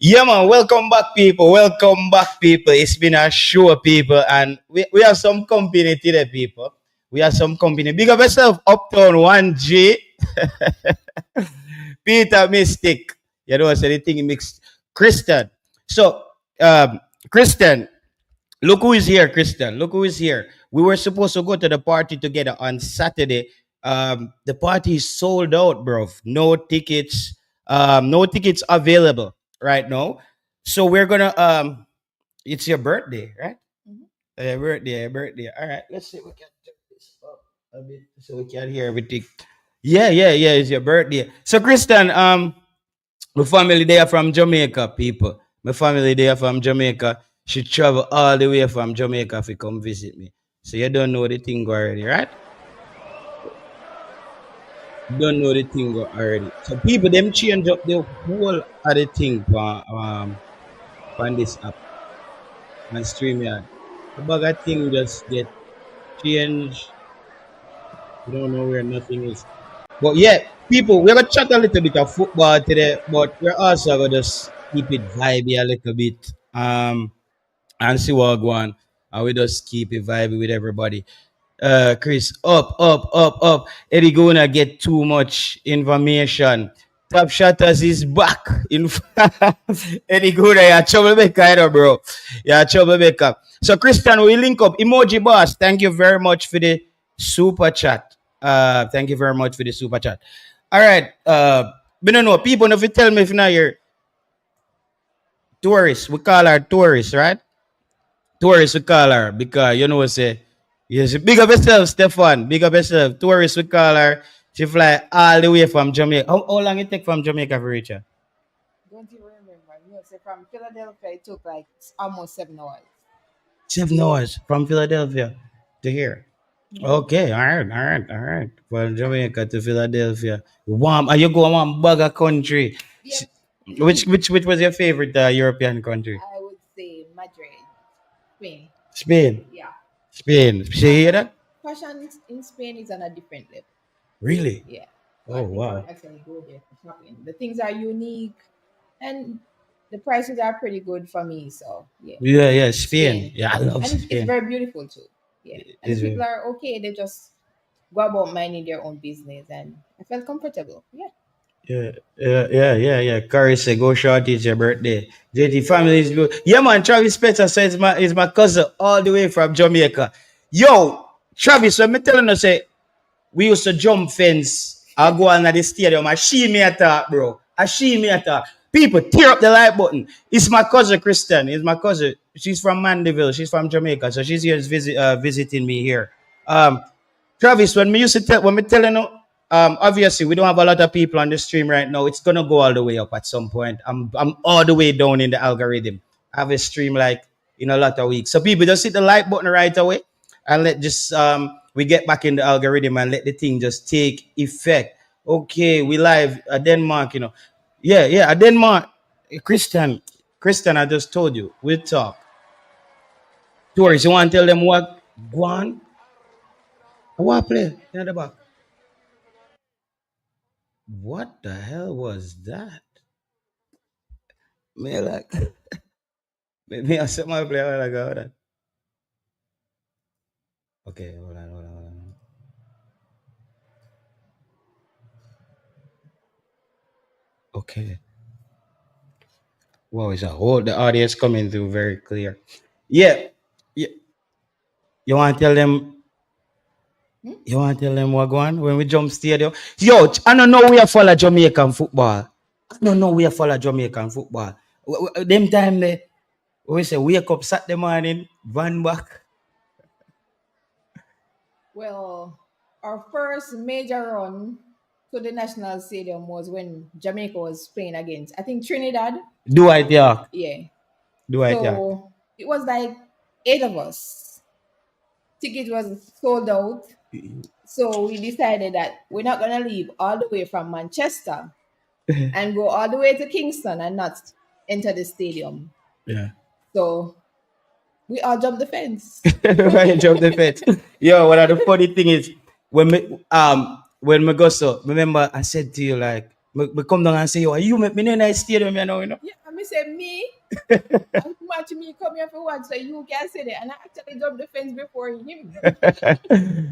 Yeah, man. Welcome back, people. Welcome back, people. It's been a show, people, and we have some company today, people. We have some company. Big up yourself, Uptown 1G, Peter Mystic. You know, so the thing mixed. Christian. So, Christian, look who is here, Christian. Look who is here. We were supposed to go to the party together on Saturday. The party is sold out, bro. No tickets. No tickets available right now. So we're gonna it's your birthday, right? Birthday. All right, let's see if we can turn this up a bit so we can hear everything. Yeah. It's your birthday. So Christian, my family they are from Jamaica, people. My family they are from Jamaica. She travel all the way from Jamaica to come visit me. So you don't know the thing already, right? You don't know the thing already. So people them change up the whole of the thing on this app and StreamYard. The bag of thing just get changed. You don't know where nothing is. But yeah, people, we're gonna chat a little bit of football today, but we're also gonna just keep it vibey a little bit. And see what go on. And we just keep it vibey with everybody. Chris, up. Eddie gonna get too much information. Top Shatters is back. In Eddie Guna, you're a troublemaker, you know, bro. You're a troublemaker. So, Christian, we link up. Emoji Boss, thank you very much for the super chat. Thank you very much for the super chat. All right. We don't know. People, if you tell me if now you're tourists, we call her tourists, right? Tourist we call her because you know say yes, big up yourself, Stefan. Big up yourself. Tourist we call her. She fly all the way from Jamaica. How long it take from Jamaica for reach her? Don't you remember? You say from Philadelphia, it took like almost 7 hours. 7 hours from Philadelphia to here. Hmm. Okay, all right. From Jamaica to Philadelphia. Warm. And you go one bugger country. Yep. Which was your favorite European country? I would say Madrid, Spain. Spain. Yeah. Spain. She hear Fashion, that? fashion in Spain is on a different level. Really? Yeah. So Oh I think I wow. would actually go there for shopping. The things are unique and the prices are pretty good for me. So yeah, Yeah, Spain. Spain. Yeah, I love And it's Spain. very beautiful too. Yeah. And the It's people very, are okay. They just go about minding their own business and I felt comfortable. Yeah. yeah. Curry say go short, it's your birthday. JT family is good. Yeah, man. Travis Spencer says my cousin all the way from Jamaica. Yo, Travis, when me telling you say we used to jump fence. I go on at the stadium. I see me attack, bro. I see me attack. People tear up the like button. It's my cousin Kristen. It's my cousin. She's from Mandeville. She's from Jamaica, so she's here visiting me here. Um, Travis, when me telling you, obviously we don't have a lot of people on the stream right now. It's gonna go all the way up at some point. I'm all the way down in the algorithm. I have a stream like in a lot of weeks. So people just hit the like button right away and let just we get back in the algorithm and let the thing just take effect. Okay, we live at Denmark, you know. Yeah, at Denmark. Christian, Christian, I just told you, we'll talk. Tourists, you want to tell them what? Go on. What play? In the back. What the hell was that? Me like me I set my play like hold on. Okay, hold on. Okay. Wow, is a whole the audience coming through very clear. Yeah. You, you want to tell them Hmm? you want to tell them what go on when we jump stadium? Yo, I don't know we are follow Jamaican football. I don't know we are follow Jamaican football. Them time they we say wake up Saturday morning, van back. Well, our first major run to the national stadium was when Jamaica was playing against, I think, Trinidad. Do I talk? Yeah. Do I talk? So it was like eight of us. Ticket was sold out. So we decided that we're not going to leave all the way from Manchester and go all the way to Kingston and not enter the stadium. Yeah. So we all jumped the fence. Right, jump the fence. Yo, one of the funny thing is when me go so remember I said to you like me come down and say yo you make me in a nice stadium you know. Yeah, me say me, much me come here for what? So you can say that. And I actually jumped the fence before him.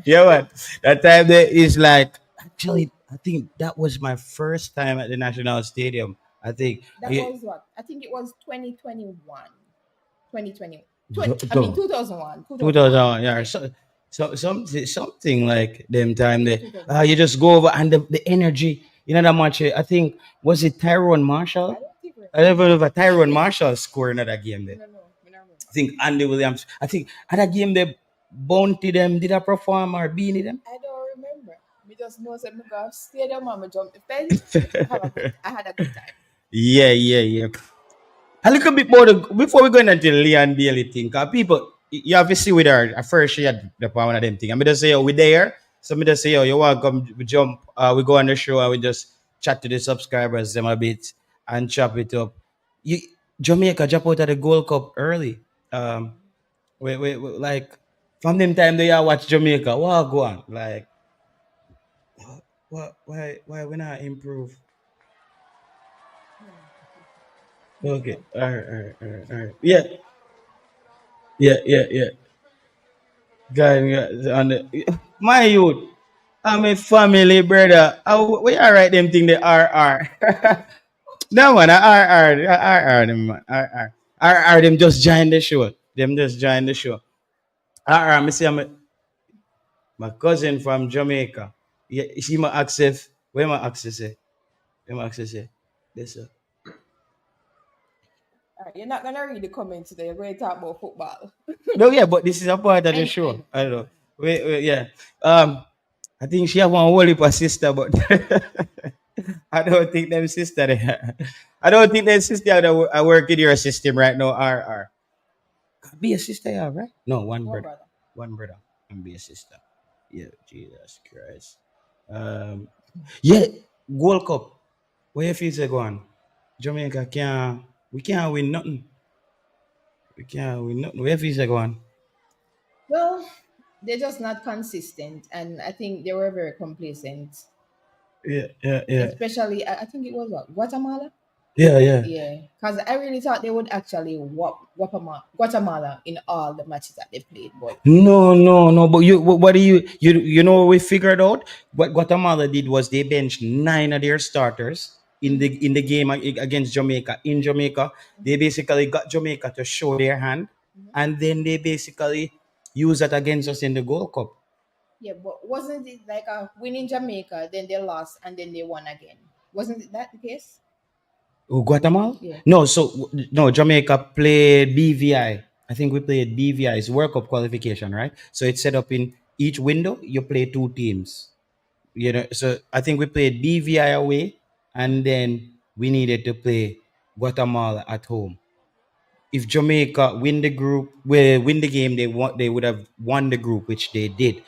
Yeah, man. That time there is like actually I think that was my first time at the National Stadium. I think That was what? I think it was 2021. 2020. I mean do- 2001. 2001. 2000, yeah. Yeah. So something like them time Yeah, there. 2001. You just go over and the energy, that much. I think was it Tyrone Marshall? I don't even I don't remember. know if Tyrone Marshall scored another game there. No, no, I don't remember. I think Andy Williams. I think at a game they bounty them. Did I perform or beanie them? I don't remember. Me just know that me go stadium and me jump the fence. I had a good time. Yeah, yeah, yeah. A little bit more before we go into Lee and Daily thing, cause people you have to see with her at first she had the one of them thing. I'm just say, oh, we there. So me just say, oh, you want to come we jump, we go on the show and we just chat to the subscribers them a bit and chop it up. You Jamaica jump out of the Gold Cup early. Like from them time they watch Jamaica, what go on? Like what why we not improve? Okay. All right. Yeah, yeah. Guy on the my youth. I'm a family brother. We are right them thing the RR. No man, RR them man. RR them just join the show. Them just join the show. RR, me see my cousin from Jamaica. Yeah, she my access. Where my access say? Where my access say? This All right, you're not gonna read the comments today. You're going to talk about football. No, yeah, but this is a part of the I show. know. I don't know. Wait, yeah. I think she have one whole heap of sister, but I don't think them sister there. I don't think them sister that I work in your system right now are. Be a sister, yeah, right? No, one One brother. brother. One brother and be a sister. Yeah, Jesus Christ. Um, yeah, World Cup. Where you feel say go on? Jamaica can't. We can't win nothing. We can't win nothing. Where you feel say go on? Well, they're just not consistent, and I think they were very complacent. Yeah. Especially, I think it was what, Guatemala. Yeah. Yeah, because I really thought they would actually whoop Guatemala in all the matches that they played, but No. But what do you know? What we figured out what Guatemala did was they benched nine of their starters in the game against Jamaica. In Jamaica, they basically got Jamaica to show their hand, and then they basically use that against us in the Gold Cup. yeah, but wasn't it like a win in Jamaica, then they lost, and then they won again? Wasn't it that the case? Oh, Guatemala? Yeah. No, no, Jamaica played BVI. I think we played BVI. It's World Cup qualification, right? So it's set up in each window. You play two teams. So I think we played BVI away, and then we needed to play Guatemala at home. If Jamaica win the group, win the game, they would have won the group, which they did.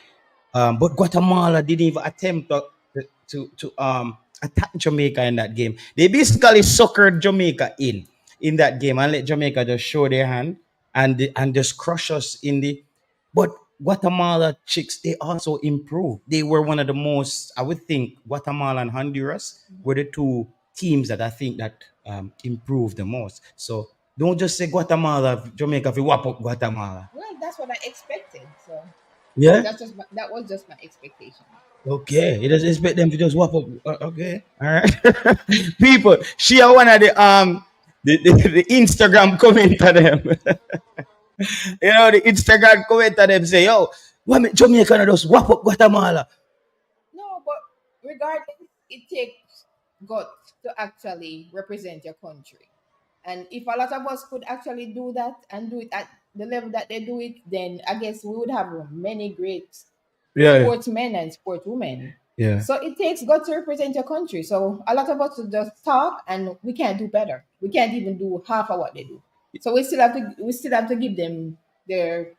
But Guatemala didn't even attempt to attack Jamaica in that game. They basically suckered Jamaica in that game and let Jamaica just show their hand and just crush us in the. But Guatemala chicks, they also improved. They were one of the most, I would think, Guatemala and Honduras were the two teams that I think that improved the most. So don't just say Guatemala, Jamaica, if you whop up Guatemala. Well, that's what I expected. So Yeah. that was just my expectation. Okay, it doesn't expect them to just whop up. Okay, all right. People, share one of the Instagram commenter them. The Instagram commenter them say, "Yo, why me Jamaica not just whop up Guatemala?" No, but regardless, it takes guts to actually represent your country. And if a lot of us could actually do that and do it at the level that they do it, then I guess we would have many great Yeah, sportsmen and sportswomen. yeah. So it takes guts to represent your country. So a lot of us will just talk and we can't do better. We can't even do half of what they do. So we still have to give them their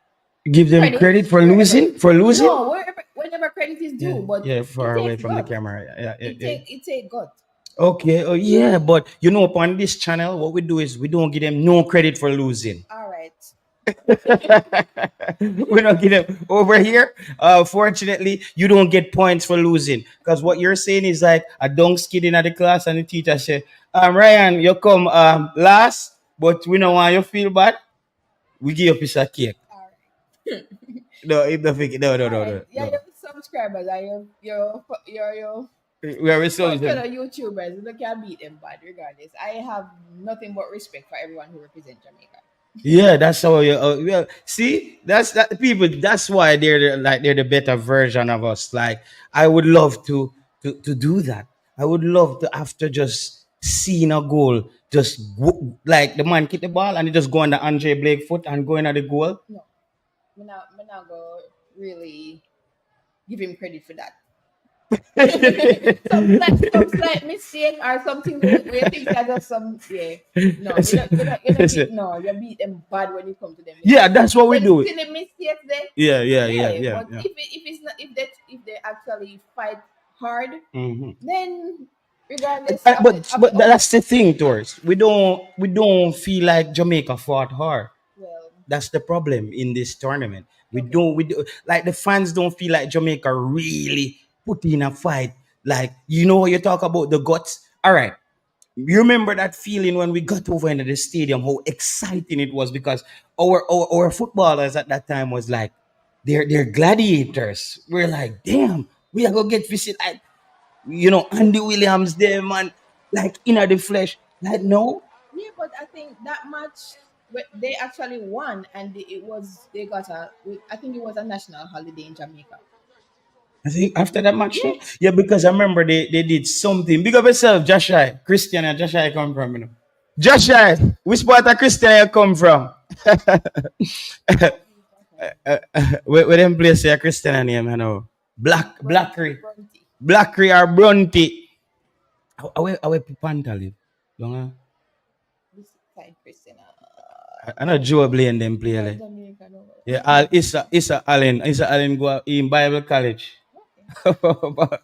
Give them credit credit for wherever. losing. For losing. No, whenever credit is due, but Yeah, it far away takes from the guts. camera. Yeah. It take guts. Okay. Oh yeah, but upon this channel, what we do is we don't give them no credit for losing. All right. We're not getting over here. Fortunately, you don't get points for losing because what you're saying is like a dunk skid in the class, and the teacher say, Ryan, you come last, but we don't want you feel bad. We give you a piece of cake. All No, if the fake, no, no, All no, right. no, Yeah, no. your subscribers are your We are fellow resolving. YouTubers. Look, can beat them bad regardless. I have nothing but respect for everyone who represents Jamaica. Yeah, that's how you. Well, see, that's that people. That's why they're the better version of us. Like I would love to do that. I would love to after just seeing a goal, just like the man kick the ball and he just go on the Andre Blake foot and go into the goal. No, me not go really give him credit for that. Some slight mistake or something where you think that just some yeah. No, you don't beat no, you beat them bad when you come to them. Yeah, that's what we Then do. silly mistakes then Yeah, yeah, yeah, yeah. yeah, But yeah. if it's not if they actually fight hard, Hmm. then regardless of But the that's the outcome, thing, Doris. We don't feel like Jamaica fought hard. well, That's the problem in this tournament. okay. We do, like the fans don't feel like Jamaica really put in a fight. Like you talk about the guts. All right, you remember that feeling when we got over into the stadium, how exciting it was because our footballers at that time was like they're gladiators. We're like, damn, we are gonna get visit like Andy Williams there, man, like in the flesh. Like no, Yeah, but I think that match they actually won, and it was they got I think it was a national holiday in Jamaica. I think after that match, Yeah, too. Yeah, because I remember they did something. Big up yourself, Joshua. Christian and Joshua come from. Joshua, which part of Christian you come from? Where them place say a Christian name, Blackery. Bronte. Blackery or Bronte. How Panta live? Long, This side Christian. I know Joe Blaine them play Yeah, like. Jamaica. No, Yeah, Issa Allen go in Bible college. okay.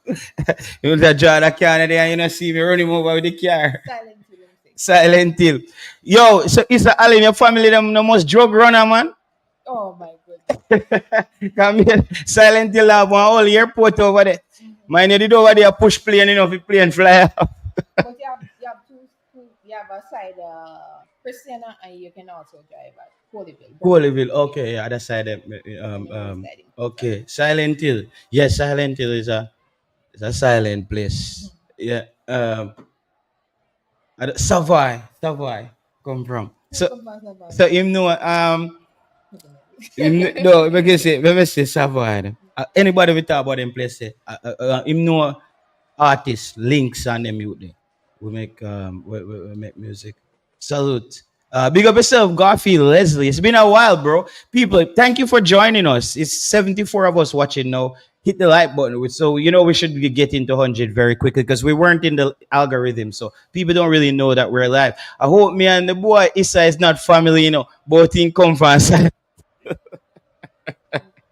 You know that jar that car there, see me running over with the car. Silent to them say. Silent Hill. Yo, so Issa Allen, your family them the most drug runner, man. Oh my goodness. Come here, Silent Hill have one whole airport over there. Mhm. Mine did over there push plane, if the plane fly up. But you have two you have a side Christiana and you can also drive at Holyville, Bronte. Coolville, okay, yeah, other side. And you know side in Kingston. Okay, Silent Hill. Yes, Silent Hill is a silent place. Mhm. Yeah. Savoy come from. Who So come from Savannah? so him know no, let me say Savoy. Anybody we talk about them place say him know artists, links and them youth there. We make music. Salute. Big up yourself, Garfield, Leslie. It's been a while, bro. People, thank you for joining us. It's 74 of us watching now. Hit the like button. So we should be getting to 100 very quickly because we weren't in the algorithm. So people don't really know that we're live. I hope me and the boy Issa is not family, both in conference.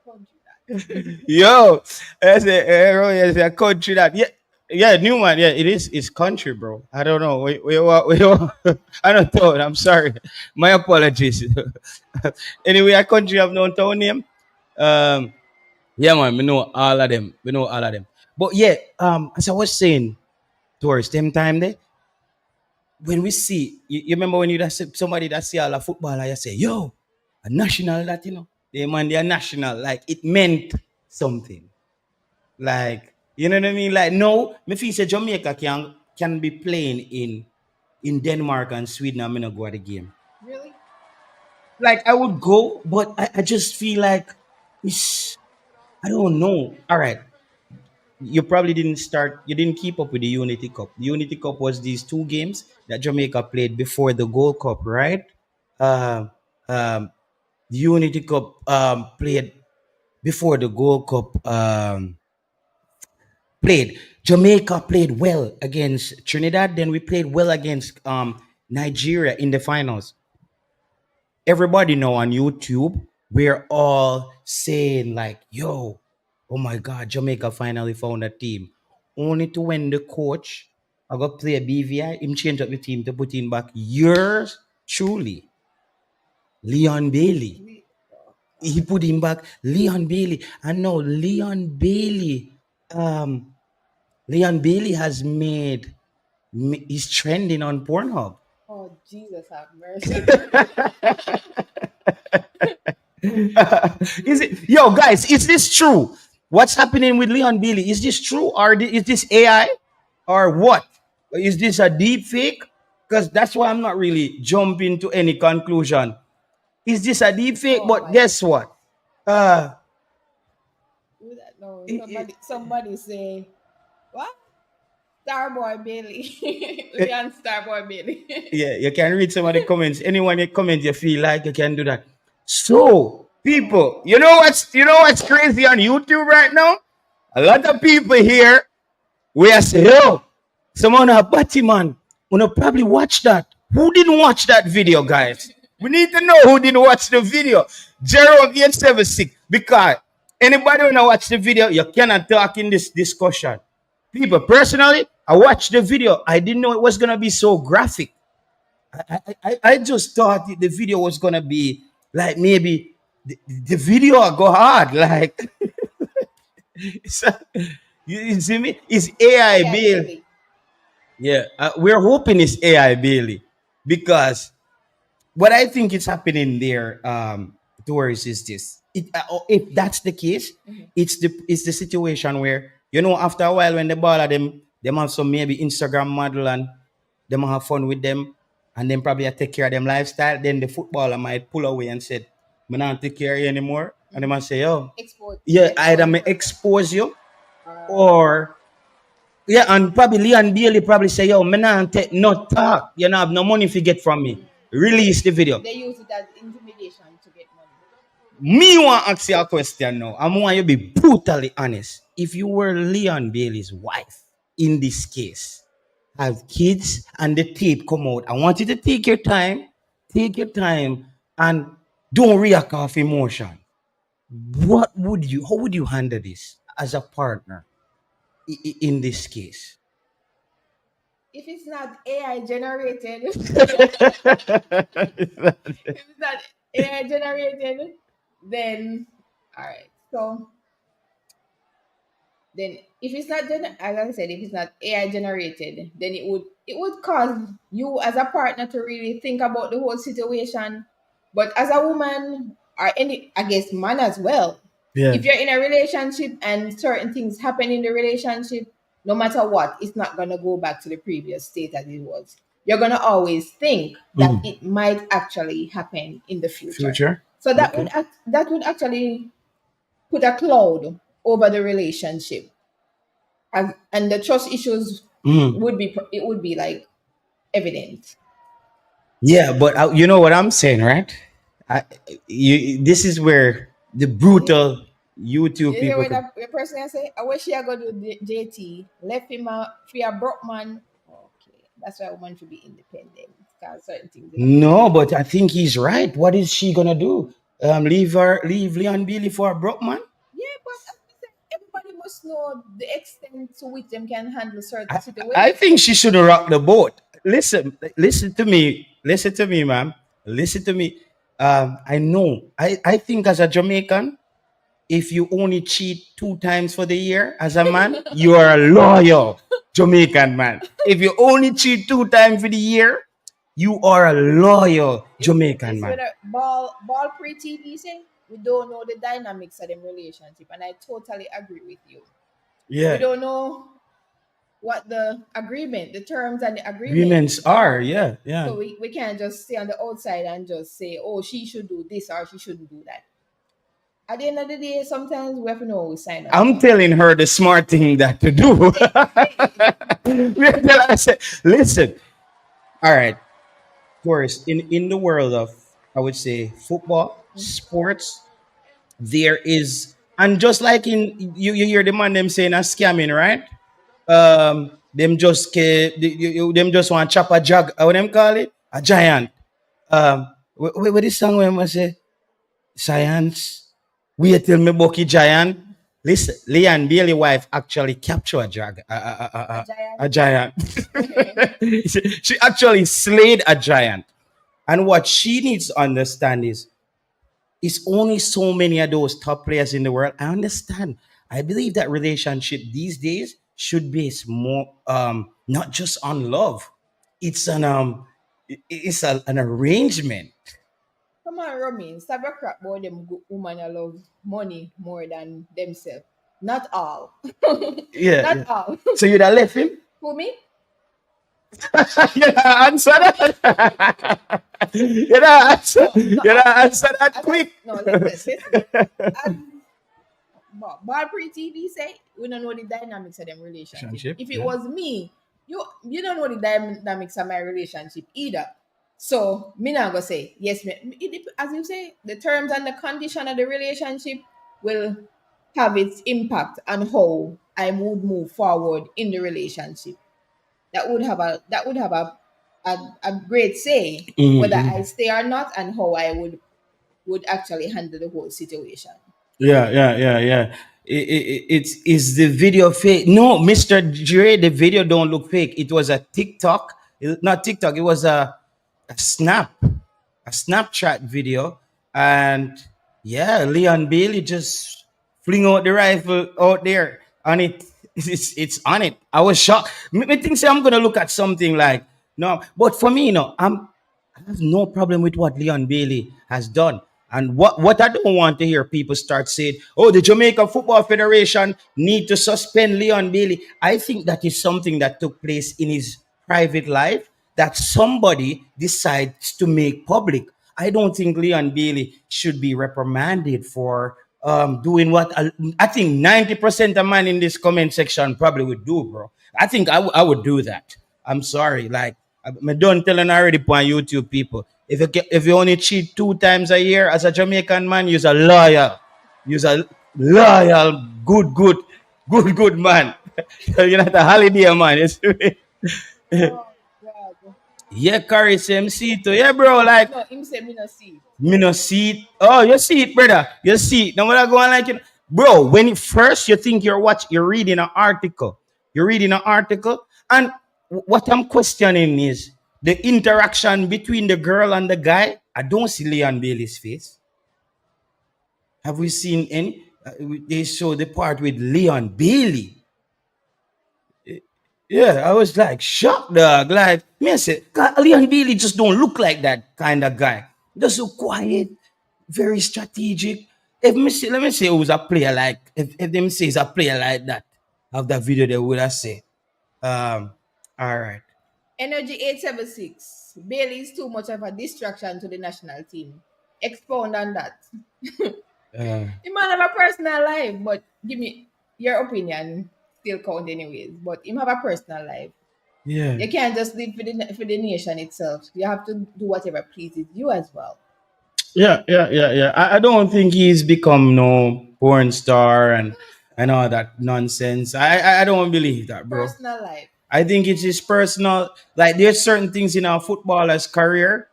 Country that. Yo, that's a country that yeah, new one. Yeah, it is. It's country, bro. I don't know. I don't know. I'm sorry. My apologies. Anyway, a country have no town name. Yeah, man. We know all of them. We know all of them. But yeah, as I was saying, towards them time there, when we see, you remember when somebody that see all the footballer, you say, yo, a national that they man, they are national. Like it meant something. Like, you know what I mean? Like, no, me feel say Jamaica can be playing in Denmark and Sweden. I'm gonna go at the game. Really? Like, I would go, but I just feel like it's I don't know. All right, you probably you didn't keep up with the Unity Cup. The Unity Cup was these two games that Jamaica played before the Gold Cup, right? Um, um, the Unity Cup played before the Gold Cup. Played. Jamaica played well against Trinidad. Then we played well against Nigeria in the finals. Everybody know on YouTube, we're all saying like, "Yo, oh my God, Jamaica finally found a team." Only to when the coach I got play BVI, him change up the team to put in back yours truly. Leon Bailey. We- oh, He God. put him back. Leon Bailey. And now um, Leon Bailey has he's trending on Pornhub. Oh, Jesus have mercy. Is it, yo, guys, is this true? What's happening with Leon Bailey? Is this true? Or is this AI? Or what? Is this a deep fake? Because that's why I'm not really jumping to any conclusion. Is this a deep fake? Oh But my guess what? Uh, Who that know? i- i- Somebody say what? Starboy Bailey. i- Leon Starboy Bailey. yeah, you can read some of the comments. Anyone you comment you feel like you can do that. So, people, Oh, you know what's crazy on YouTube right now? A lot of people here we are say, yo, someone a party man. Wanna probably watch that. Who didn't watch that video, guys? We need to know who didn't watch the video. Jerome 876. Because anybody wanna watch the video, you cannot talk in this discussion. People, personally, I watched the video. I didn't know it was gonna be so graphic. I just thought the video was gonna be like maybe the video go hard. Like you see me? It's AI AI Bill. Bailey. Yeah, we're hoping it's AI Bailey because what I think is happening there, towards is this. If that's the case, Mhm. it's the situation where after a while when the ball of them have some maybe Instagram model and them have fun with them and then probably take care of them lifestyle. Then the footballer might pull away and said, "Me not take care of you anymore," and they might say, "Oh, yeah, either Expose the me person. expose you Uh, or." Yeah, and probably Leon Bailey probably say, yo, man, I take no talk. You know, have no money if you get from me. Release the video. they use it as intimidation to get money. Me want to ask you a question now. I want you to be brutally honest. If you were Leon Bailey's wife in this case, have kids and the tape come out, I want you to take your time and don't react off emotion. How would you handle this as a partner in this case? If it's not AI generated, if it's not AI generated, then all right. So then if it's not as I said, if it's not AI generated, then it would cause you as a partner to really think about the whole situation. But as a woman, or any I guess man as well, Yeah. if you're in a relationship and certain things happen in the relationship, no matter what, it's not gonna go back to the previous state as it was. You're gonna always think that Mm. it might actually happen in the future. Future. So Okay. that would actually put a cloud over the relationship, and the trust issues Mm. would be like evident. Yeah, but you know what I'm saying, right? I, this is where the You, brutal YouTube you hear people when come. the person I say, I wish I go to JT, left him a for a broke man. Okay, that's why a woman should be independent because certain things you have to No, do. but I think he's right. What is she gonna do? Leave Leon Bailey for a broke man? Yeah, but as I said, everybody must know the extent to which them can handle certain I think situations. she should rock the boat. Listen to me. Listen to me, ma'am. Listen to me. I know. I think as a Jamaican, if you only cheat 2 times for the year as a man, you are a loyal Jamaican man. If you only cheat 2 times for the year, you are a loyal Jamaican It's man. whether ball pre TV say we don't know the dynamics of them relationship, and I totally agree with you. We Yeah. don't know what the terms and the agreement Agreements are, are. yeah, yeah. So we can't just stay on the outside and just say, oh, she should do this or she shouldn't do that. At the end of the day, sometimes we have to know what we sign up I'm for. telling her the smart thing that to do. We tell her, I said, listen, all right, of course, in the world of, I would say, football, sports, there is, and just like in you hear the man them saying a scamming, right? Them just them just want chop a jug. What them call it? A giant. What this song when I say science? Wait till me bucky giant. Listen, Leon Bailey wife actually captured a A a giant. giant. She actually slayed a giant. And what she needs to understand is it's only so many of those top players in the world. I understand. I believe that relationship these days should be more not just on love. It's an arrangement. Come on, Romy. Stop your crap about them women that love money more than themselves. Not all. Yeah, Not yeah. all. So you'd have left him? For me? Yeah, answer that. No, no. Answer that As I quick. no, listen. As Bad Pretty TV say, we don't know the dynamics of them relationship. Relationship, If it yeah. was me, you don't know the dynamics of my relationship either. So me not gonna say yes. As you say, the terms and the condition of the relationship will have its impact on how I would move forward in the relationship. That would have a great say whether I Mhm. stay or not and how I would actually handle the whole situation. Yeah, yeah, yeah, yeah. It's is the video fake? No, Mr. Dre, the video don't look fake. It was a TikTok, not TikTok. It was a Snapchat video, and yeah, Leon Bailey just fling out the rifle out there, and it's on it. I was shocked. Me think say I'm gonna look at something like no, but for me, I have no problem with what Leon Bailey has done. And what I don't want to hear people start saying, oh, the Jamaica Football Federation need to suspend Leon Bailey. I think that is something that took place in his private life that somebody decides to make public. I don't think Leon Bailey should be reprimanded for doing what I think 90% of man in this comment section probably would do, bro. I think I would do that. I'm sorry. Like, I'm done telling already on YouTube people. If you only cheat 2 times a year as a Jamaican man, you're a loyal. You're a loyal, good man. You're not a holiday man. Oh God. Yeah, Curry, same see too. Yeah, bro, like No, him say me no see it. me no see it. Oh, you see it, brother. You see it. Now when I go on like it, bro, when it first you think you're reading an article. You're reading an article, and what I'm questioning is the interaction between the girl and the guy. I don't see Leon Bailey's face. Have we seen any? They show the part with Leon Bailey. Yeah, I was like shocked, dog. Like, me, I said, God, Leon Bailey just don't look like that kind of guy. Just so quiet, very strategic. If me say, let me say, it was a player like, if them say it's a player like that, of that video, they would have said, um, all right. Energy 876. Bailey is too much of a distraction to the national team. Expound on that. Uh, He might have a personal life, but give me your opinion. Still count anyways. But him have a personal life. yeah. You can't just live for the nation itself. You have to do whatever pleases you as well. Yeah, yeah, yeah, yeah. I don't think he's become no porn star and all that nonsense. I don't believe that, bro. Personal life. I think it's his personal. Like there's certain things in our footballer's career.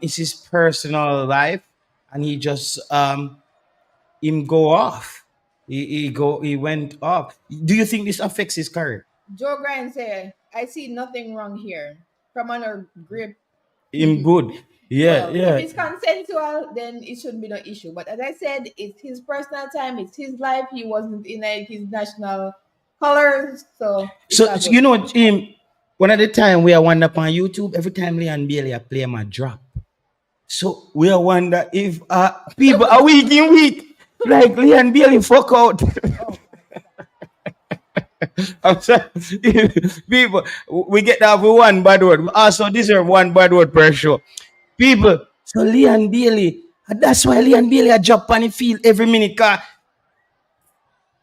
It's his personal life, and he just him go off. He went off. Do you think this affects his career? Joe Grind say, I see nothing wrong here. From on grip. Him good. Yeah, Well, if yeah, it's consensual, then it shouldn't be no issue. But as I said, it's his personal time, it's his life. He wasn't in like his national colors, so it's So, all so good. you know, one of the time we are one up on YouTube, every time Leon Bailey I play my drop. So we are wonder if people are week in week, like Leon Bailey fuck out. Oh, I'm sorry. People, we get that with one bad word. We also deserve one bad word per show. People, so Leon Bailey, that's why Leon Bailey a drop on the field every minute. Cause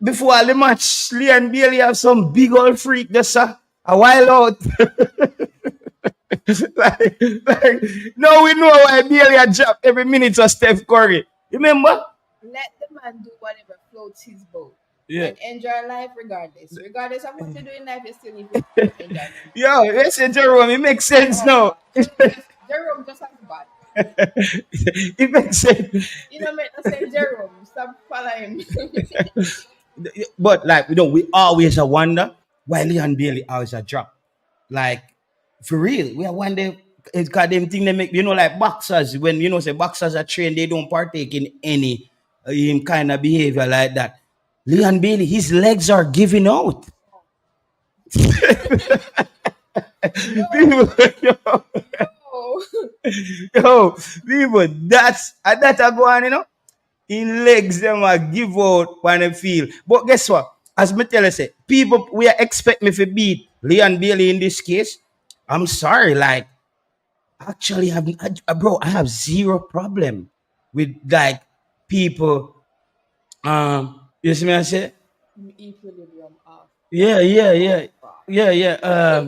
before the match, Leon Bailey have some big old freak that's a while out. like, no, we know why Bailey a drop every minute of Steph Curry. Remember? let the man do whatever floats his boat Yeah. and enjoy life regardless. Regardless of what you do in life, you still need to enjoy it. Yo, listen, Jerome, it makes sense Oh now. God. Jerome just as bad. It makes sense. You know, make no say Jerome. Stop following him. But like, we always a wonder why Leon Bailey always a drop. Like, for real, we are wonder It's cause them thing they make, like boxers, when say boxers are trained, they don't partake in any in kind of behavior like that. Leon Bailey, his legs are giving out. No, People, yo, no. yo, people, that I go on, in legs them I give out when I feel. But guess what? As me tell you, say, people we expect me to beat Leon Bailey in this case. I'm sorry, like actually bro, I have zero problem with like people you see me I say? Equilibrium off. Yeah, yeah, yeah. Fuck. Yeah, yeah.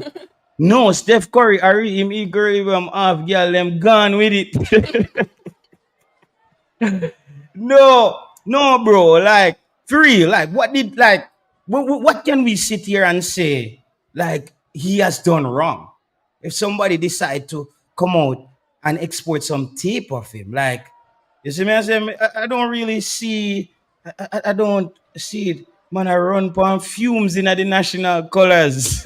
No, Steph Curry, I read him equilibrium off, girl, them gone with it. No, no, bro. Like, for real. Like, what can we sit here and say? Like, he has done wrong. If somebody decide to come out and export some tape of him, like, you see me, I don't really see, I don't see it. Man, I run on fumes in the national colors.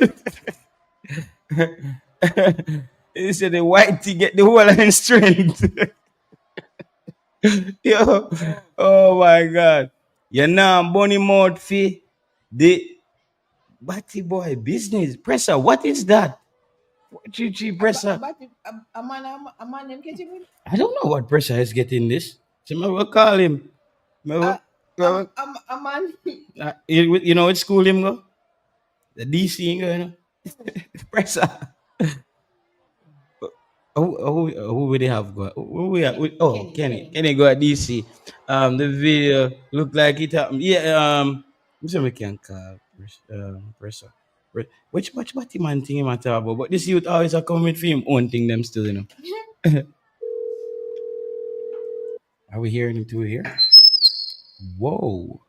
He said the white to get the whole line strength. Yo, oh my God. You know, bunny mouth fee. The Batty boy business. Presser, what is that? Chi presser. But a man named Ketchum. I don't know what pressure is getting this. So I will call him. I A, will- I will- a man. you know what school him go? The DC go, Presser. Who would they have got? Who we have? Oh, Kenny. Kenny. Kenny got DC. The video looked like it happened. Yeah. Which one we can call pressure? Which batty man thing him at about? But this youth always a come with for him own thing them still. Are we hearing him too here? Whoa.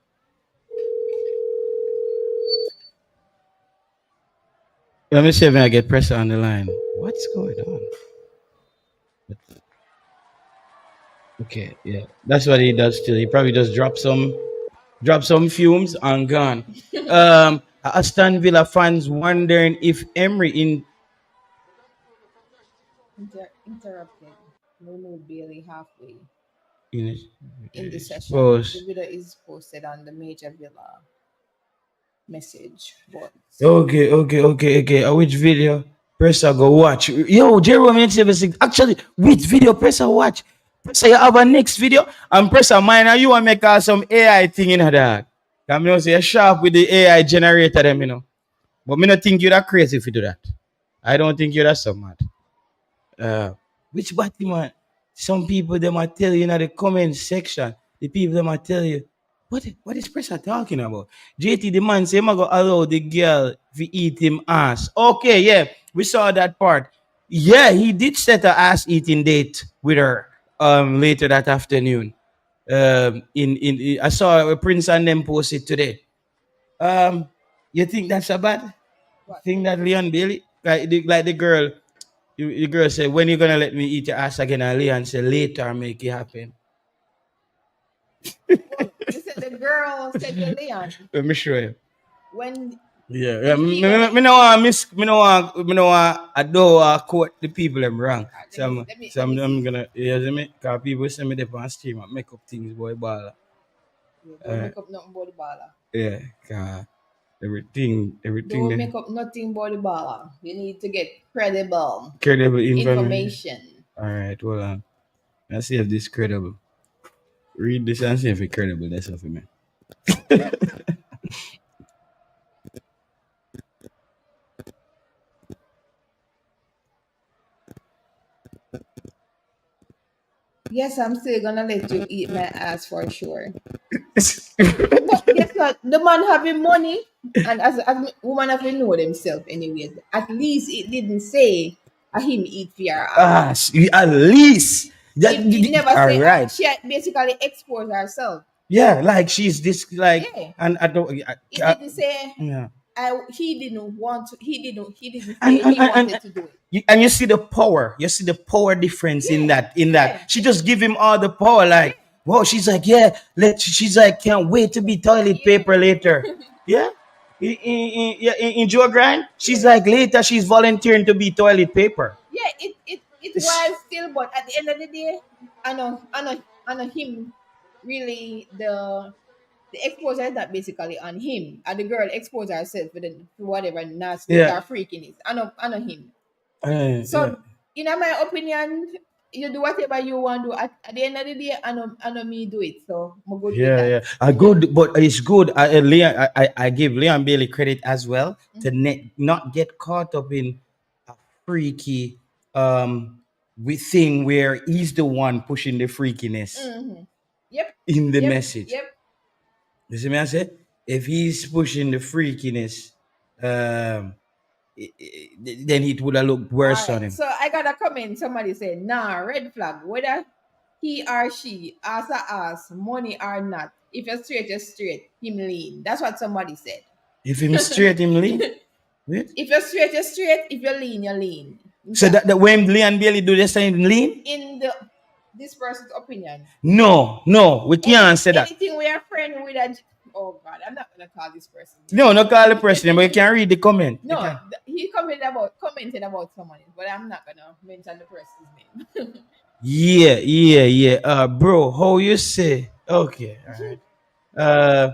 Let me see if I get pressure on the line. What's going on? Okay, yeah. That's what he does still. He probably just drop some fumes and gone. Aston Villa fans wondering if Emery Interrupted. No, no, Bailey halfway in in the session. suppose. The video is posted on the Major Villa message board. Okay. Which video? Pressa go watch. Yo, Jerome actually, which video Pressa watch? Pressa, you have a next video and Pressa mine and you want make some AI thing in that. Come you know say you're sharp with the AI generator them. But me not think you're that crazy if you do that. I don't think you're that so mad. Uh, which body man? Some people they might tell you in the comment section. The people they might tell you, what is pressure talking about? JT the man say, I'm gonna allow the girl to eat him ass. Okay, yeah, we saw that part. Yeah, he did set a ass eating date with her later that afternoon. I saw a Prince and them post it today. Um, you think that's a bad What? thing that Leon Bailey like the girl the girl said, when you gonna let me eat your ass again? And Leon said, later, make it happen. Well, you said the girl said to Leon Let me show you. when Yeah. when Me, he me, gonna me no want miss. Me no want. I don't want quote the people them wrong. let me let me So let me I'm see. gonna. You see me? Cause people send me the on stream and make up things, boy, baller. Yeah, don't Uh, make up nothing about the baller. yeah. Cause everything Don't there. make up nothing about the baller. You need to get credible Credible information. information. All right. Well, let's see if this credible. Read this and see if it's credible. That's something, man. Yes, I'm still gonna let you eat my ass for sure. But guess what? The man having money, and as woman have to know themselves anyways. At least it didn't say him eat for your ass. At least that. It never All say right. she basically exposed herself. Yeah, like she's this like, Yeah. and I don't. It didn't say Yeah, he didn't want to he didn't and say and, he and, wanted and to do it. you see the power. You see the power difference in Yeah, that. In yeah, that, she just give him all the power. yeah, Like, whoa, she's like, yeah. She's like, can't wait to be toilet yeah, paper later. Yeah. In Joe Grind, she's yeah. like later she's volunteering to be toilet paper. Yeah, it it was still, but at the end of the day, I know him really the exposure is not basically on him. And the girl exposed herself with whatever nastiness Yeah. or freakiness. I know him. Yeah. So in my opinion, you do whatever you want to do. At the end of the day, I know me do it. So I'm good with Yeah, that. yeah. Good, but it's good. I give Leon Bailey credit as well to not get caught up in a freaky thing where he's the one pushing the freakiness Mm-hmm. Yep. in the Yep. message. Yep. You see me? I said if he's pushing the freakiness, then it would have looked All worse on right. him. So I got a comment. Somebody said, nah, red flag. Whether he or she ask a ask, money or not. If you're straight, him lean. That's what somebody said. If him straight, him lean. Wait. If you're straight. If you're lean, you're lean. So that when Leon Bailey do this time lean? In the this person's opinion. No, no, we can't say that. Anything we are friend with a oh god, I'm not gonna call this person. No, not call the person, but you can read the comment. You No, can. he commented about someone, but I'm not gonna mention the person's name. Yeah, yeah, yeah. Bro, how you say? Okay, all right.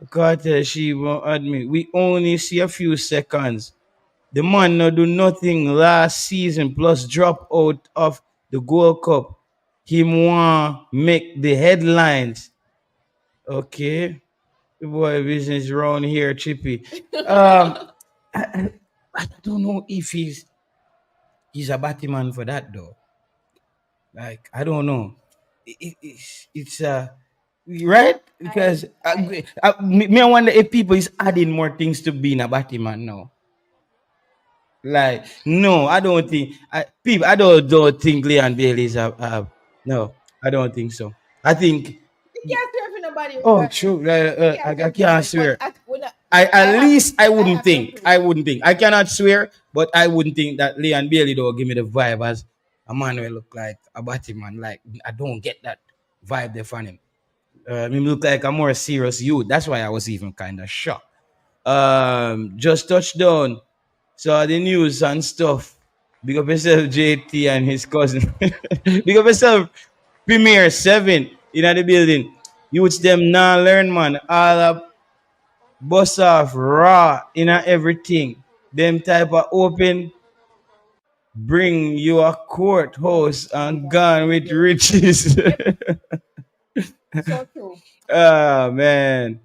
Carter, she won't admit. We only see a few seconds. The man no do nothing last season plus drop out of the Gold Cup. Him want make the headlines. Okay. The boy business around here, Chippy. I, I don't know if he's a Batman for that though. Like I don't know. It's right because I wonder if people is adding more things to being a Batman now. Like no, I don't think I don't think Leon Bailey is a no. I don't think so. I think You can't swear for nobody oh regardless. true. You I, can't I swear for can't nobody. But swear. I At least I have some proof. I wouldn't think. I cannot swear, but I wouldn't think that Leon Bailey though give me the vibe as a man will look like a Batman. Like I don't get that vibe there from him. He look like a more serious youth. That's why I was even kind of shocked. Just touched down, saw the news and stuff. Big up yourself, JT and his cousin. Big up yourself, Premier 7 in the building. Youths them now learn man. All up bust off raw in everything. Them type of open bring you a courthouse and gone with riches. Yep, so true. Oh man.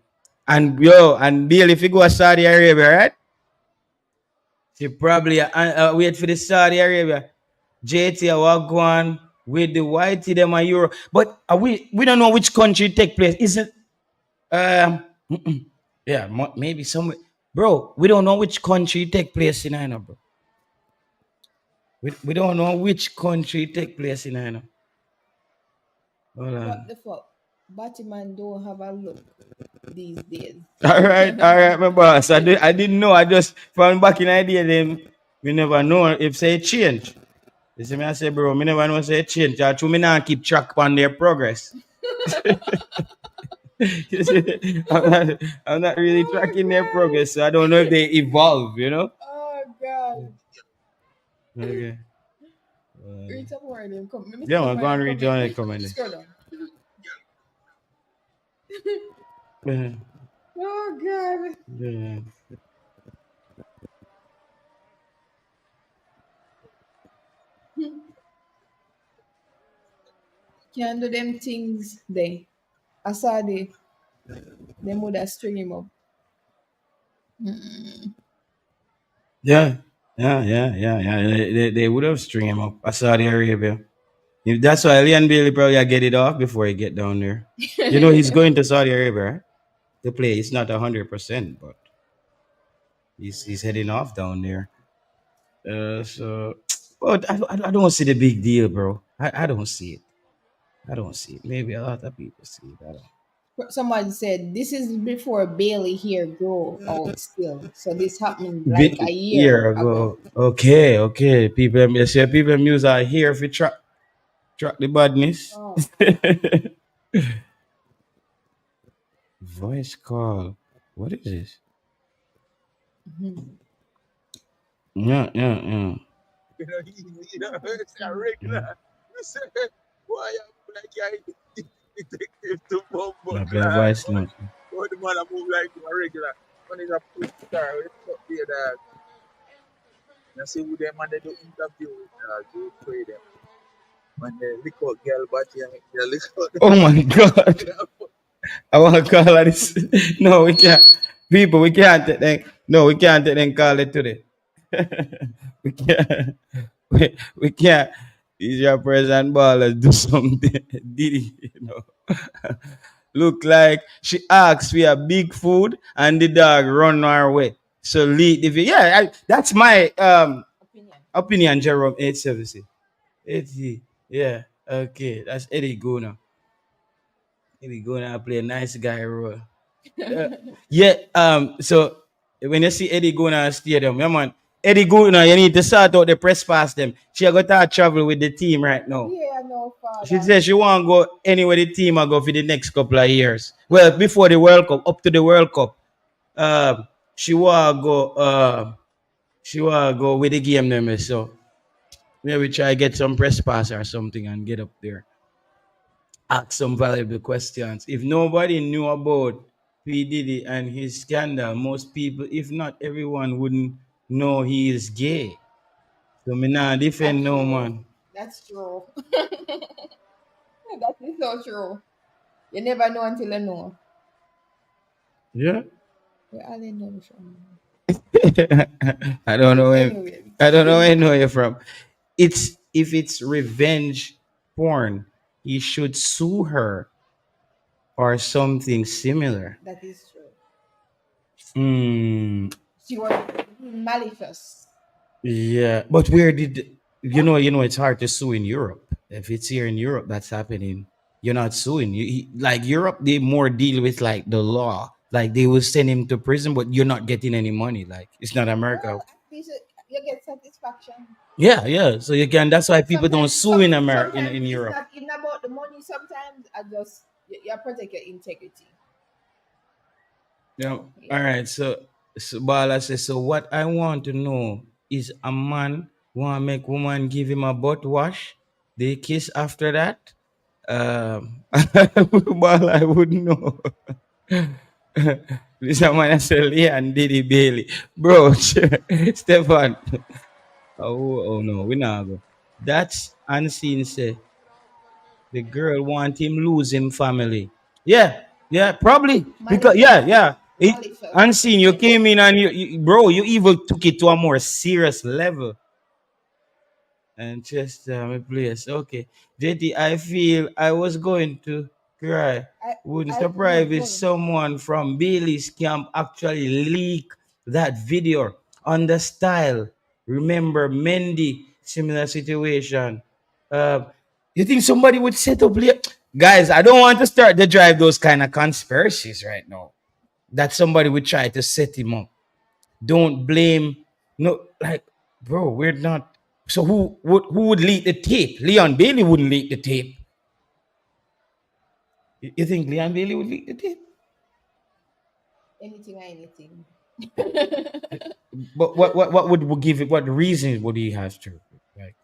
And yo, and Bill, if you go to Saudi Arabia, right? She probably wait for the Saudi Arabia. JT will go on with the whitey them a Euro. But we don't know which country take place. Is it yeah, maybe somewhere. Bro, we don't know which country take place in I know, bro. We don't know which country take place in I know. Hold What on. the fuck? Batman don't have a look these days. All right, my boss. I didn't know. I just from back in idea them we never know if say change. You see me, I say, bro, me never know say change. I me not keep track on their progress. You see, I'm not really Oh tracking their god. progress, so I don't know if they evolve, you know? Oh god. Okay. Read some more of them. Come, let me see Yeah, some man, more go of and them read comment. Johnny comment. Scroll down. Yeah. Oh god. Yeah. Can't do them things they. I saw them would have string him up. Yeah. Yeah. They would have string him up at Saudi Arabia. If that's why Leon Bailey probably get it off before he get down there. You know he's going to Saudi Arabia right? To play. It's not 100%, but he's heading off down there. So, but I don't see the big deal, bro. I don't see it. I don't see it. Maybe a lot of people see it. I don't. Somebody said this is before Bailey hair grow out still. So this happened like a year Year ago. ago. Okay, okay. People, they say people music are here if you track the badness. Oh. Voice call. What is this? Mhm. Yeah. It's a regular. You say, why you move like you're detective to Bumbo My play Clark? voice note. What the man a move like a regular? When he's a push star, it's up there, dog. You see who them and they do interview with, you pray them. When they lick out girl body and they lick out Oh my god. I want to call her this. No, we can't. People, we can't take them. No, we can't take them call it today. We can't. We can't. Is your present ballers do something? Did he? Look like she asked for a big food and the dog run our way. So lead the yeah, that's my Opinion. opinion, Jerome 870. 80. Yeah. Okay. That's Eddie Guna. Eddie Guna play a nice guy role. Uh, yeah. So when you see Eddie Guna stadium, yeah man, Eddie Guna, you need to sort out the press pass them. She got to travel with the team right now. Yeah, no, She father. says she want to go anywhere the team will go for the next couple of years. Well, before the World Cup, up to the World Cup, she want to go. She want to go with the game them. So maybe try get some press pass or something and get up there, ask some valuable questions. If nobody knew about P Diddy and his scandal, most people, if not everyone, wouldn't know he is gay. So me nah defend That's no true. man. That's true. That is so true. You never know until you know. Yeah. Where are they know from? I don't know where Anyway. I don't know where I know you're from. It's if it's revenge porn, he should sue her or something similar. That is true. Hmm. She was malicious. Yeah, but where did it's hard to sue in Europe. If it's here in Europe that's happening, you're not suing. Like Europe, they more deal with like the law. Like they will send him to prison, but you're not getting any money. Like it's not Well, America. at least you get satisfaction. Yeah, yeah. So you can. That's why people don't Sometimes, sue in America sometimes in it's Europe. not even about the money. Sometimes I just you protect your integrity. Yeah. All Yeah. right. So Bala says. So what I want to know is a man want to make woman give him a butt wash. They kiss after that. Well, I wouldn't know. This man said and Diddy Bailey. Bro, Stefan. Oh no, we not go. That's unseen say the girl want him lose him family. Yeah, yeah, probably. Because Malicious. yeah. Malicious. Unseen, you came in and bro, you even took it to a more serious level. And just my place. Okay. JT, I feel I was going to cry. I Wouldn't I no surprise if go. someone from Bailey's camp actually leak that video on the style. Remember Mendy, similar situation. Uh, you think somebody would set up guys, I don't want to start to drive those kind of conspiracies right now. That somebody would try to set him up. Don't blame. No, like, bro, we're not. So who would leak the tape? Leon Bailey wouldn't leak the tape. You think Leon Bailey would leak the tape? Anything or anything. But what would give it? What reason would he have to? Like,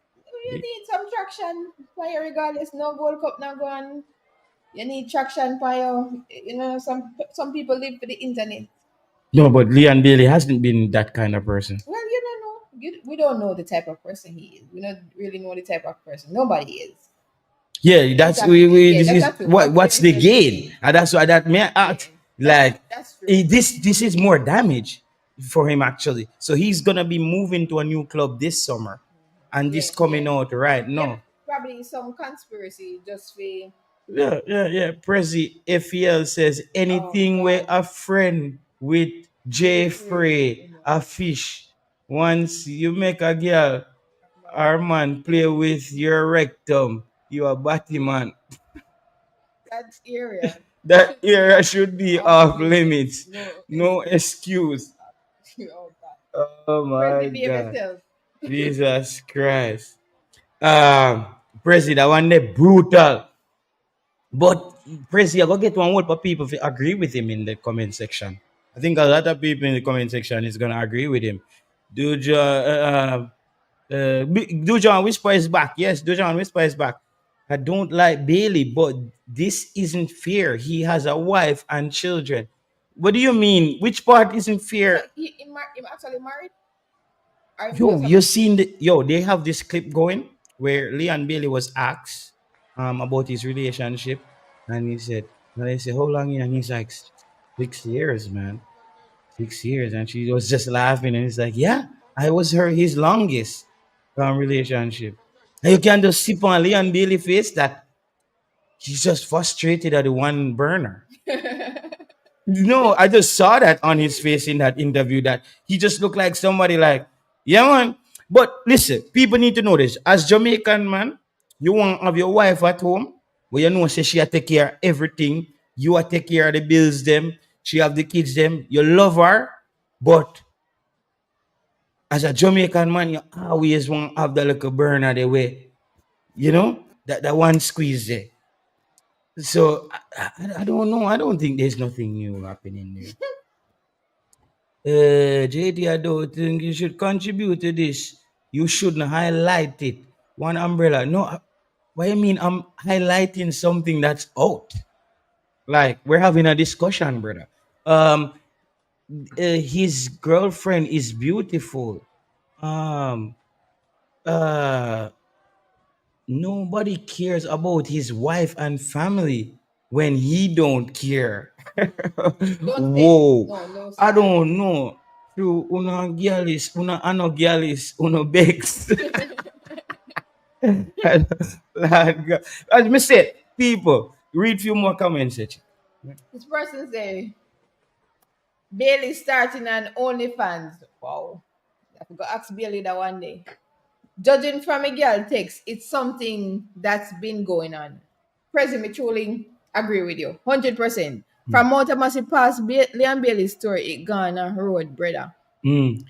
You need some traction for you regardless. No Gold Cup now gone. You need traction for you. You know, some people live for the internet. no, but Leon Bailey hasn't been that kind of person. Well, you don't know. We don't know the type of person he is. We don't really know the type of person. Nobody is. Yeah, That's that's have to be. we Yeah, this that's is have to watch what's the everything you gain, see. and that's why that may Yeah, act like that's true. this is more damage for him actually. So he's gonna be moving to a new club this summer, and Yeah, this coming yeah, out right yeah. now. Probably some conspiracy just for. Yeah. Prezi FEL says Oh anything where God, a friend with J Jeffrey, Frey a fish. Once you make a girl or man play with your rectum, you a batty man. that area. That Should be area should be off off limits. limits. No No excuse. excuse. Oh God. Oh Presley, my behave God. yourself. Jesus Christ. President, one day brutal. But Prezi, I go get one whole for people to agree with him in the comment section. I think a lot of people in the comment section is gonna agree with him. Dude, Dujon Whisper is back. Yes, Dujon Whisper is back. I don't like Bailey, but this isn't fair. He has a wife and children. What do you mean? Which part isn't So fair? he actually married, or he Yo, just have you a seen the yo? They have this clip going where Leon Bailey was asked about his relationship, and he said, and they said, how long? And he's like, 6 years, man, 6 years, and she was just laughing, and he's like, yeah, I was his longest relationship. And you can just sip on Leon Bailey face that he's just frustrated at the one burner. No, I just saw that on his face in that interview that he just looked like somebody like, yeah, man. But listen, people need to know this. As Jamaican man, you want to have your wife at home, where you know say she a take care of everything. You a take care of the bills them. She have the kids them. You love her, but as a Jamaican man, you always want to have the little burner the way, that one squeeze there. So I don't know. I don't think there's nothing new happening there. JD, I don't think you should contribute to this. You shouldn't highlight it. One umbrella. No, what do you mean? I'm highlighting something that's out. Like we're having a discussion, brother. Um, his girlfriend is beautiful. Um, uh, Nobody cares about his wife and family when he don't care. don't say Whoa, no I sir. don't know. Through una gyalis, una ano gyalis, uno begs. Lord God. As me said, people, read few more comments. This person say Bailey starting an OnlyFans. Wow, I forgot to ask Bailey that one day. Judging from a girl text, it's something that's been going on. President, me truly agree with you, 100%. From Mountain past Leon Bailey's story, it gone a road, brother. Mm.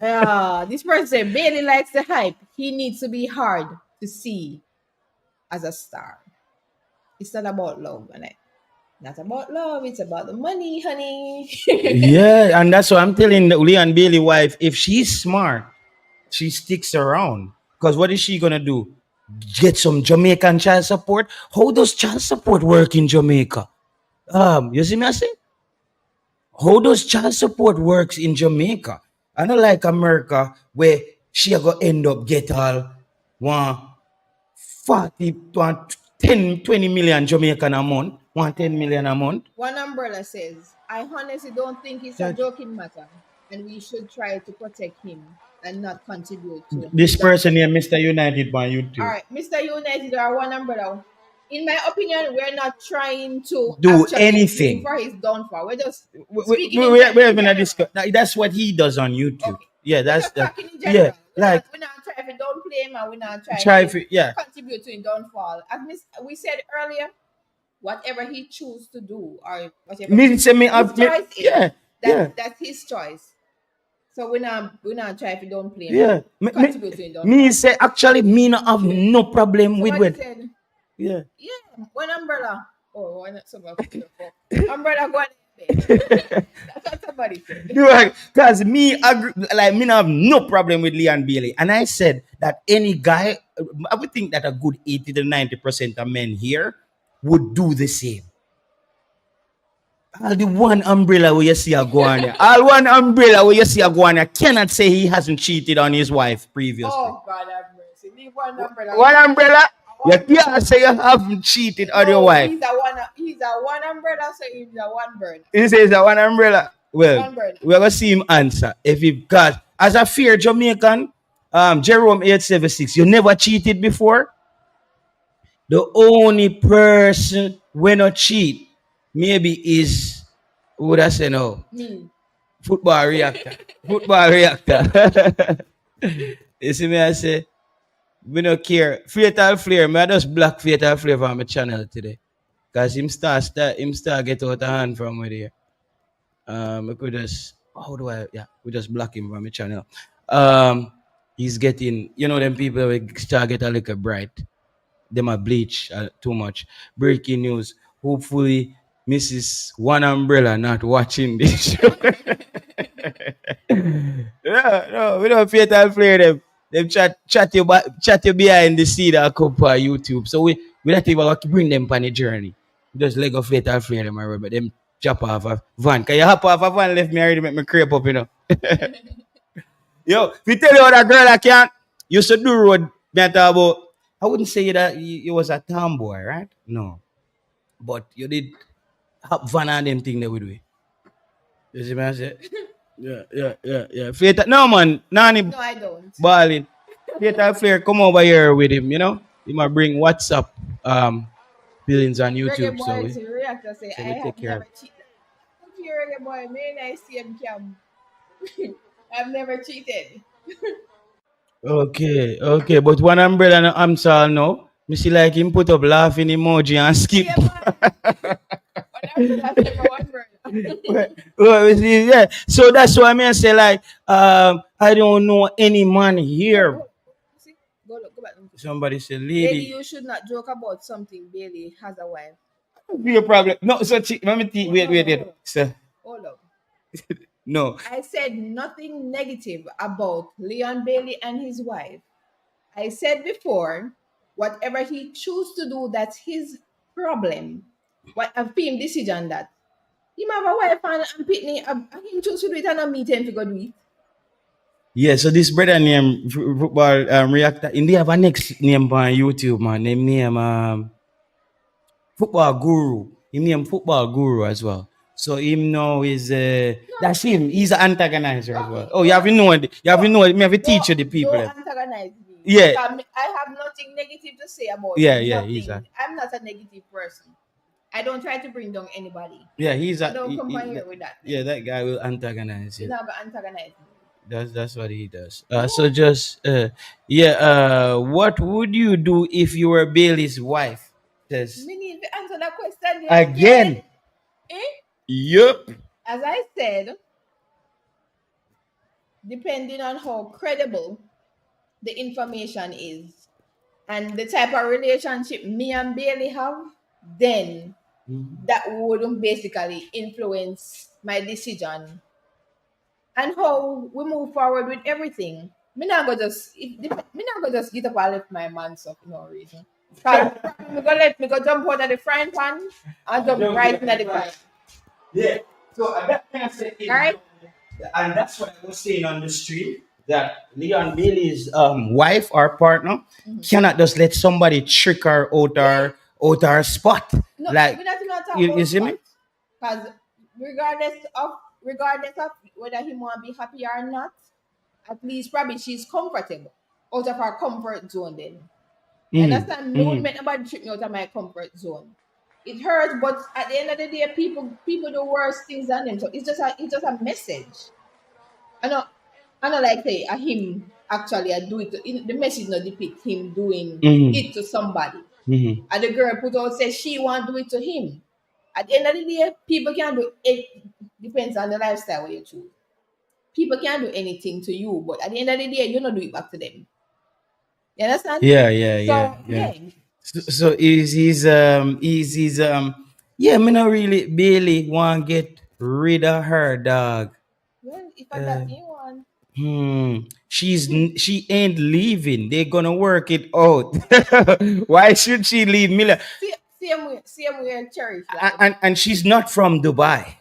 Yeah, this person said Bailey likes the hype. He needs to be hard to see as a star. It's not about love, and not about love. It's about the money, honey. Yeah, and that's what I'm telling the Leon Bailey wife. If she's smart, she sticks around. Because what is she gonna do? Get some Jamaican child support? How does child support work in Jamaica? You see me I say? How does child support works in Jamaica? I don't like America where she gonna end up get all one 40, 10, 20 million Jamaican a month, 110 million a month. One umbrella says, I honestly don't think it's a That joking matter, and we should try to protect him and not contribute to this his person downfall. here, Mr. United on All YouTube. right, Mr. United or one umbrella. In my opinion, we're not trying to Do actually bring anything. for his downfall. We're just we, speaking we, in, we're in having a general. discuss. That's what he does on YouTube. Okay. Yeah, We're that's just that. talking in Yeah, general. like We're not trying to downplay him and we're not trying try to for yeah. contribute to his downfall. As we said earlier, whatever he chooses to do or whatever Me say me his have me, choice is, yeah, yeah, that's his choice. So we're not trying to downplay him yeah. or contribute to his Me downfall. say actually me not have no problem with Somebody what. said, Yeah. yeah, one umbrella. Oh, why not somebody put your phone? Umbrella go on there. That's what somebody said. Because me agree, like me not have no problem with Leon Bailey. And I said that any guy, I would think that a good 80 to 90% of men here would do the same. All the one umbrella where you see a guana. All one umbrella where you see a guana cannot say he hasn't cheated on his wife previously. Oh God have mercy. Leave one umbrella. One umbrella, you One can't say you haven't cheated on your No, wife. he's a one umbrella, so he's a one burn. He says that one umbrella. Well, One burn. we're gonna see him answer. If he got as a fair Jamaican, Jerome 876, you never cheated before? The only person when not cheat, maybe is who would I say no? Me. Football reactor. Football reactor. You see me, I say, we don't care. Fatal Flare, I just block Fatal Flare from my channel today. Cause him start get out of hand from where there. We could just how do I yeah, we just block him from my channel. He's getting them people will start get a little bright. Them a bleach too much. Breaking news. Hopefully Mrs. One Umbrella not watching this show. No, we don't fatal flare them. Them chat you behind the scene a couple on YouTube. So we not even going to bring them on the journey. Just let go fatal flare them, I remember them chop off a van. Cause you hop off a van left me already make me creep up, you know. Yo, if you tell you how that girl I can't used to do road, me a talk about, I wouldn't say that you was a tomboy, right? No. But you did hop van and them thing that we do. You see what I say? Yeah. Fatal, no man, Nani No, I don't. balling. Fatal Flair, come over here with him, you know? He might bring WhatsApp billions on Reggae YouTube, so Boyz reactor say, so I we take have care never of. cheated. Look here, Reggae Boy, may I see him cam. I've never cheated. Okay, but one umbrella and Amsal now. Me see like him put up laughing emoji and skip. Yeah, man. But I'm laughing for one brother. Well, yeah. So that's why I say like I don't know any man Hold on, here. hold on. See? Go back. Somebody say Bailey, lady. you should not joke about something. Bailey has a wife. Be a problem. No, so let me wait. No. So, Hold up. no. I said nothing negative about Leon Bailey and his wife. I said before, whatever he choose to do, that's his problem. What a film decision that. Him have a wife and Pitney, him choose to do it and not meet him to go do it. Yeah, so this brother named football reactor. And they have a next name on YouTube, man. Name football guru. He name football guru as well. So him now is No, that's him. He's an antagonizer as well. Rafi, Oh, you have to know you have to know me have to teach you the people. don't antagonize me. Yeah, Because I have nothing negative to say about yeah, he's nothing. a I'm not a negative person. I don't try to bring down anybody. yeah, he's So a don't come here with that. yeah, that guy will antagonize You're you. not gonna antagonize me. That's what he does. So just what would you do if you were Bailey's wife? Says Me need to answer that question again. Eh? Yup. As I said, depending on how credible the information is and the type of relationship me and Bailey have, then that would basically influence my decision and how we move forward with everything. Me not go just get up and left my man so for no reason. Cause me go jump out of the frying pan and jump right into the fire. Yeah. So that kind of say Right? and that's what I was saying on the street that Leon Bailey's wife or partner cannot just let somebody trick her out our spot. No, Like we not even talk you about see me? because regardless of whether he want to be happy or not, at least probably she's comfortable out of her comfort zone then. You understand? Me would make nobody trick me out of my comfort zone. It hurts, but at the end of the day, people do worse things than them. So it's just a message. I know like say him actually I do it the message not depict him doing it to somebody. And the girl put out says she want to do it to him. At the end of the day, people can do it. Depends on the lifestyle what you choose. People can do anything to you, but at the end of the day, you don't do it back to them. You understand? So yeah. So yeah, me not really Bailey want get rid of her dog. Well, if I that you want. She ain't leaving. They're gonna work it out. Why should she leave Mila? Same way cherish life. And she's not from Dubai.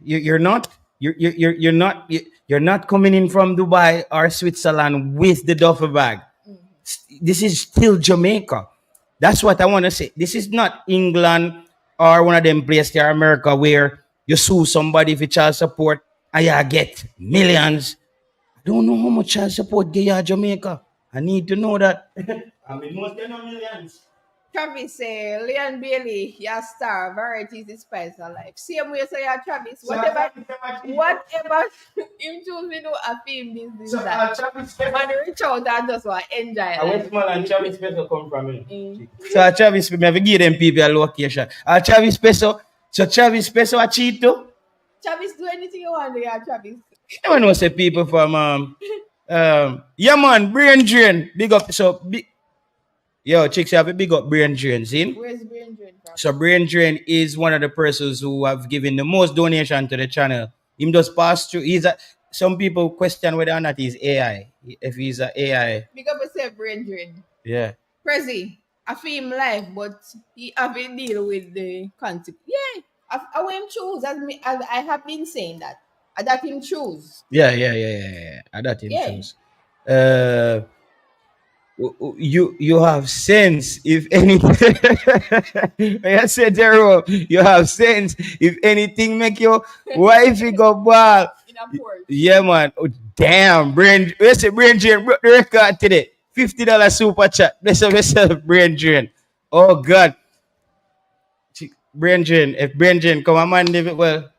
You're not. You're not coming in from Dubai or Switzerland with the duffel bag. This is still Jamaica. That's what I want to say. This is not England or one of them places there, America, where you sue somebody for child support and you get millions. I don't know how much child support get you Jamaica. I need to know that. I mean, most of them millions. Travis say, Leon Bailey, your star, varieties is spice of life. Same way say yeah, Travis, whatever him choose me do a film this that. Man reach out and just want enjoy Where life. small and Travis Peso come from? So Travis, me have to give them people a location. Travis Peso, so Travis Peso a cheat too? Travis, do anything you want to yeah, Travis. You don't know say people from yeah man, brain drain. Big up so big. Yo, chicks have a big up brain drain, see? Where's Brain Drain from? So brain drain is one of the persons who have given the most donation to the channel Him just pass through. Some people question whether or not he's AI. If he's a AI, Big up yourself, brethren. yeah. Prezi, I feel him life, but he have to deal with the consequence. Yeah, I will him choose. As I have been saying that. That him choose. Yeah. I that him Yeah. choose. Uh, you have sense if anything. I said Jerome, you have sense if anything make your wifey go ball. In a port. Yeah, man. Oh, damn, brain. Where's the brain drain? Broke the record today. $50 super chat. Bless up yourself, brain drain. Oh God, brain drain. If brain drain come a man, well,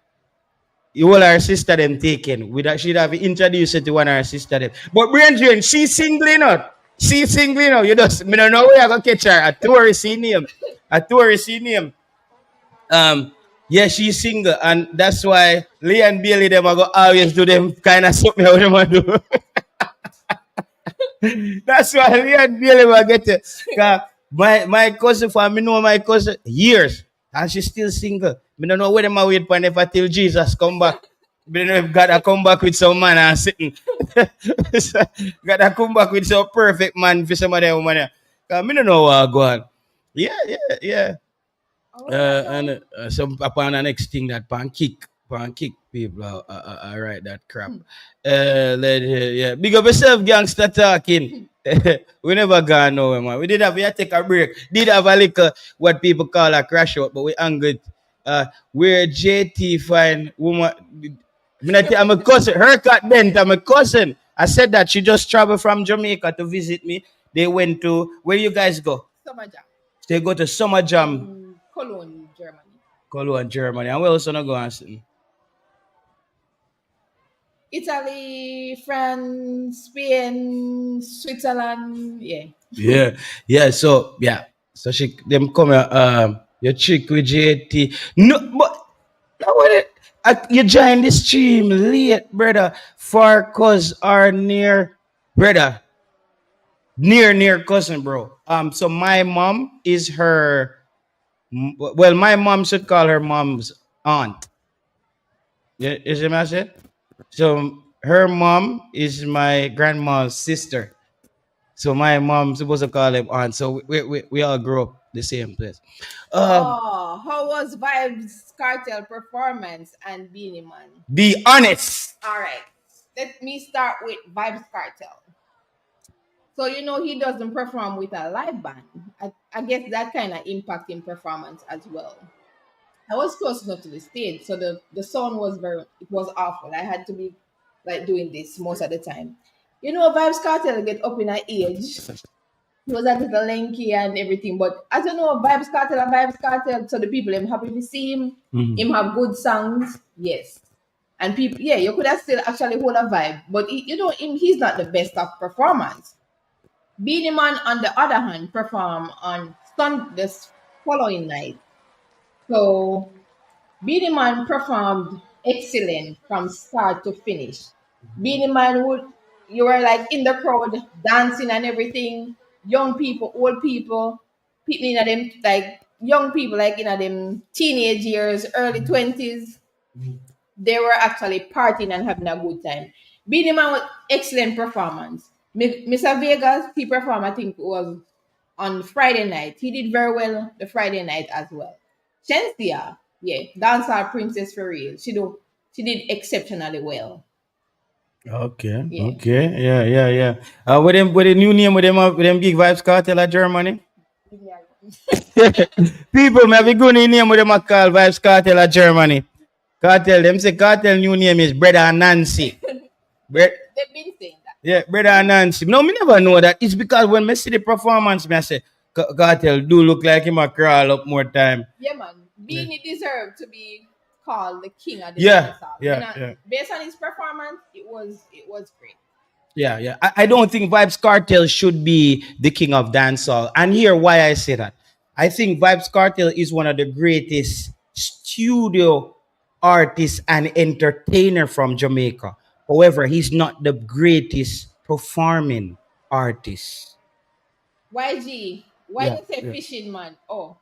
you all our sister them taken. She'd have introduced you to one of our sister them. But brain drain, she's single enough. She's single enough. You just, me don't know where I gonna catch her. A tourist name. A tourist name. Yeah, she's single, and that's why Lee and Bailey them are go always do them kind of something how them a do. That's why Lee and Bailey will get it. 'Cause my cousin, for me know my cousin years, and she's still single. Me don't know where them a wait for never till Jesus come back. Me don't know if God a come back with some man and sitting. God a come back with some perfect man for some of them woman. Cause me don't know what go on. Yeah. All right, And now. some upon the next thing that pan kick people are right that crap. Yeah, big up yourself, gangster talking. We never gone nowhere, man. We had to take a break. Did have a little what people call a crash out, but we angered. Where JT find woman. I'm a cousin. Her cat bent. I'm a cousin. I said that she just traveled from Jamaica to visit me. They went to where you guys go? Summer jam. They go to Summer Jam, In Cologne, Germany. Cologne, Germany. And where else wanna go and sit? Italy, France, Spain, Switzerland. Yeah. Yeah. So she them come here, your chick with JT. No, but what you join the stream late, brother. For cause are near brother. Near cousin, bro. So my mom is her well, my mom should call her mom's aunt. Yeah, is it my shit? So her mom is my grandma's sister. So my mom supposed to call him aunt. So we all grew up the same place. Um, Oh, how was Vibes Cartel performance and Beanie Man? be honest. All right. Let me start with Vibes Cartel. So he doesn't perform with a live band. I guess that kind of impact in performance as well. I was close enough to the stage, so the sound it was awful. I had to be like doing this most of the time. Vibes Cartel get up in an age. He was a little lanky and everything, but as you know, Vibes Cartel and Vibes Cartel, so the people I'm happy to see him. Him have good songs, yes. And people, yeah, you could have still actually hold a vibe, but he's not the best of performance. Beanie Man, on the other hand, performed on this following night. So Beanie Man performed excellent from start to finish. Beanie Man you were like in the crowd dancing and everything. Young people, old people, people in them like young people like in them teenage years, early 20s. They were actually partying and having a good time. Beanie Man was excellent performance. Mr. Vegas, he performed, I think it was on Friday night. He did very well the Friday night as well. Shensia, yeah, dancehall princess for real. She did exceptionally well. Yeah. Okay. Yeah. With the new name with them gig vibes cartel of Germany. People may have a good name with them a call vibes cartel of Germany. Cartel, them say cartel new name is Brother Nancy. Bre- They've been saying that. yeah, Brother Nancy. No, me never know that. It's because when me see the performance, me I say, Cartel do look like him a crawl up more time. Yeah, man. Beanie deserved to be called the king of the Yeah, dancehall. yeah. Based on his performance, it was great. Yeah. I don't think Vibes Cartel should be the king of dancehall. And here why I say that. I think Vibes Cartel is one of the greatest studio artists and entertainer from Jamaica. However, he's not the greatest performing artist. YG, why Yeah, you say yeah. fishing man? Oh,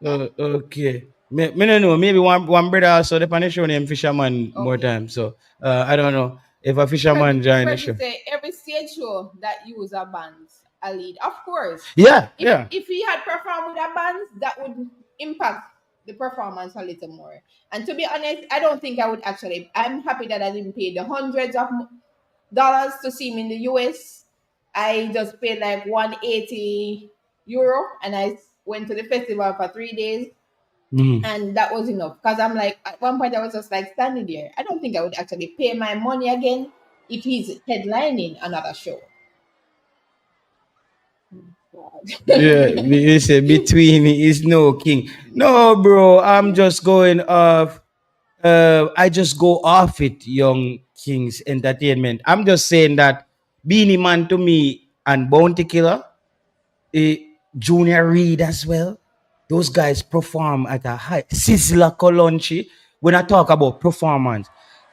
Okay. Me no know. Maybe one brother also the on the show named Fisherman more Okay. time. So I don't know if a Because fisherman the join the person show. say every stage show that use a band a lead. Of course, Yeah, if yeah. if he had performed with a band, that would impact the performance a little more. And to be honest, I don't think I would actually. I'm happy that I didn't pay the hundreds of dollars to see him in the US. I just paid like 180 euro, and I went to the festival for 3 days, Mhm. and that was enough. Because I'm like, at one point, I was just like standing there. I don't think I would actually pay my money again if he's headlining another show. God. Yeah, you say between is no king. No, bro, I'm just going off. I just go off it, Young Kings Entertainment. I'm just saying that Beanie Man to me and Bounty Killer, eh, Junior Reed as well. Those guys perform at a high. Sizzla Colonchi. When I talk about performance,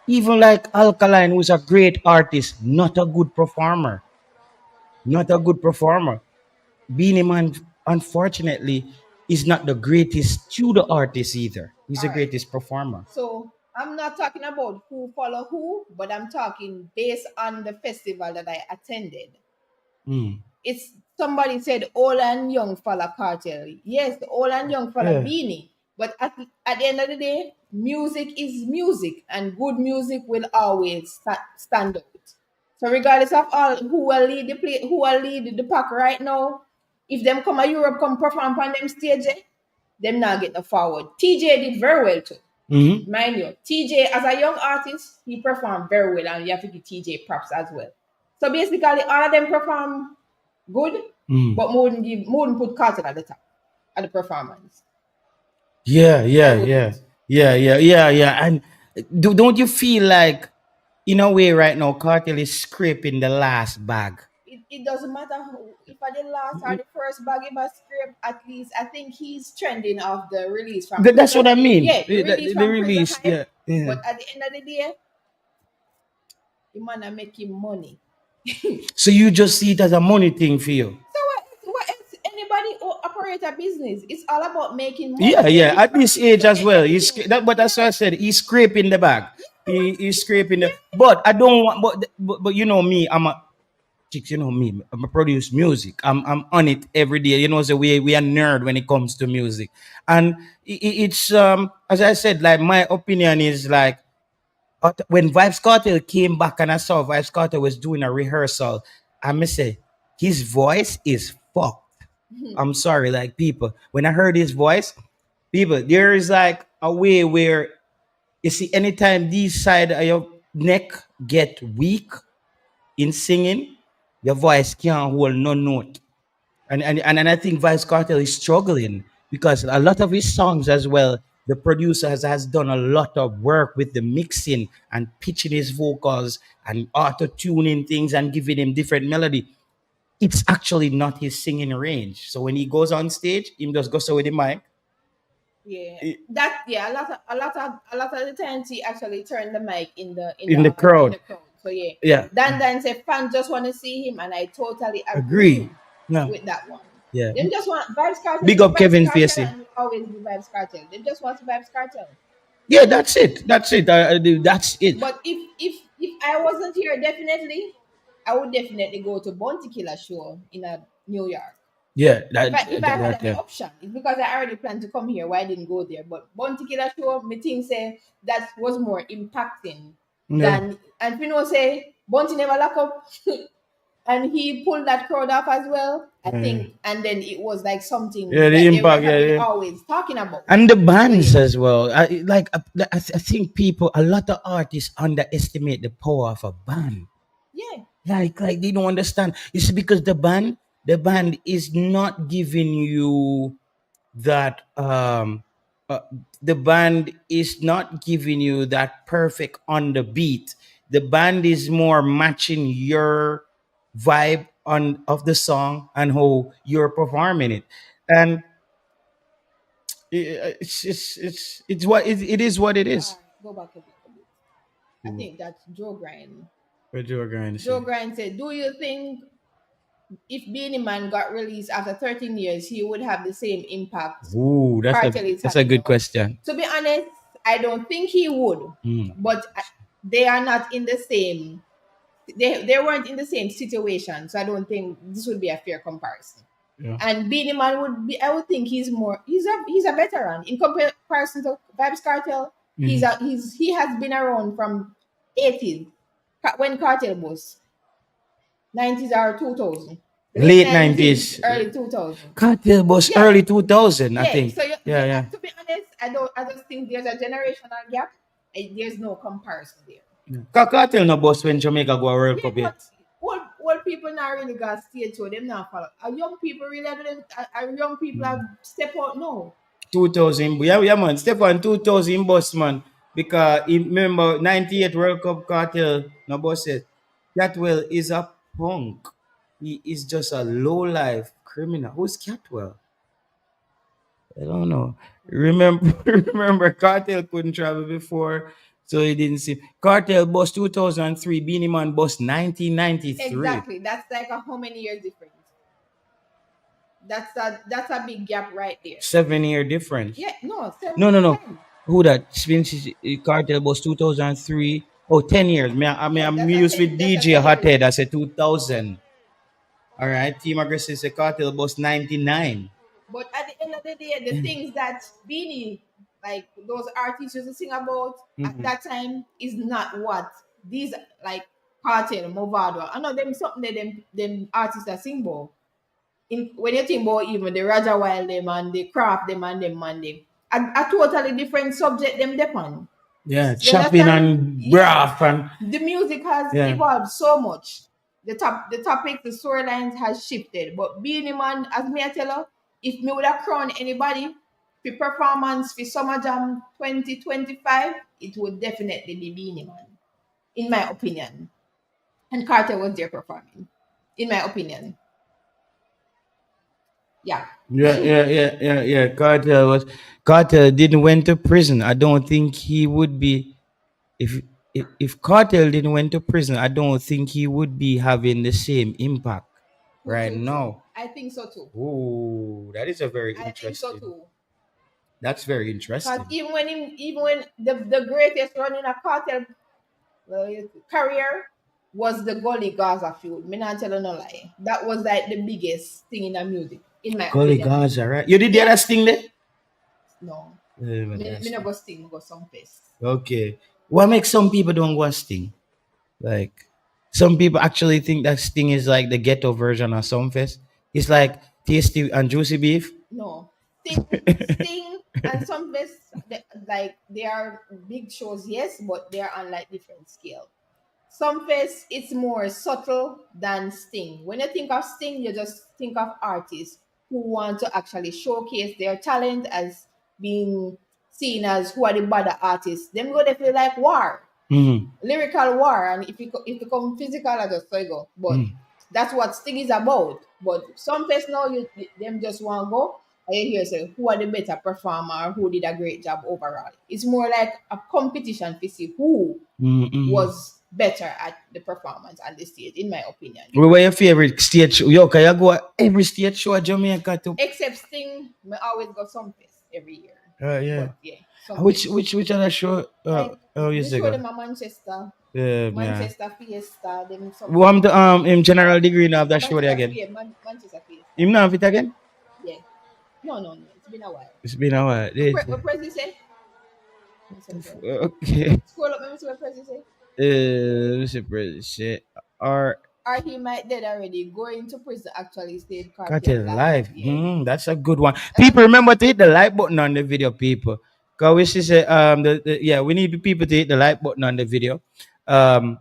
even like Alkaline, who's a great artist, not a good performer. Not a good performer. Beanie Man, unfortunately, is not the greatest studio artist either. He's All the right. greatest performer. So I'm not talking about who follow who, but I'm talking based on the festival that I attended. Mm. It's somebody said old and young fella cartel. Yes, the old and young fella Yeah. beanie. But at the end of the day, music is music, and good music will always stand out. So regardless of all who will lead the play, who will lead the pack right now, if them come a Europe come perform on them stage, them not get the forward. TJ did very well too. Mm-hmm. Mind you, TJ as a young artist, he performed very well, and you have to give TJ props as well. So basically, all of them perform good, Mm. but more wouldn't put Carter at the top at the performance. Yeah, I yeah, yeah, wouldn't. yeah. And don't you feel like, in a way, right now, Cartel is scraping the last bag? It doesn't matter if I the last or the first bag in my script. At least I think he's trending off the release from That's prison. what I mean. Yeah, the release The from prison release, hype. yeah, yeah. But at the end of the day, the man are making money. So you just see it as a money thing for you. So what else? Anybody who operate a business, it's all about making Yeah, money. yeah. At this age as well, Everything. but that's what I said. He's scraping the bag. He's scraping the. But I don't want. But you know me. I'm a chicks. You know me. I'm a produce music. I'm on it every day. You know, so we are nerd when it comes to music, and it's as I said. Like my opinion is like when Vibes Cartel came back and I saw Vibes Cartel was doing a rehearsal. I must say his voice is fucked. I'm sorry, like people. When I heard his voice, people, there is like a way where you see anytime these side of your neck get weak in singing, your voice can't hold no note. And I think Vice Cartel is struggling because a lot of his songs as well, the producer has done a lot of work with the mixing and pitching his vocals and auto tuning things and giving him different melody. It's actually not his singing range. So when he goes on stage, he just goes with the mic. Yeah, that yeah. A lot of the times he actually turned the mic in the in In the the in crowd. the crowd. So yeah, Yeah, Dan say fans just want to see him, and I totally agree. agree Yeah, with that one. yeah. Them just want Vibes Cartel Big is up Vibes Kevin Cartel, Spacey. and will always be Vibes Cartel. They just want Vibes Cartel. Yeah, that's it. That's it. That's it. But if I wasn't here, definitely, I would definitely go to Bounty Killer show in New York. Yeah, If I had the yeah. option, it's because I already planned to come here. Why I didn't go there? But Bounty Killer show, me think say that was more impacting Yeah. than, and you know say Bounty never lock up, and he pulled that crowd off as well. I Yeah. think, and then it was like something Yeah, the that they impact. have Yeah, been yeah. always talking about. And the So bands yeah, as well. I think people, a lot of artists underestimate the power of a band. yeah, Like they don't understand. It's because the band is not giving you that uh, the band is not giving you that perfect on the beat. The band is more matching your vibe on of the song and how you're performing it. And it's what it is what it all is. right, go back a bit. I think that's Joe Grind. What you were going to Joe say? Grind said, "Do you think if Beanie Man got released after 13 years, he would have the same impact Ooh, Cartel is that's a having good now. question. To be honest, I don't think he would, Mm. but they are not in the same. They weren't in the same situation, so I don't think this would be a fair comparison. Yeah. And Beanie Man would be. I would think he's a veteran in comparison to Vibes Cartel. Mhm. He has been around from 80s when Cartel was 90s or 2000, late Late 90s, 90s. early 2000. Cartel was Yeah, early 2000, I yeah. think. So Yeah, yeah. to be honest, I just think there's a generational gap. There's no comparison there. Cartel no boss when Jamaica go a World Yeah, Cup but yet. old people not really got stage show. Them not follow. Young people really have them. Young people have step out now. 2000, yeah, yeah, man. Stefan 2000 boss, man. Because he remember 98 World Cup Cartel, no boss said, Catwell is a punk. He is just a low life criminal. Who's Catwell? I don't know. Remember, remember, Cartel couldn't travel before, so he didn't see. Cartel boss 2003, Beanie Man boss 1993. Exactly. That's like a how many years difference? That's a big gap right there. 7 year difference. Yeah, no, No, seven, no, no. 10. Who that? Spence Cartel was 2003. Oh, 10 years. Yeah, I'm that's a used 10. with That's a DJ 10 years Hothead. I difference. said 2000. All right. Team Aggressive say Cartel was 99. But at the end of the day, the things that Beanie, like those artists used to sing about at Mhm. that time, is not what these like Cartel, Movado. I know them something that them artists that sing about. When you think about even the Raja Wild them and the craft them and them and them, a totally different subject them depend. Yeah. You Chopping understand? and Yeah. rough and The music has yeah. evolved so much. The topic, the storylines has shifted. But Beanie Man, as me I tell you, if me would have crowned anybody for performance for Summer Jam 2025, it would definitely be Beanie Man, in my opinion. And Carter was there performing, in my opinion. Yeah. Yeah. Cartel didn't went to prison. I don't think he would be if if Cartel didn't went to prison, I don't think he would be having the same impact right True. now. I think so too. Oh, that is a very I think so interesting. too. That's very Because interesting. even when the greatest run in a cartel career was the Gully Gaza feud. Me not tell you no lie. That was like the biggest thing in the music, in my Gully opinion. Gaza, right? You did the Yeah. other thing there? No. But Me that's no go sting, me go some face. okay. What makes some people don't go Sting? Like some people actually think that Sting is like the ghetto version of Sumfest. It's like tasty and juicy beef. No. Sting and some face like they are big shows, yes, but they are on like different scale. Some face it's more subtle than Sting. When you think of Sting, you just think of artists who want to actually showcase their talent as being seen as who are the better artists. Them go definitely like war, Mm-hmm. lyrical war, and if you come physical, I just say go. But that's what Sting is about. But some face now them just want to go. And you hear say who are the better performer, who did a great job overall. It's more like a competition to see who Mm-hmm. was better at the performance on the stage, in my opinion. What were your favorite stage show? Yo, can you go every stage show at Jamaica to Except Sting, me always go some fest every year. yeah. But yeah, some Which fest. which other show Like years me show ago? them a Manchester, Yeah. Manchester Fiesta, them some Well, I'm the in general degree now of that show there Manchester again. Fiesta, Manchester Fiesta. Him now have it again? Yeah. No. It's been a while. It's been a while. What President say? Okay. Scroll up, let me see what President say. Let's see, shit. Or Or he might dead already. Going to prison actually stayed cartel Cartel live. Live. Yeah. That's a good one. People remember to hit the like button on the video, people. Cause we should say yeah, we need people to hit the like button on the video. Um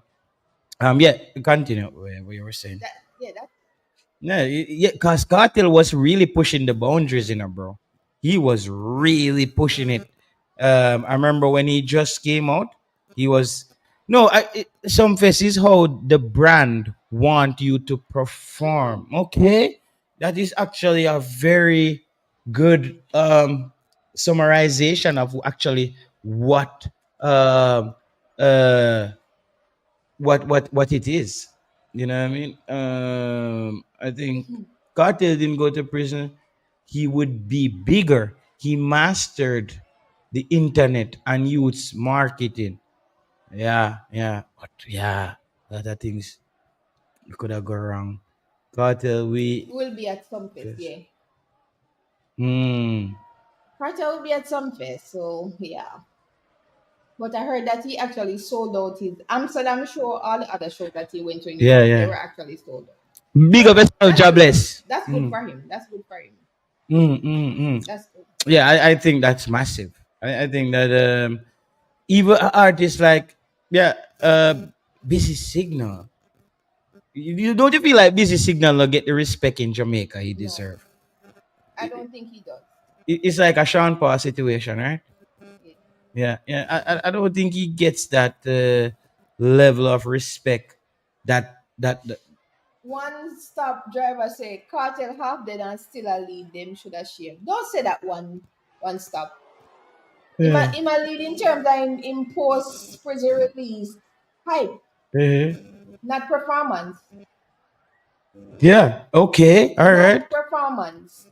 yeah, continue what you were saying. That Yeah, cause Cartel was really pushing the boundaries, bro. He was really pushing it. I remember when he just came out, he was no. Some face is how the brand want you to perform. Okay, that is actually a very good summarization of actually um uh what it is. You know what I mean? I think Cartel didn't go to prison. He would be bigger. He mastered the internet and youth's marketing. Yeah, yeah, but yeah, a lot of things you could have gone wrong. Cartel, we Will be at some fest, yes. yeah. Hmm. Carter will be at some fest, so yeah. But I heard that he actually sold out his Amsterdam show, all the other shows that he went to in Yeah, Europe, they yeah. were actually sold out. Big But up yourself, that's good. jobless. That's good Mm. for him. That's good for him. Mm, mm, mm. That's good. Yeah, I think that's massive. I think that even artists like yeah, Busy Signal. You don't you feel like Busy Signal will get the respect in Jamaica he No, deserve? I don't think he does. It's like a Sean Paul situation, right? Yeah. Yeah, yeah. I don't think he gets that level of respect that One stop driver say cartel half dead and still a lead them should have shame. Don't say that one stop. yeah. Him a lead in terms of in post prison release hype, not performance. Yeah. Okay. All right. Not performance.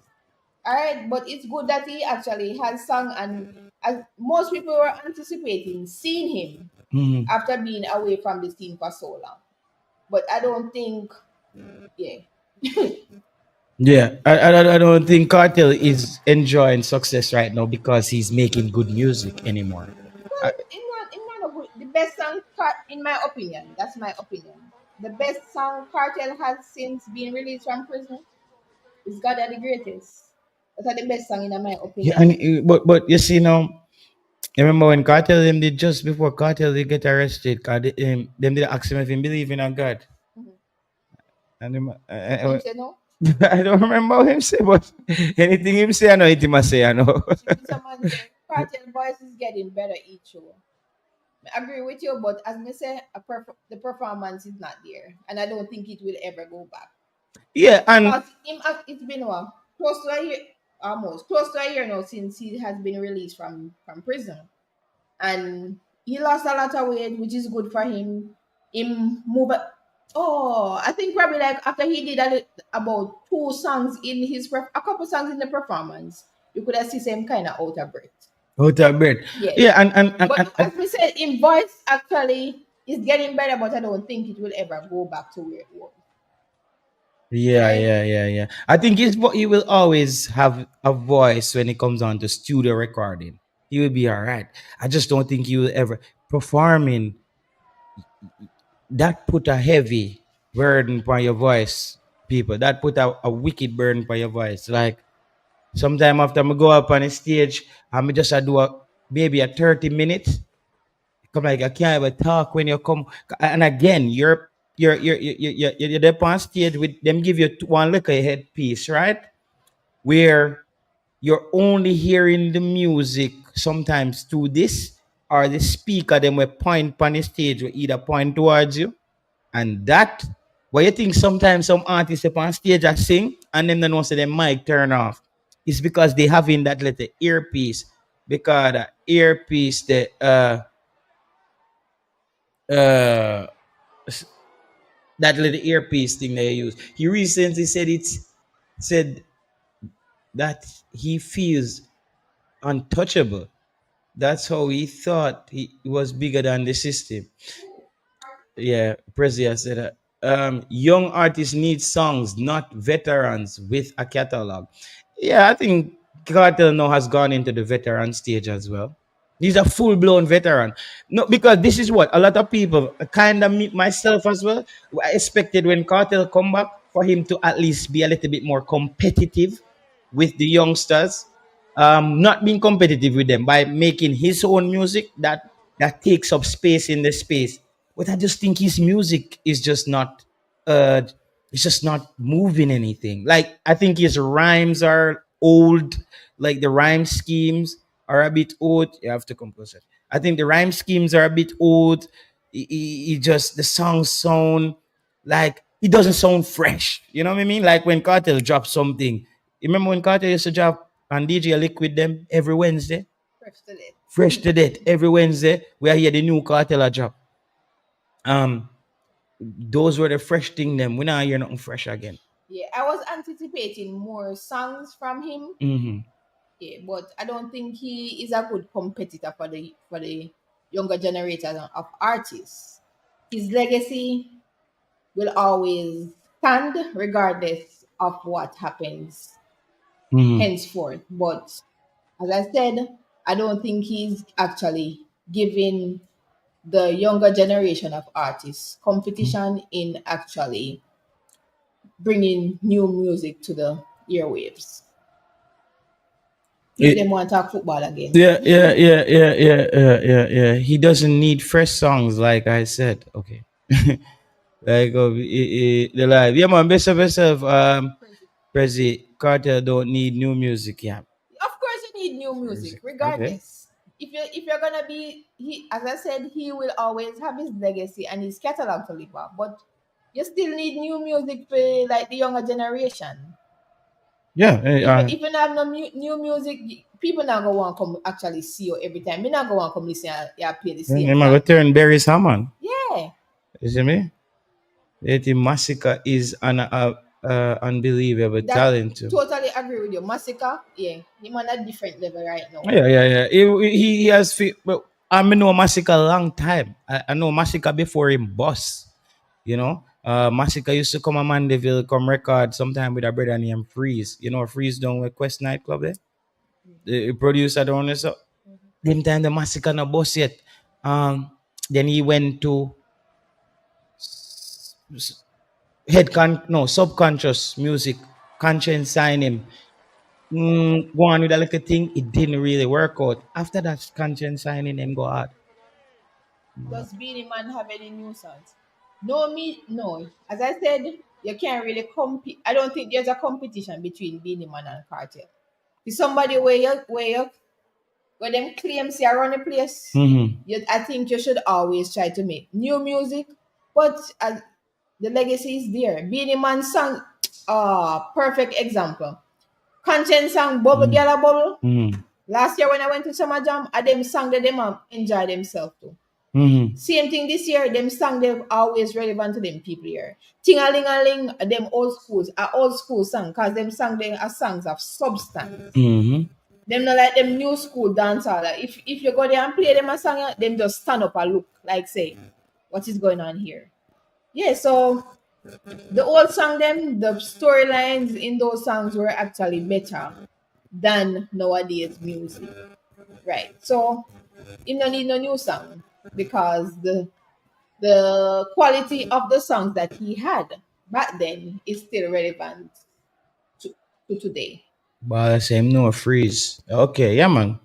Alright, but it's good that he actually has sung and as most people were anticipating seeing him Mhm. after being away from the scene for so long. But I don't think yeah. Yeah, I don't think Cartel is enjoying success right now because he's making good music anymore. Well, I, in not a good, the best song in my opinion, that's my opinion. The best song Cartel has since being released from prison is God are the greatest. That's the best song in my yeah, opinion. but you see now, you remember when Cartel them did just before Cartel they get arrested, cause them did ask him if he believe in a God, Mhm. and him, Him say no. I don't remember what him say, but anything him say, I know it him a say, I know. Someone say Cartel voice is getting better each show. I agree with you, but as me say, the performance is not there, and I don't think it will ever go back. Yeah, and Cause it's been what close to a year, almost close to a year now since he has been released from prison, and he lost a lot of weight, which is good for him. Him move. Oh, I think probably like after he did about two songs in his a couple songs in the performance, you could have seen him kind of out of breath. out of bed. Yes. Yeah, But as we said, in voice actually is getting better, but I don't think it will ever go back to where it was. yeah, Right? yeah, yeah, yeah. I think he will always have a voice when it comes on to studio recording. He will be all right. I just don't think he will ever performing that put a heavy burden on your voice, people. That put a wicked burden on your voice. Like sometime after I go up on the stage, I'm just a do a maybe a 30 minutes. Come like I can't even talk when you come. And again, you're there on stage with them give you one look a headpiece, right? Where you're only hearing the music sometimes to this or the speaker them will point on the stage will either point towards you and that what you think sometimes some artists up on stage are sing and then they know say the mic turn off. It's because they having that little earpiece because the earpiece uh that little earpiece thing they use. He recently said that he feels untouchable. That's how he thought he was bigger than the system. Yeah, Prezia said that. Young artists need songs, not veterans with a catalog. Yeah, I think Cartel now has gone into the veteran stage as well. He's a full blown veteran. No, because this is what a lot of people, kind of me, myself as well, I expected when Cartel come back for him to at least be a little bit more competitive with the youngsters, not being competitive with them by making his own music that takes up space in the space. But I just think his music is just not uh it's just not moving anything. Like I think his rhymes are old, like the rhyme schemes are a bit old. You have to compose it. I think the rhyme schemes are a bit old. He just the songs sound like it doesn't sound fresh. You know what I mean? Like when Cartel drops something. You remember when Carter used to drop and DJ Liquid them every Wednesday? Fresh to Fresh it. to death every Wednesday. We are here the new Cartel a drop. Um, those were the fresh thing them. We not hear nothing fresh again. Yeah, I was anticipating more songs from him. Mm-hmm. Yeah, but I don't think he is a good competitor for the younger generation of artists. His legacy will always stand regardless of what happens Mm-hmm. henceforth. But as I said, I don't think he's actually giving the younger generation of artists competition in actually bringing new music to the airwaves. If they want to talk football again. Yeah. He doesn't need fresh songs, like I said. Okay. Like the live. Yeah, man. Best of yourself. Prezi Carter don't need new music. Yeah. Of course, you need new music, Music. Okay. regardless. If you're gonna be he, as I said, he will always have his legacy and his catalog to live up. But you still need new music for like the younger generation. Yeah. If you not have no new music, people not gonna want to come actually see you every time. Me not gonna want to come listen and yeah, play the same I'm gonna song. turn Barry Salmon. Yeah, You see me? Eti Massacre is an unbelievable that talent too. totally agree with you. Massacre, yeah, him on a different level right now. Yeah. He has. Well, I know Massacre a long time. I know Massacre before him boss. You know, Massacre used to come a Mandeville, come record sometime with a brother named Freeze. You know, Freeze down with Quest nightclub there. The producer down there. So them time the Massacre no boss yet. Then he went to subconscious music. Conscience sign him. Go on with a little thing. It didn't really work out. After that, conscience signing him go out. Does Beanie Man have any new songs? No, no. As I said, you can't really compete. I don't think there's a competition between Beanie Man and Cartel. If somebody where them claims you run a place, Mm-hmm. I think you should always try to make new music, but the legacy is there. Beanie Man song, perfect example. Conscience song Bubble Gala Bubble. Mm-hmm. Last year when I went to Summer Jam, I them sang that them enjoy themselves too. Mm-hmm. Same thing this year, them song they always relevant to them people here. Ting a ling a ling, them old school song, cause them song they are songs of substance. Mm-hmm. Them not like them new school dancer. Like if you go there and play them a song, them just stand up and look like say, what is going on here? Yeah, so the old song them, the storylines in those songs were actually better than nowadays music. Right. So you don't need no new song because the quality of the songs that he had back then is still relevant to, to today. But same no freeze. Okay, yeah man.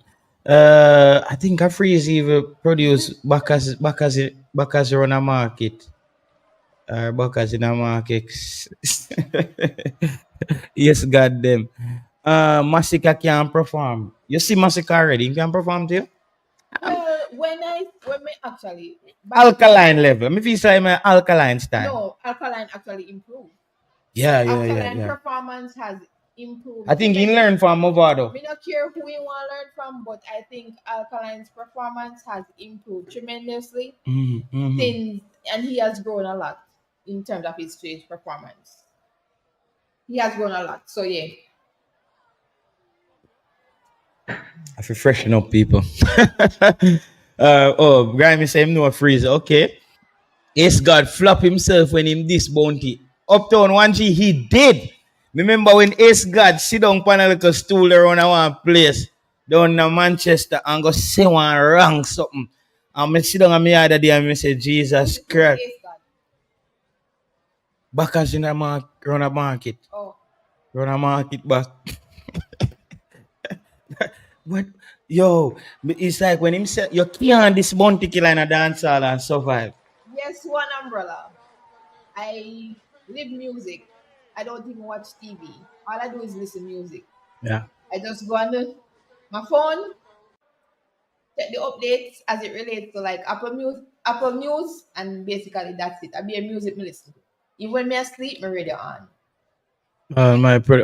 I think a freeze even produce back as run a market. Back as in a market. Yes, goddamn. Massacre can perform. You see Massacre already? He can perform too? Well, when me actually back Alkaline level. Me feel say my alkaline style. no, Alkaline actually improved. Alkaline Yeah. performance has improved I think he tremendously. learned from Movado. Me not care who you want to learn from, but I think Alkaline's performance has improved tremendously Mm-hmm. since, and he has grown a lot in terms of his stage performance. He has grown a lot. So yeah, I feel freshen up people. Grimy say him no freeze. Okay. Ace God flop himself when him this bounty. Uptown 1G, he did. Remember when Ace God sit down on a little stool around one place down in Manchester and go say one wrong something. And I sit down on me other day and I say, Jesus who is Christ. Ace God? Back as in a run a market. Oh, Run a market back. What? Yo, it's like when him say, you can't this bounty killer in a dance hall and survive. yes, one umbrella. I live music. I don't even watch TV. All I do is listen music. Yeah. I just go on my phone, check the updates as it relates to like Apple News, and basically that's it. I be a music me listen to. Even when me asleep, my radio on.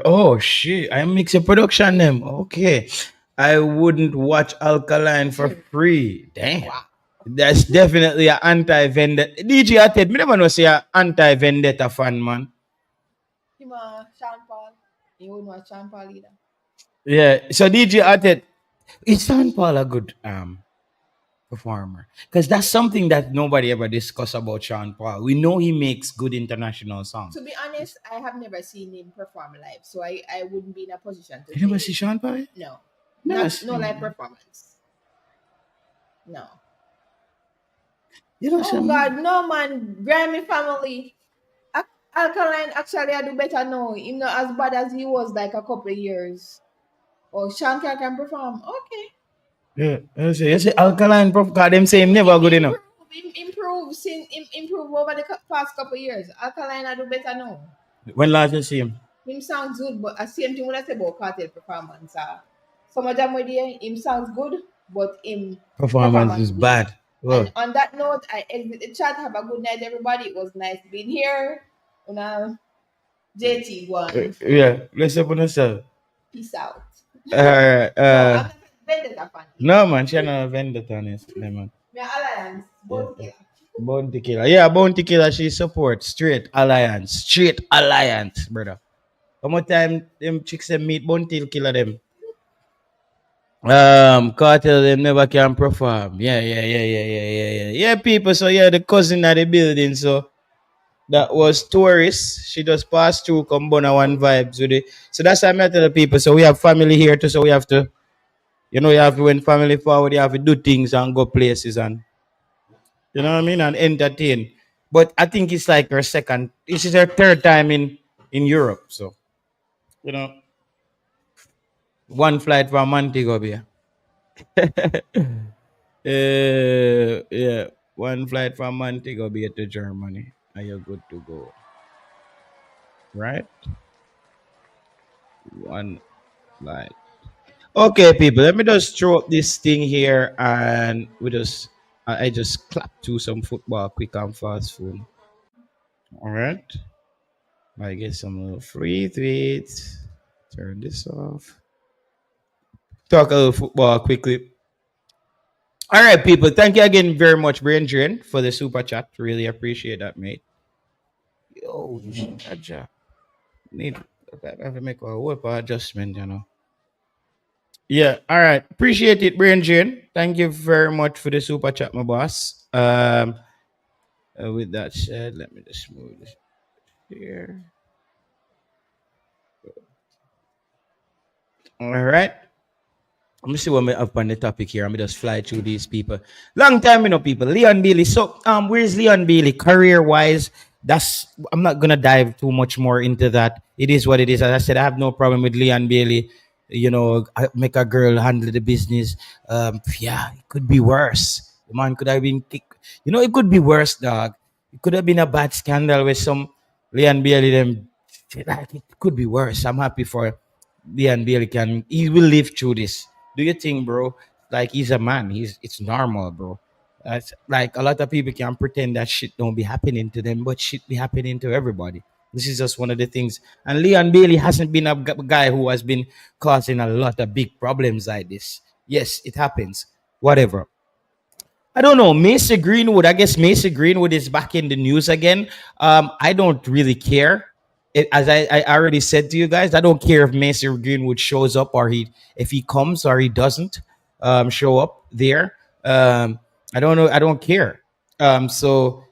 Oh shit! I mix a production name. Okay, I wouldn't watch Alkaline for free. Damn. Wow. That's definitely an anti-vendetta. DJ Ated, me never know say a anti-vendetta fan, man. Him Sean Paul. You wouldn't know Sean Paul either. Yeah. So DJ Ated, is Sean Paul a good performer? Because that's something that nobody ever discuss about Sean Paul. We know he makes good international songs. To be honest, I have never seen him perform live, so I wouldn't be in a position to You never see say Sean Paul? no. Never Not no see. live performance. No. You know Oh some. God, no man. Grammy family. Alkaline actually I do better now. Him not as bad as he was like a couple of years. Oh, Shankar can perform. Okay. Yeah, you say Alkaline Prof. God, them say him never good enough. Improve over the past couple of years. Alkaline I do better now. When last you see him? Him sounds good, but the same thing when I say about cartel performance. Some of them with him sounds good, but him Performance performance is weak. bad. And Well, on that note, I exit the chat. Have a good night, everybody. It was nice being here. Una JT one. yeah, let's open yourself. Peace out. Uh, No, uh, I'm not vendetta fan. no man, she not a vendetta honestly, man. My alliance, Yeah. both killer. Bounty Killer. Yeah, Bounty Killer, she support straight alliance. Straight alliance, brother. How much time them chicks them meet Bounty Killer them? Cartel them never can perform. Yeah, people. So yeah, the cousin at the building. So that was tourists. She just passed through come Bona one vibes with it. So that's why I tell the people. So we have family here too. So we have to, you have to when family forward, you have to do things and go places and you know what I mean and entertain. But I think it's like her second. This is her third time in Europe. So you know, one flight from Montego Bay. Yeah, one flight from Montego Bay to Germany. Are you good to go? Right? One flight. Okay, people. Let me just throw up this thing here, and I just clap to some football quick and fast food. All right. I get some little free tweets. Turn this off. Talk a little football quickly. All right, people. Thank you again very much, Brain Drain, for the super chat. Really appreciate that, mate. Yo, Jaja. Need I have to make a whole adjustment. Yeah, all right. Appreciate it, Brain Drain. Thank you very much for the super chat, my boss. With that said, let me just move this here. All right. Let me see what me up on the topic here. I'm just fly through these people. Long time, people. Leon Bailey. So, where's Leon Bailey? Career wise, I'm not gonna dive too much more into that. It is what it is. As I said, I have no problem with Leon Bailey. Make a girl handle the business. Yeah, it could be worse. The man could have been kicked. It could be worse, dog. It could have been a bad scandal with some Leon Bailey. Them, like, it could be worse. I'm happy for Leon Bailey. He will live through this. Do you think, bro? Like he's a man. It's normal, bro. That's like a lot of people can pretend that shit don't be happening to them, but shit be happening to everybody. This is just one of the things. And Leon Bailey hasn't been a guy who has been causing a lot of big problems like this. Yes, it happens. Whatever. I don't know. Macy Greenwood. I guess Macy Greenwood is back in the news again. I don't really care. As I already said to you guys, I don't care if Macy Greenwood shows up or if he comes or he doesn't show up there. I don't know. I don't care. So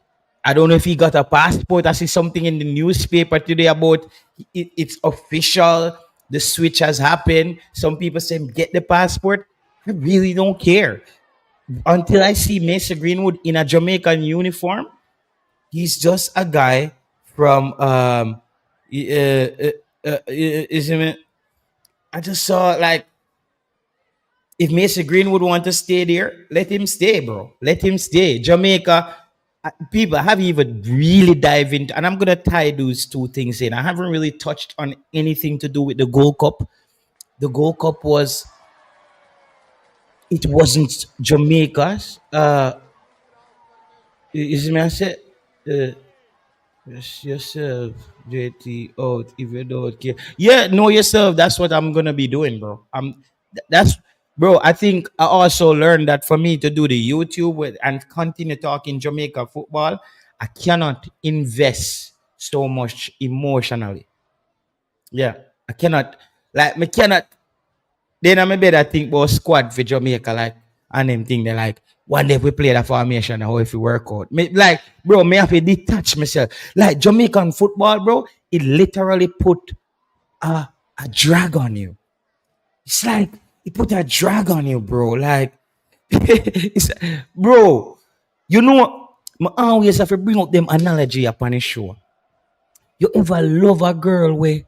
I don't know if he got a passport. I see something in the newspaper today about it's official. The switch has happened. Some people say get the passport. I really don't care until I see Mason Greenwood in a Jamaican uniform. He's just a guy from isn't it? I just saw like if Mason Greenwood want to stay there, let him stay, bro. Let him stay. Jamaica people I haven't even really dive into, and I'm gonna tie those two things in. I haven't really touched on anything to do with the Gold Cup. The Gold Cup it wasn't Jamaica's. Is me I said, uh, yourself, JT, out if you don't care. Yeah, know yourself. That's what I'm gonna be doing, bro. That's bro, I think I also learned that for me to do the YouTube and continue talking Jamaica football, I cannot invest so much emotionally. Yeah, I cannot, like, me cannot. Then I'm better think about squad for Jamaica, like, and them thing they like, one day we play the formation, how if we work out. Me, like, bro, me have to detach myself. Like, Jamaican football, bro, it literally put a drag on you. It's like, it put a drag on you, bro. Like, it's, bro, you know, I always have to bring up them analogy upon the show. You ever love a girl where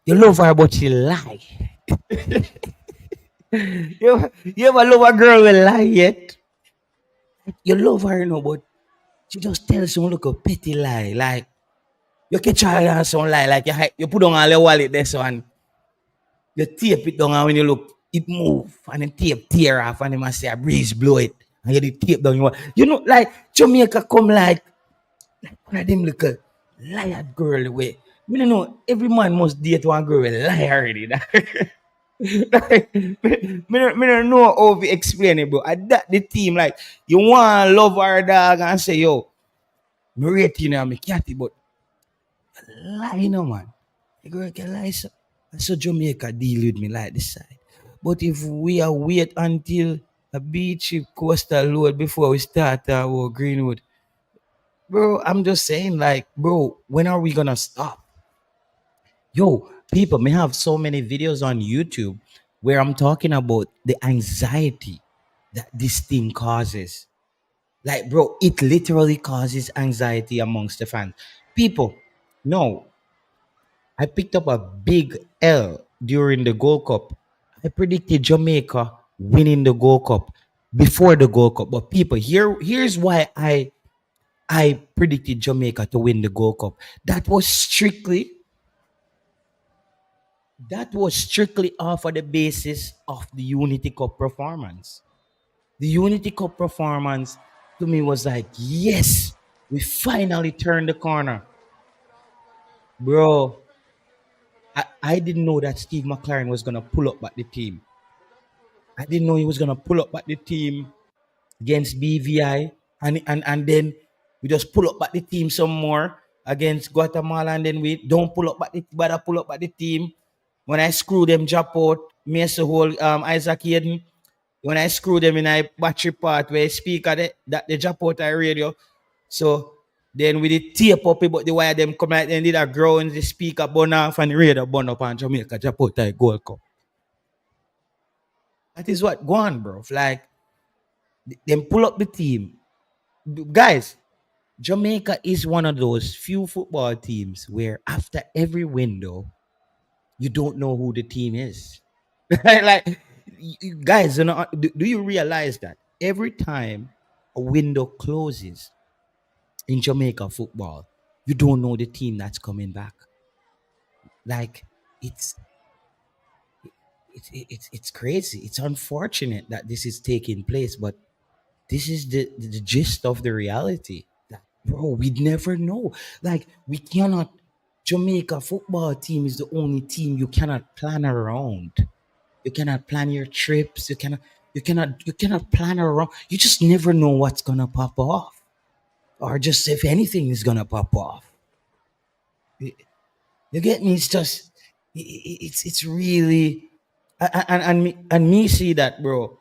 you love her but she lie? You ever love a girl with lie yet? You love her, you know, but she just tells some look a petty lie. Like, you catch her on some lie, like you put on a little wallet there, so and you tape it down, and when you look, it move, and then tape tear off, and then must say a breeze blow it, and you the tape down. You know, like Jamaica come like one of them little liar girl way. Me no know every man must date one girl with lie already. Like, me don't know how to explain it, bro. I that the team, like, you want to love our dog and say, yo, me rate you now, me catty, but lie no man. The girl can lie, so Jamaica deal with me like this side. But if we are wait until a beach coastal load before we start our Greenwood, bro, I'm just saying, like, bro, when are we gonna stop? Yo, people may have so many videos on YouTube where I'm talking about the anxiety that this thing causes. Like, bro, it literally causes anxiety amongst the fans. People, no, I picked up a big L during the Gold Cup. I predicted Jamaica winning the Gold Cup before the Gold Cup. But people, here's why I predicted Jamaica to win the Gold Cup. That was strictly off of the basis of the Unity Cup performance. The Unity Cup performance to me was like, yes, we finally turned the corner. Bro, I didn't know that Steve McLaren was going to pull up back the team. I didn't know he was going to pull up back the team against BVI. And then we just pull up back the team some more against Guatemala. And then we don't pull up back pull up back the team. When I screw them, drop out, Mason Hall, Isaac Hayden. When I screw them in a battery part where speaker that they drop out a radio. So then we did tape up it, but the wire them come out and did a ground, the speaker burn off and the radio burn up and Jamaica drop out a Gold Cup. That is what go on, bro. Like, them pull up the team. Guys, Jamaica is one of those few football teams where after every window, you don't know who the team is. Like, guys, do you realize that every time a window closes in Jamaica football, you don't know the team that's coming back. Like, it's it's crazy. It's unfortunate that this is taking place, but this is the gist of the reality. That, bro, we'd never know. Like, we cannot. Jamaica football team is the only team you cannot plan around. You cannot plan your trips. You cannot plan around. You just never know what's gonna pop off, or just if anything is gonna pop off. You you get me? It's just it's really and me see that, bro.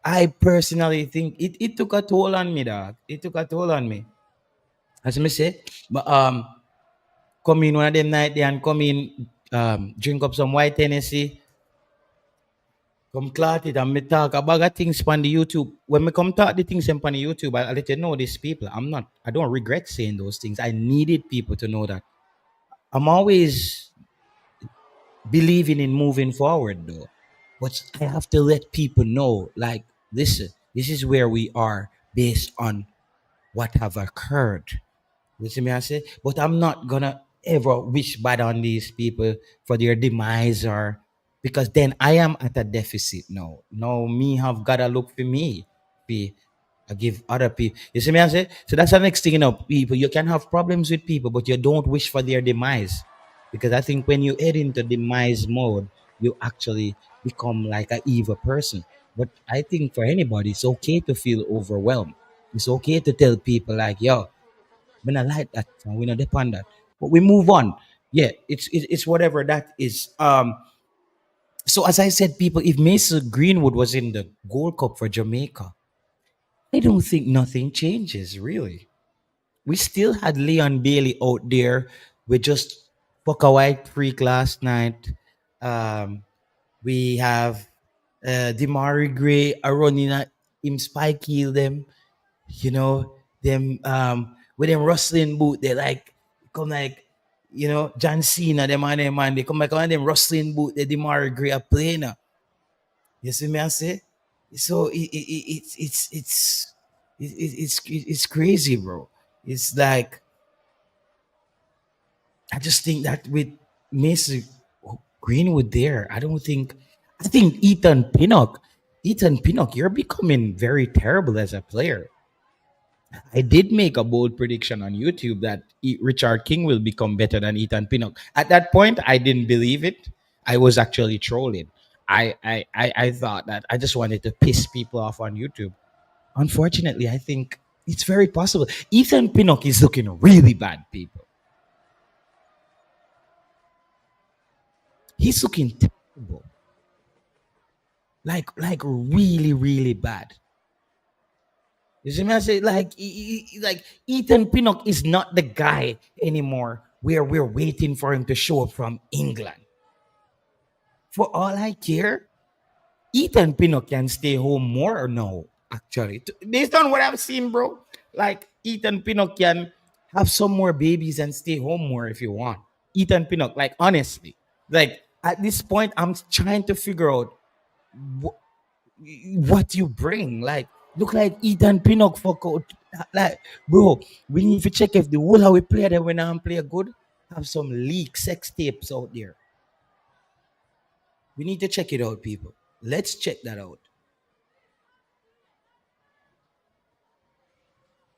I personally think it took a toll on me, dog. It took a toll on me. As me say, but come in one of them night there and come in, drink up some white Tennessee, come clot it and me talk about the things on the YouTube. When me come talk the things on the YouTube, I let you know these people. I don't regret saying those things. I needed people to know that. I'm always believing in moving forward though. But I have to let people know, like, listen, this is where we are based on what have occurred. You see me I say? But I'm not gonna ever wish bad on these people for their demise, or because then I am at a deficit now. Now me have gotta look for me. Be I give other people. You see me I say? So that's the next thing, people. You can have problems with people, but you don't wish for their demise. Because I think when you head into demise mode, you actually become like a evil person. But I think for anybody, it's okay to feel overwhelmed. It's okay to tell people like, yo, we not like that and we not depend that. But we move on. Yeah, it's whatever that is. So as I said, people, if Mason Greenwood was in the Gold Cup for Jamaica, I don't think nothing changes really. We still had Leon Bailey out there. We just fuck a white freak last night. Um, we have Demari Gray a running at him spike kill them. You know, them with them rustling boot, they like come like John Cena, them and them man, they come like on them rustling boot, the Demari Gray are playing. You see me I say? So it's crazy, bro. It's like I just think that with Mason Greenwood there, I think Ethan Pinnock, you're becoming very terrible as a player. I did make a bold prediction on YouTube that Richard King will become better than Ethan Pinnock. At that point, I didn't believe it. I was actually trolling. I thought that I just wanted to piss people off on YouTube. Unfortunately, I think it's very possible. Ethan Pinnock is looking really bad, people. He's looking terrible. Like really, really bad. You see me? I say like Ethan Pinnock is not the guy anymore where we're waiting for him to show up from England. For all I care, Ethan Pinnock can stay home more or no. Actually, based on what I've seen, bro, like Ethan Pinnock can have some more babies and stay home more if you want. Ethan Pinnock, like honestly, like at this point, I'm trying to figure out what you bring. Like, look like Ethan Pinnock for coach. Like, bro, we need to check if the whole how we play that when I'm play good. Have some leak sex tapes out there. We need to check it out, people. Let's check that out.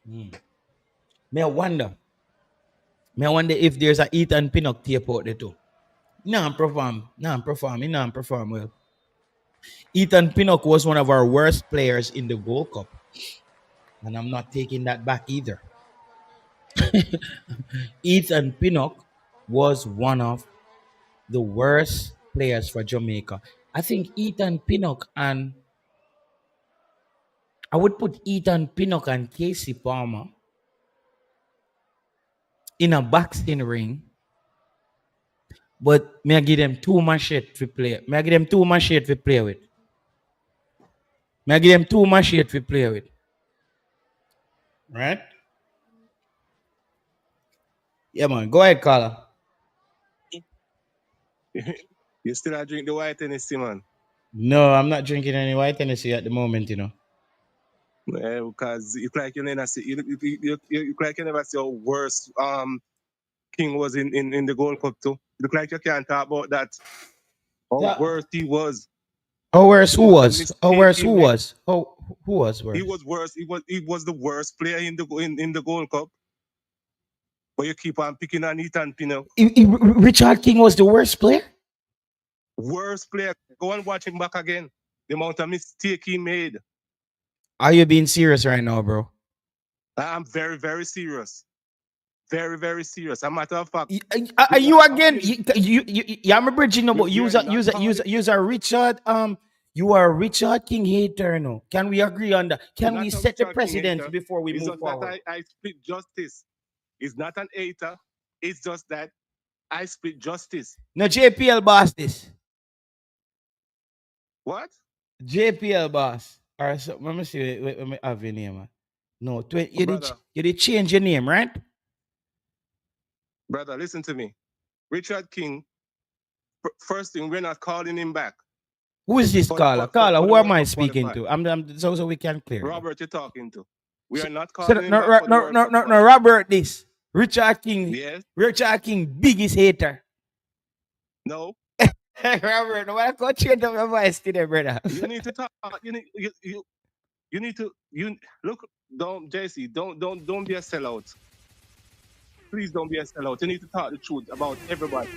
May I wonder? May I wonder if there's a Ethan Pinnock tape out there too? Nah, perform. Nah, perform. He nah, perform well. Ethan Pinnock was one of our worst players in the Gold Cup, and I'm not taking that back either. Ethan Pinnock was one of the worst players for Jamaica. I think Ethan Pinnock and I would put Ethan Pinnock and Casey Palmer in a boxing ring, but may I give them too much shit to play. May I give them too much shit to play with. May I give them too much shit to play with. Right? Yeah, man. Go ahead, caller. You still a drink the white Tennessee, man. No, I'm not drinking any white Tennessee at the moment. Because it's like you never see, you look like you never see how worse King was in the Gold Cup too. Look like you can't talk about that. How worse he was. Oh, where's who was? Mistake Oh, where's he who made. was? Oh, who was worse? He was worse. He was the worst player in the Gold Cup. But you keep on picking on Ethan Pinnock. Richard King was the worst player? Worst player. Go and watch him back again. The amount of mistake he made. Are you being serious right now, bro? I'm very, very serious. Very, very serious. As a matter of fact, Are you again? Yeah, I'm bridging about we are user Richard. You are a Richard King hater, no? Can we agree on that? Can we set the precedent before we it's move just forward? that I split justice. It's not an hater. It's just that I split justice. No, JPL boss this. What? JPL boss. All right, so let me see. Let me have your name. No, you did change your name, right? Brother, listen to me. Richard King, first thing, we're not calling him back. Who is this caller? Caller, who am I speaking to? So we can clear. Robert, you're talking to. We are not calling him back. No, Robert, this. Richard King. Yes. Richard King, biggest hater. No. Robert, why can't you change your voice today, brother? You need to talk. You need to look. Don't JC. Don't be a sellout. Please don't be a sellout. You need to talk the truth about everybody.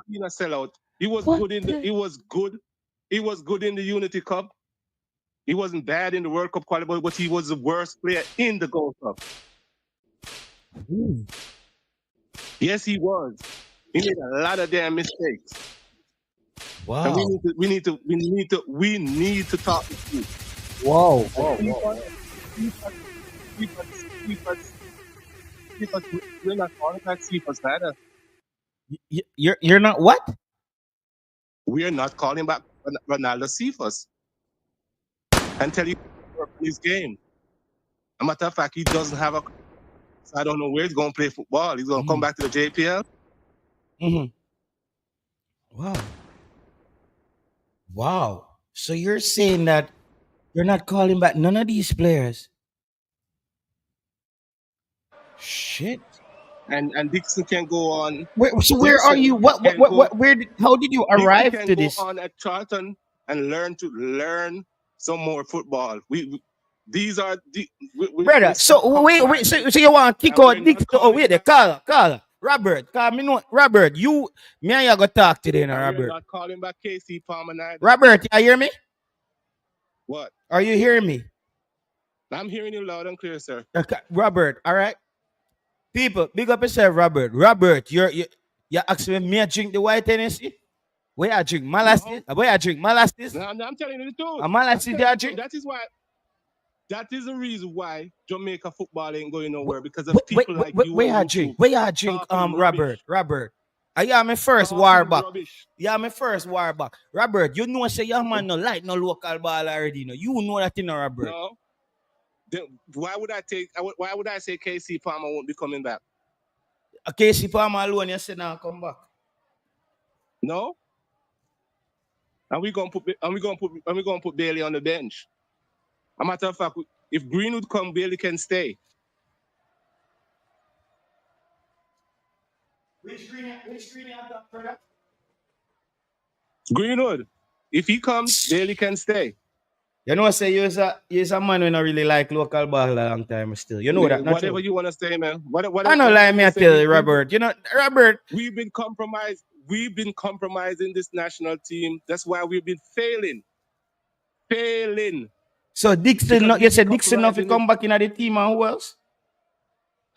being a sellout. He was What good in the. He was good. He was good in the Unity Cup. He wasn't bad in the World Cup qualifier, but he was the worst player in the Gold Cup. Yes, he was. He made a lot of damn mistakes. Wow. And we need to talk the truth. Wow. We're not calling that Cephas either. You're not what? We are not calling back Ronaldo Cephas. And tell you his game. A matter of fact, he doesn't have a. I don't know where he's going to play football. He's going to come back to the JPL. Wow. Wow. So you're saying that you're not calling back none of these players? Shit. And Dixon can go on. So where are you? How did you Dixon arrive can to go this? on at Charlton and learn some more football. These are Brother, so wait, so you want to kick out Dixon? Oh, wait, call. Robert, call me no, Robert, me and you go talk today now, We're Robert. not calling back KC Palmer neither. Robert, you hear me? What? Are you hearing me? I'm hearing you loud and clear, sir. Okay, Robert, all right. People, big up yourself, Robert. Robert, you asking me to drink the white Hennessy? Where I drink molasses? Where I drink molasses? No, I'm telling you the truth. Molasses there I drink? That is the reason why Jamaica football ain't going nowhere, because of people like you. Where I drink? Where I drink? Robert. I am my first war back. Yeah, my first war back. Robert, you know say your man no like no local ball already. No, you know that in Robert. No. Why would I say KC Palmer won't be coming back? KC Palmer alone, you say now come back. No. And we're gonna put Bailey on the bench. A matter of fact, if Greenwood come, Bailey can stay. Which Greenwood you got for that? Greenwood. If he comes, Bailey can stay. You know, say you're a man who not really like local ball a long time still. You know that. Whatever you want to say, man. I know, like me, I tell you, Robert. You know, Robert. We've been compromised. We've been compromising this national team. That's why we've been failing. So Dixon, you said Dixon not to come back in the team, and who else?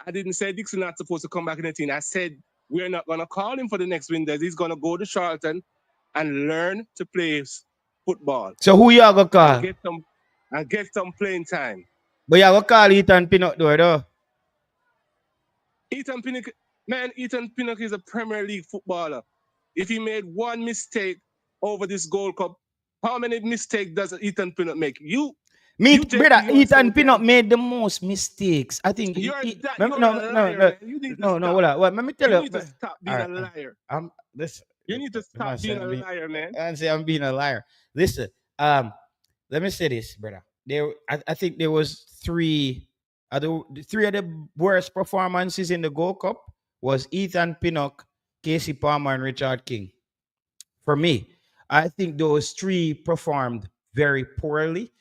I didn't say Dixon not supposed to come back in the team. I said we're not gonna call him for the next window. He's gonna go to Charlton and learn to play football. So who you gonna call? And get some playing time. But you gonna call Ethan Pinnock though? Ethan Pinnock is a Premier League footballer. If he made one mistake over this Gold Cup, how many mistakes does Ethan Pinnock make? Brother, Ethan Pinnock made the most mistakes. I think you're no. Let me tell you. You need to stop being a liar. You need to stop being a liar, man. I say I'm being a liar. Listen, let me say this, brother. I think there was three of the worst performances in the Gold Cup was Ethan Pinnock, Casey Palmer, and Richard King. For me, I think those three performed very poorly,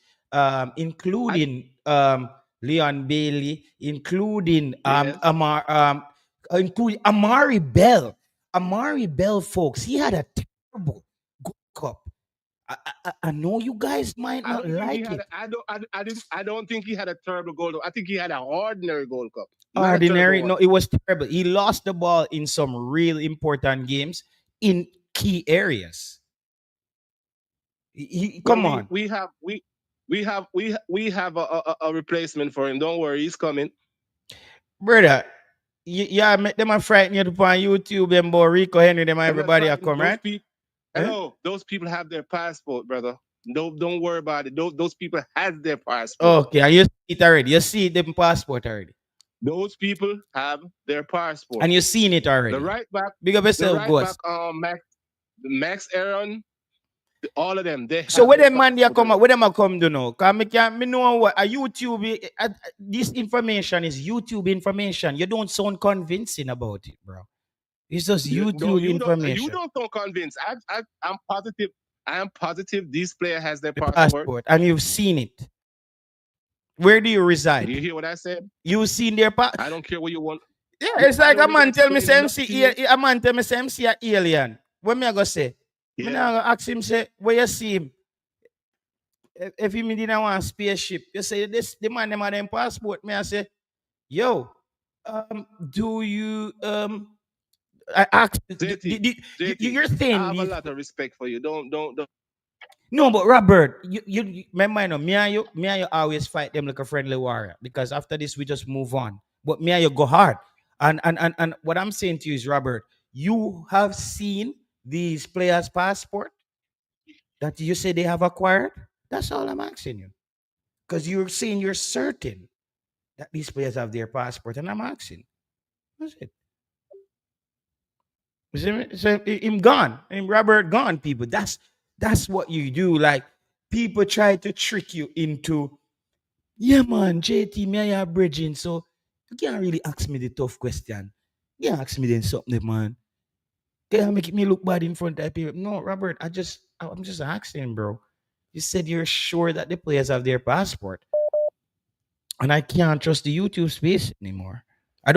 including Leon Bailey, including including Amari Bell. Amari Bell, folks, he had a terrible Gold Cup. I know you guys might not like it. I don't think he had a terrible Gold Cup. I think he had an ordinary Gold Cup. Ordinary? No, it was terrible. He lost the ball in some real important games in key areas. Come on. We have a replacement for him. Don't worry, he's coming. Brother, yeah, make them a frighten you on YouTube and Rico Henry, them everybody are come, right? Hello, those people have their passport, brother. Don't worry about it. Those people have their passport. Okay, and you see it already. You see them passport already. Those people have their passport. And you've seen it already. The right back. Big up yourself, Ghost. Max Aaron, all of them. So where them man they come? Where them come do now? Cause me know what a YouTube. This information is YouTube information. You don't sound convincing about it, bro. It's just YouTube information. You don't sound convinced. I'm positive. I am positive this player has their passport. And you've seen it. Where do you reside? Do you hear what I said? You've seen their passport. I don't care what you want. Yeah, it's like a man tell me MC alien. what me I go say? Me Yeah. now go ask him say, where you see him? If he me didn't want spaceship, you say this the man them have them passport. Me I say, yo, do you I asked JT, JT, you're I saying have a me lot of respect for you. Don't. no, but Robert, remember, no, me and you always fight them like a friendly warrior because after this we just move on. But me and you go hard, and what I'm saying to you is, Robert, you have seen these players' passport that you say they have acquired. That's all I'm asking you because you're saying you're certain that these players have their passport, and I'm asking, that's it. You see me? So him gone, him Robert gone. People, that's what you do. Like people try to trick you into. Yeah, man, JT, me and you are bridging, so you can't really ask me the tough question. You can't ask me then something, man. Can't make me look bad in front of people. No, Robert, I'm just asking, bro. You said you're sure that the players have their passport, and I can't trust the YouTube space anymore. I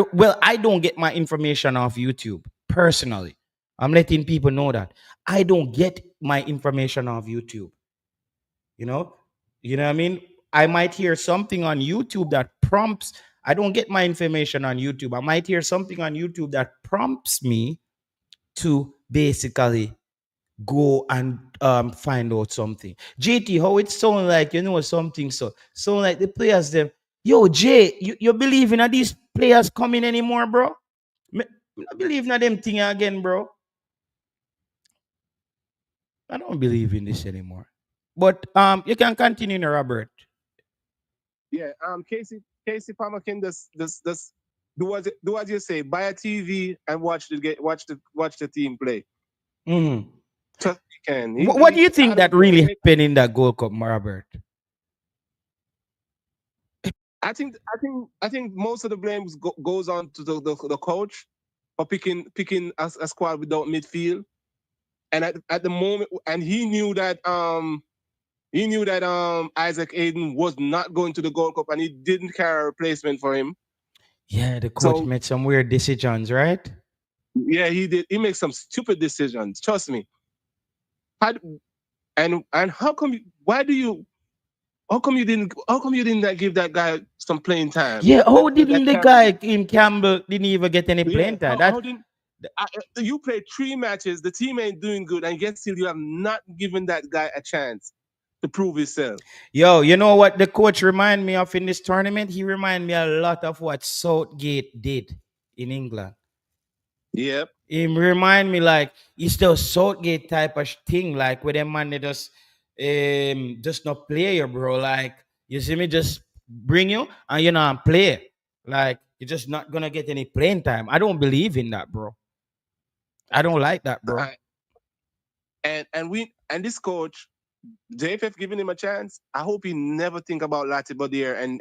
don't get my information off YouTube personally. I'm letting people know that I don't get my information off YouTube. You know, you know what I mean? I might hear something on YouTube that prompts. I don't get my information on YouTube. I might hear something on YouTube that prompts me to basically go and find out something. JT, how it sound like something so sound like the players them. Yo, Jay, you believe in these players coming anymore, bro? Me not believe in them thing again, bro. I don't believe in this anymore. But you can continue, Robert. Yeah. Casey Palmer can just do as you say. Buy a TV and watch the team play. Mhm. Trust me, he can. What do you I think that don't care. really happened in that Gold Cup, Robert? I think most of the blame goes on to the coach for picking a squad without midfield. And at the moment, and he knew that Isaac Aiden was not going to the Gold Cup, and he didn't carry a replacement for him. Yeah, the coach So made some weird decisions, right? yeah, he did. He makes some stupid decisions. Trust me. How, and how come? Why do you? How come you didn't? How come you didn't give that guy some playing time? Yeah, how That didn't the Campbell. guy in Campbell didn't even get any Yeah. playing time? How didn't? You played 3 matches. The team ain't doing good, and yet still you have not given that guy a chance to prove himself. Yo, you know what the coach remind me of in this tournament? He remind me a lot of what Southgate did in England. Yep. He remind me like it's the Southgate type of thing, like where them man they just not play you, bro. Like you see me just bring you and and play. Like you're just not gonna get any playing time. I don't believe in that, bro. I don't like that, bro. Uh, and this coach, JFF giving him a chance. I hope he never think about Lati Bodier and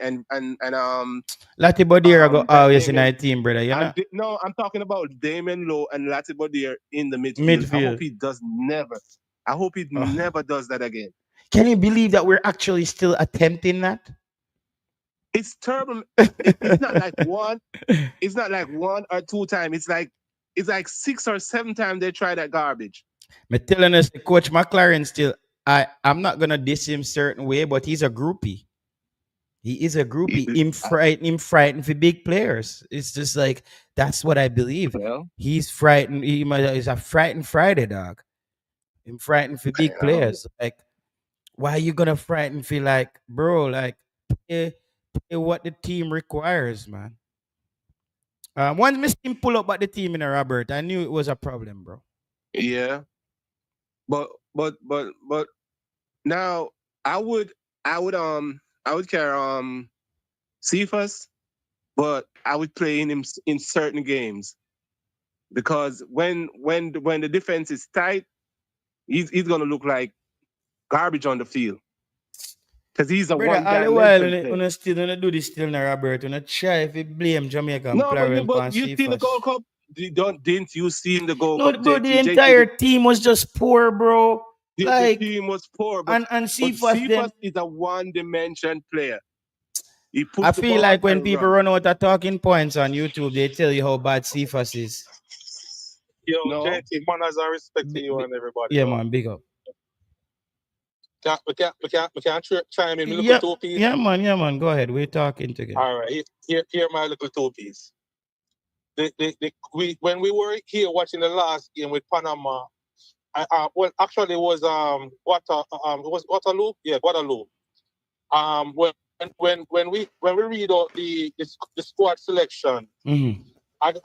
Lati Bodier go that always in Damien. our team, brother. You know, No, I'm talking about Damien Lowe and Lati Bodier in the midfield. I hope midfield. he does never. I hope he Oh. never does that again. Can you believe that we're actually still attempting that? It's terrible. It's not like one. It's not like 1 or 2 times. It's like 6 or 7 times they try that garbage. Me telling us, Coach McLaren still. I'm not gonna diss him certain way, but he's a groupie. He is a groupie. Him frightened for big players. It's just like that's what I believe. Well, He's frightened. He's a frightened Friday dog. Him frightened for big well, players. Like, why are you gonna frighten for like, bro? Like, play what the team requires, man. Once Miss him pull up at the team in a Robert, I knew it was a problem, bro. yeah, but now I would I would I would carry Cephas, but I would play him in certain games because when the defense is tight, he's gonna look like garbage on the field because he's a Brother, all the while one-dimension player. when I still when I do this still na Robert, when I try if you blame Jamaica and No, play but him pan you see the Cephas. Gold Cup. Didn't you see in the Gold No, Cup, bro, the JT? entire team was just poor, bro. The Like team was poor, and but Cephas them. Cephas is a one-dimension player. He I push the feel ball like when and people run. run out of talking points on YouTube, they tell you how bad Cephas is. Yo, No. JT, manners and respect to Bi- you bi- and everybody, yeah, dog. man, big up. We can't chime in. My little Yeah, two piece. yeah, man. Go ahead. We're talking together. All right, here my little two piece. When we were here watching the last game with Panama, well, actually it was it was Waterloo, yeah, Guadalupe. When we read out the squad selection, Mm-hmm.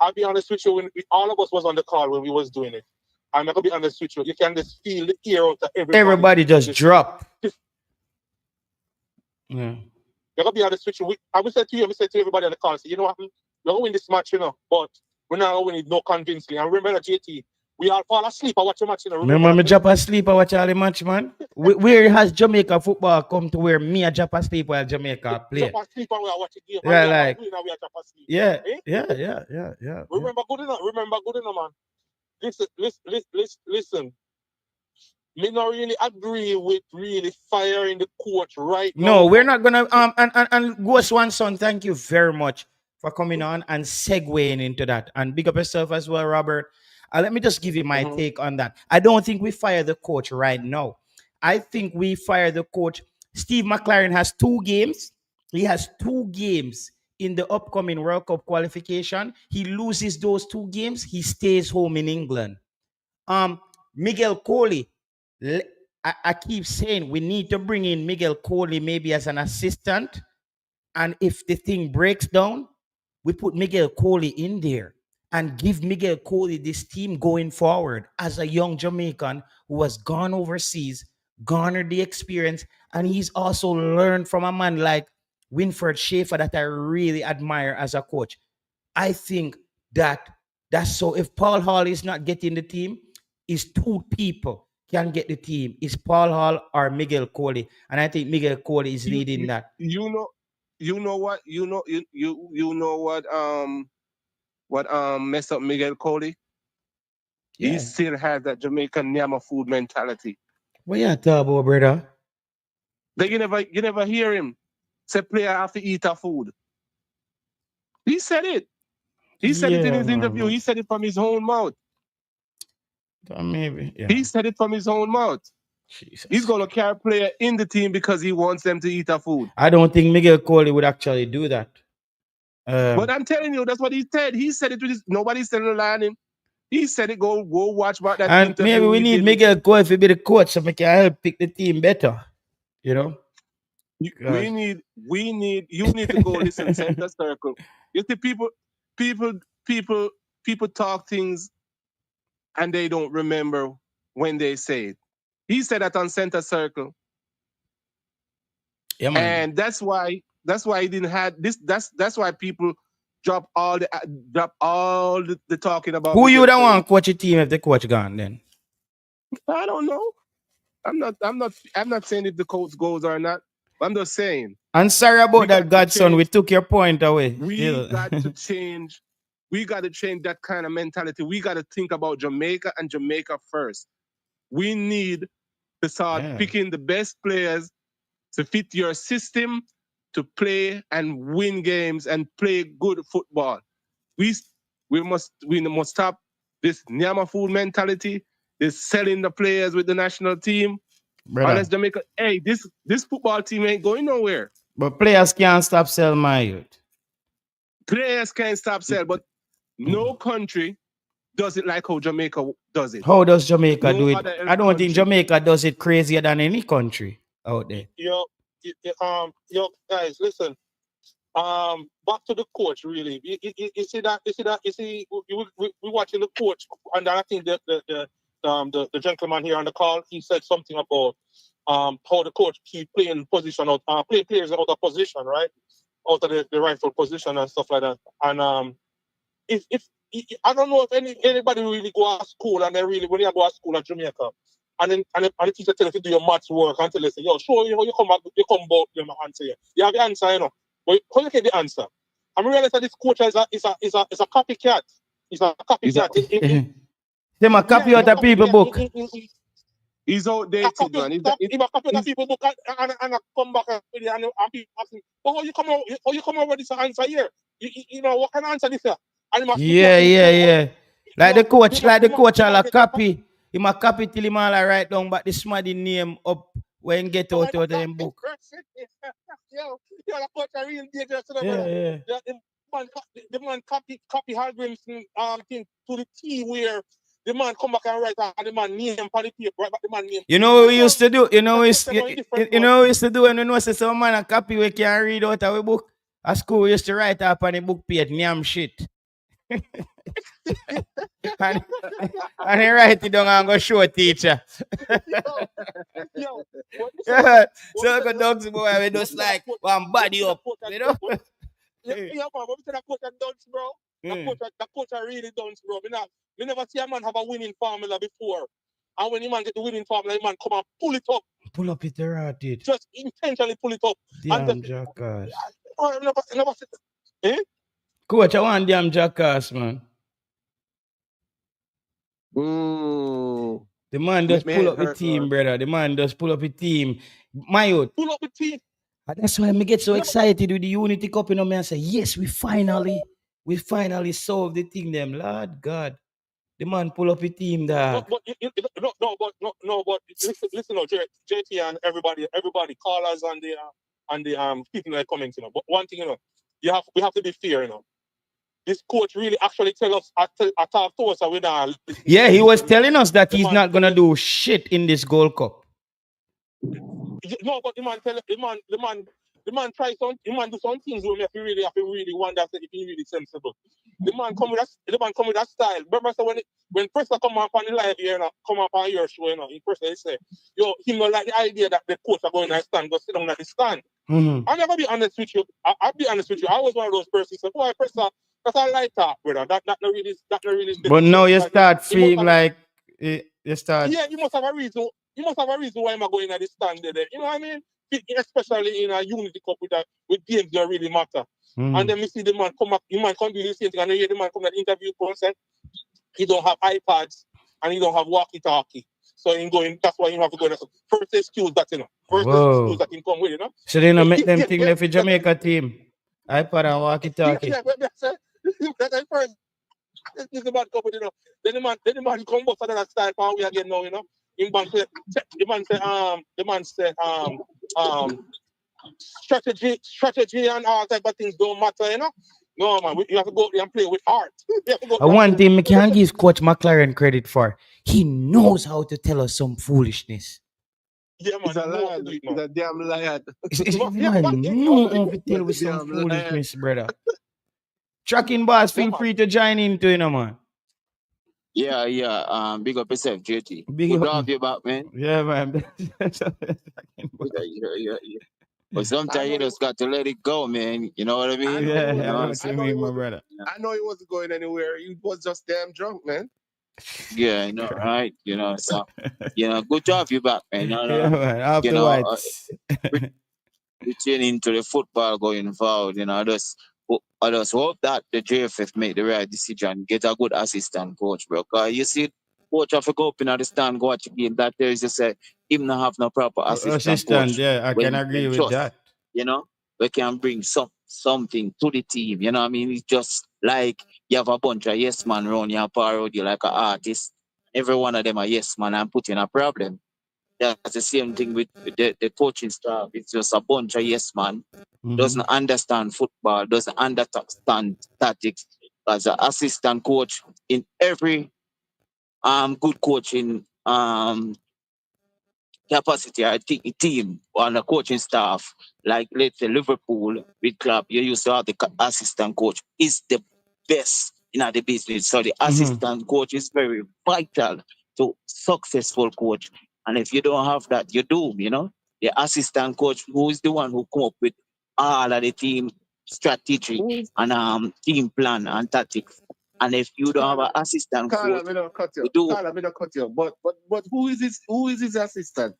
I'll be honest with you, all of us was on the call when we was doing it. I'm not gonna be honest with you. You can just feel the ear out of everybody. Everybody just drop. This, Yeah. I'm gonna be honest with you. I will say to you, I will say to everybody on the call, say, you know what? We're gonna win this match, but we're not gonna win it no convincingly. And remember that JT, we all fall asleep. I watch the match, Remember remember me that. drop asleep I watch all the match, man? Where has Jamaica football come to where me a drop asleep while Jamaica play? Drop asleep and we are watching the game. Yeah, And we are like, not winning and we are drop asleep. yeah, Eh? yeah. Remember good enough. Remember good enough, man. Listen. Me not really agree with really firing the coach right No, now. we're not gonna and Ghost One Son, thank you very much for coming on and segueing into that. And big up yourself as well, Robert. Let me just give you my Mhm. take on that. I don't think we fire the coach right now. I think we fire the coach. Steve McLaren has 2 games. He has 2 games in the upcoming World Cup qualification. He loses those 2 games. He stays home in England. Um, Miguel Coley. I keep saying we need to bring in Miguel Coley maybe as an assistant. And if the thing breaks down, we put Miguel Coley in there and give Miguel Coley this team going forward as a young Jamaican who has gone overseas, garnered the experience, and he's also learned from a man like Winfred Schaefer that I really admire as a coach. I think that that's so. If Paul Hall is not getting the team, is 2 people can get the team. Is Paul Hall or Miguel Coley? And I think Miguel Coley is You leading you that. you know what you know what messed up Miguel Cody? He Yeah. still has that Jamaican Nyama food mentality. What you talk about, brother? That you never hear him say player have to eat a food. He said it. He said it in Yeah, his man. interview. He said it from his own mouth. Maybe. Yeah. He said it from his own mouth. He's Jesus. gonna carry a player in the team because he wants them to eat a food. I don't think Miguel Coley would actually do that. But I'm telling you, that's what he said. He said it with his nobody's telling a lie on him. He said it. Go watch about that And maybe interview we he need did with. Miguel Coley to be the coach so we can help pick the team better. You know? We 'Cause- need you need to go listen center circle. You see people people people talk things and they don't remember when they say it. He said that on center circle. yeah, man. And that's why he didn't have this. That's why people drop all the talking about Who you Miguel don't Cole. want coach your team if the coach gone then? I don't know. I'm not saying if the coach goes or not. I'm just saying And sorry we about that, got to Godson. We change. took your point away. We Still. got to change. We got to change that kind of mentality. We got to think about Jamaica and Jamaica first. We need to start Yeah. picking the best players to fit your system to play and win games and play good football. We must stop this Nyama food mentality, this selling the players with the national team. Brother. Unless Jamaica, hey, this football team ain't going nowhere. But players can't stop selling my youth. Players can't stop selling, but no country does it like how Jamaica does it. How does Jamaica No do it? other I don't think country. Jamaica does it crazier than any country out there. Yo, guys, listen. Back to the coach. Really, you see that? You see, we watching the coach, and I think the gentleman here on the call, he said something about how the coach keep playing position out, play players out of position, right, out of the rightful position and stuff like that. And if I don't know if anybody really go to school and they really when you go to school at Jamaica. And the teacher tell you to do your maths work until they say, yo, show you how you come back, you come back, them answer you. You have the answer, you know. But how you get the answer? I'm realizing that this coach is a copycat. He's a copycat. They might copy He's out a a people copycat. book. He's A outdated, copy, man. he might copy the people book and come back and people asking, but how you come over with this answer here? You know, what kind of answer this here? And he must stick Yeah, in yeah, school. yeah. Like No, the coach, the all man a get a copy. He ma copy till him all a write down, but the smarty name up when get out of them book. yo, the coach are really dangerous, Yeah, brother. yeah. The man copy Hardwin's thing to the T where the man come back and write and the man name for the paper, right back the man name. You know what we So used to do? You know the we coach are going different you mode. know what we used to do when we know say some man a copy we can read out of a book. At school we used to write up on the book page nyam shit. and, and he write it down and go show teacher. Yo, what you say? Yeah. What you So say? go dogs boy we What you just say that like coach? one What body you say that up. coach? You know? Yeah, man. What you say that coach are dunce, bro? That coach are really dunce, bro. Me never see a man have a winning formula before. And when the man get the winning formula, the man come and pull it up. Pull up it right it. Just intentionally pull it up. And Damn just, jackass. I never see. Eh? Coach, I want damn jackass, man. Mm. The man Make just me pull head up the hurt, team, man. brother. The man just pull up the team. My youth. Pull up the team. And that's why I get so You know, excited with the Unity Cup, you know, me and say, yes, we finally solved the thing, them. Lord God. The man pull up the team, no, dog. but listen, no, JT and everybody, callers and the people that are coming, you know. But one thing, you know, we have to be fair, you know. This coach really actually tell us, I talk to us, and we not listen to Yeah, him. he was telling us that The he's man not gonna do shit in this Gold Cup. No, but the man try the man do some things where me have to really wonder if he really sensible. The man come with that style. Remember so when Pressa come up on the live here, you know, come up on your show, you know, in Pressa he say, yo, he not like the idea that the coach are going to stand, go sit down at the stand. Mm-hmm. I'm never be honest with you. I'll be honest with you. I was one of those persons. So boy, Pressa, that's I like that, brother. That not really But now you like, start he must feeling have like you start. yeah, you must have a reason. You must have a reason why I'm going at this stand there. You know what I mean? Especially in a Unity Cup with games that really matter. And then we see the man come up, the man come do the same thing, and then hear the man come at the interview process. He don't have iPads and he don't have walkie-talkie. So that's why you have to go there. First excuse that, you know. First excuse that can come with, you know. So they not make them thing there for Jamaica team. iPad and walkie-talkie. Yeah, that's it. First is the man come with, you know. Then the man come bust another style for we again now, you know. The man say, strategy and all type of things don't matter, you know. No man, you have to go there and play with art. You have to go there and One play thing we can give Coach McLaren credit for, he knows how to tell us some foolishness. yeah, man, He's a know how to lad. do it, He's man. a damn lad. Man, know how to tell us He's a some damn foolishness, brother. Tracking boss, feel free to join into, you know, man. Yeah. Big up yourself, JT. Big Good to up. have you back, man. Yeah, man. Yeah. But sometimes you just got to let it go, man. You know what I mean? Yeah, You know, what you mean, my brother. I know he wasn't going anywhere. He was just damn drunk, man. yeah, I know, right? You know, so good to have you back, man. Yeah, man. After You know, whites. returning to the football going forward, I just hope that the JFF make the right decision, get a good assistant coach, bro. Cause you see, coach have to go up in the stand, go watch again. That there is just say him not have no proper assistant coach. Yeah, I can agree with that. You know, we can bring something to the team. You know what I mean? It's just like you have a bunch of yes man around you, parody you like an artist. Every one of them are yes man and put in a problem. That's the same thing with the coaching staff. It's just a bunch of yes man. Doesn't understand football, doesn't understand tactics. As an assistant coach in every good coaching capacity or team on the coaching staff, like let's say Liverpool with club, you used to have the assistant coach is the best in the business. So the assistant coach is very vital to successful coach. And if you don't have that, you do, you know. The assistant coach who is the one who come up with all of the team strategy and team plan and tactics. And if you don't have an assistant coach, I don't cut you. do. I don't cut you. But who is this? Who is his assistant?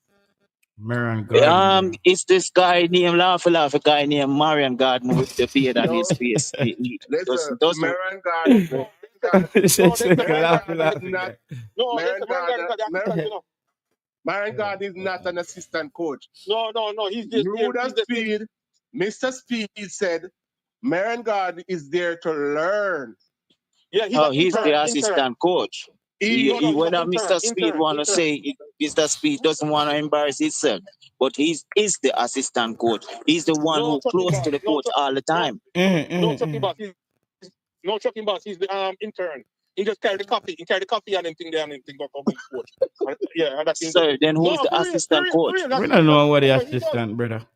Marion Garden. It's this guy named Laugh guy named Marion Garden with the beard on his face. He Listen, doesn't. Maran Garden. Maran Garden is not an assistant coach. No. He's just there. Speed, Mr. Speed said, Maran Garden is there to learn. Yeah, he's Oh, an he's the intern. assistant coach. No, He no, he's when an intern. Mr. Speed want to say Mr. Speed doesn't want to embarrass himself, but he's is the assistant coach. He's the one No who trucking close boss. to the coach all the time. No trucking boss. No trucking boss. He's the intern. He just carry the copy. He carry the copy and anything there and anything but the coach. Yeah, and that's him. So then who is No, the for real, assistant coach? We don't know what the assistant, brother.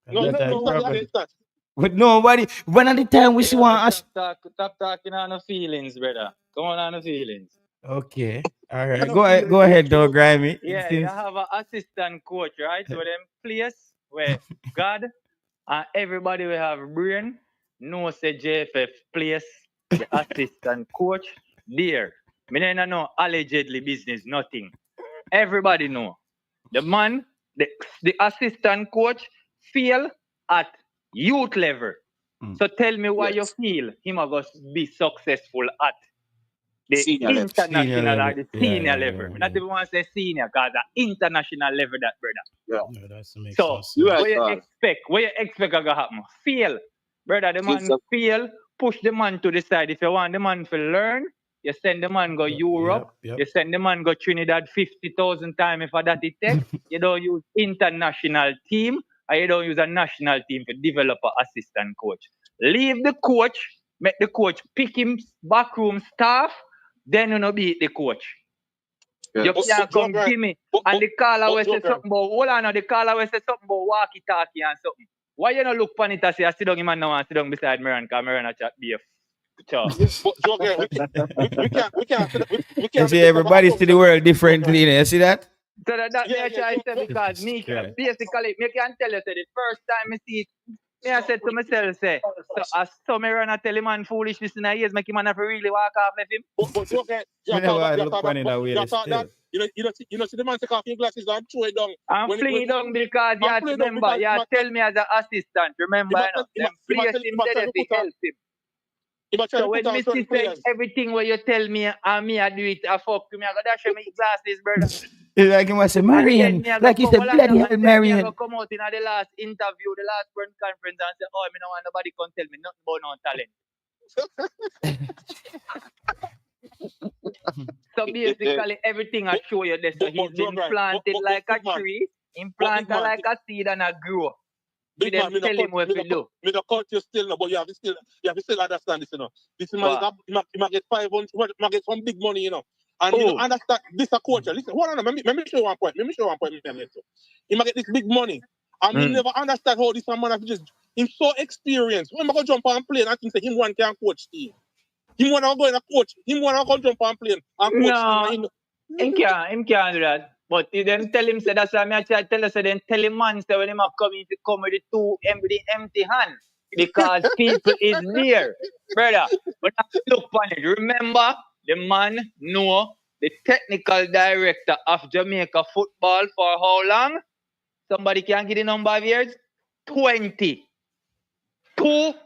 No, That's he's the not the problem. assistant. But nobody, when at the time we see one. Stop talking on the feelings, brother. Come on the feelings. Okay, all right. Go ahead, though, Grimy. Yeah, you have an assistant coach, right? So them place where God and everybody will have brain. No say JFF place the assistant coach there. Me don't know allegedly business, nothing. Everybody know. The man, the assistant coach feel at youth level. So tell me why you feel him going be successful at the Senior level. international or the senior Yeah, level. yeah. Not even want to say senior, because the international level that brother. No, that's makes So sense. what you expect gonna happen? Feel. Brother, the man feel, push the man to the side. If you want the man to learn, you send the man go Europe, Yep. you send the man go Trinidad 50,000 times if that it take. You don't use international team, or you don't use a national team to develop an assistant coach. Leave the coach, make the coach pick him backroom staff, then you know beat the coach. Yeah. You can't come give me. And the caller will say something about, hold on, the caller will say something about walkie-talkie and something. Why you not look for it and say, I sit down him and now and sit down beside Maran, because Maran a chat beef. But Joker, we can't. You see, everybody see the world differently. You see that? So that nature I say, because me, basically, me can tell you, say, the first time I see it, me I said to myself, say, so as some Maran a tell him man foolishness in a years, make him man have to really walk off with him. But Joker, you know, see the man take off your glasses and throw it down. I'm flee down because you have to remember, you tell me as an assistant, remember, them place him there to help him. So when me see say everything where you tell me and me I do it, I fuck you, me I go dash you my glasses, brother. It's like he must say Marion, like he said bloody hell Marion. I come out in the last interview, the last press conference and say, oh, me no want nobody can tell me nothing about no talent. So basically everything I show you this, so he's been planted like a tree, implanted like a seed and a grow. Big man, tell him what to do. Me the cut you still no, but you have to still understand this, you know. This man might get 500, might get some big money, you know. And you know, understand this a coach. Listen, hold on, let me show you one point. He might get this big money. And me never understand how this man has just him so experienced. When I go jump on plane, I think say him one can coach team. Him wanna go in a coach. Him wanna go jump on plane and coach. No, him can't do that. But then tell him, say that's why I try to tell us, then tell him man, say when him come with the empty hand. Because people is there. Brother, but look on it. Remember, the man know the technical director of Jamaica football for how long? Somebody can get the number of years? 20. 20.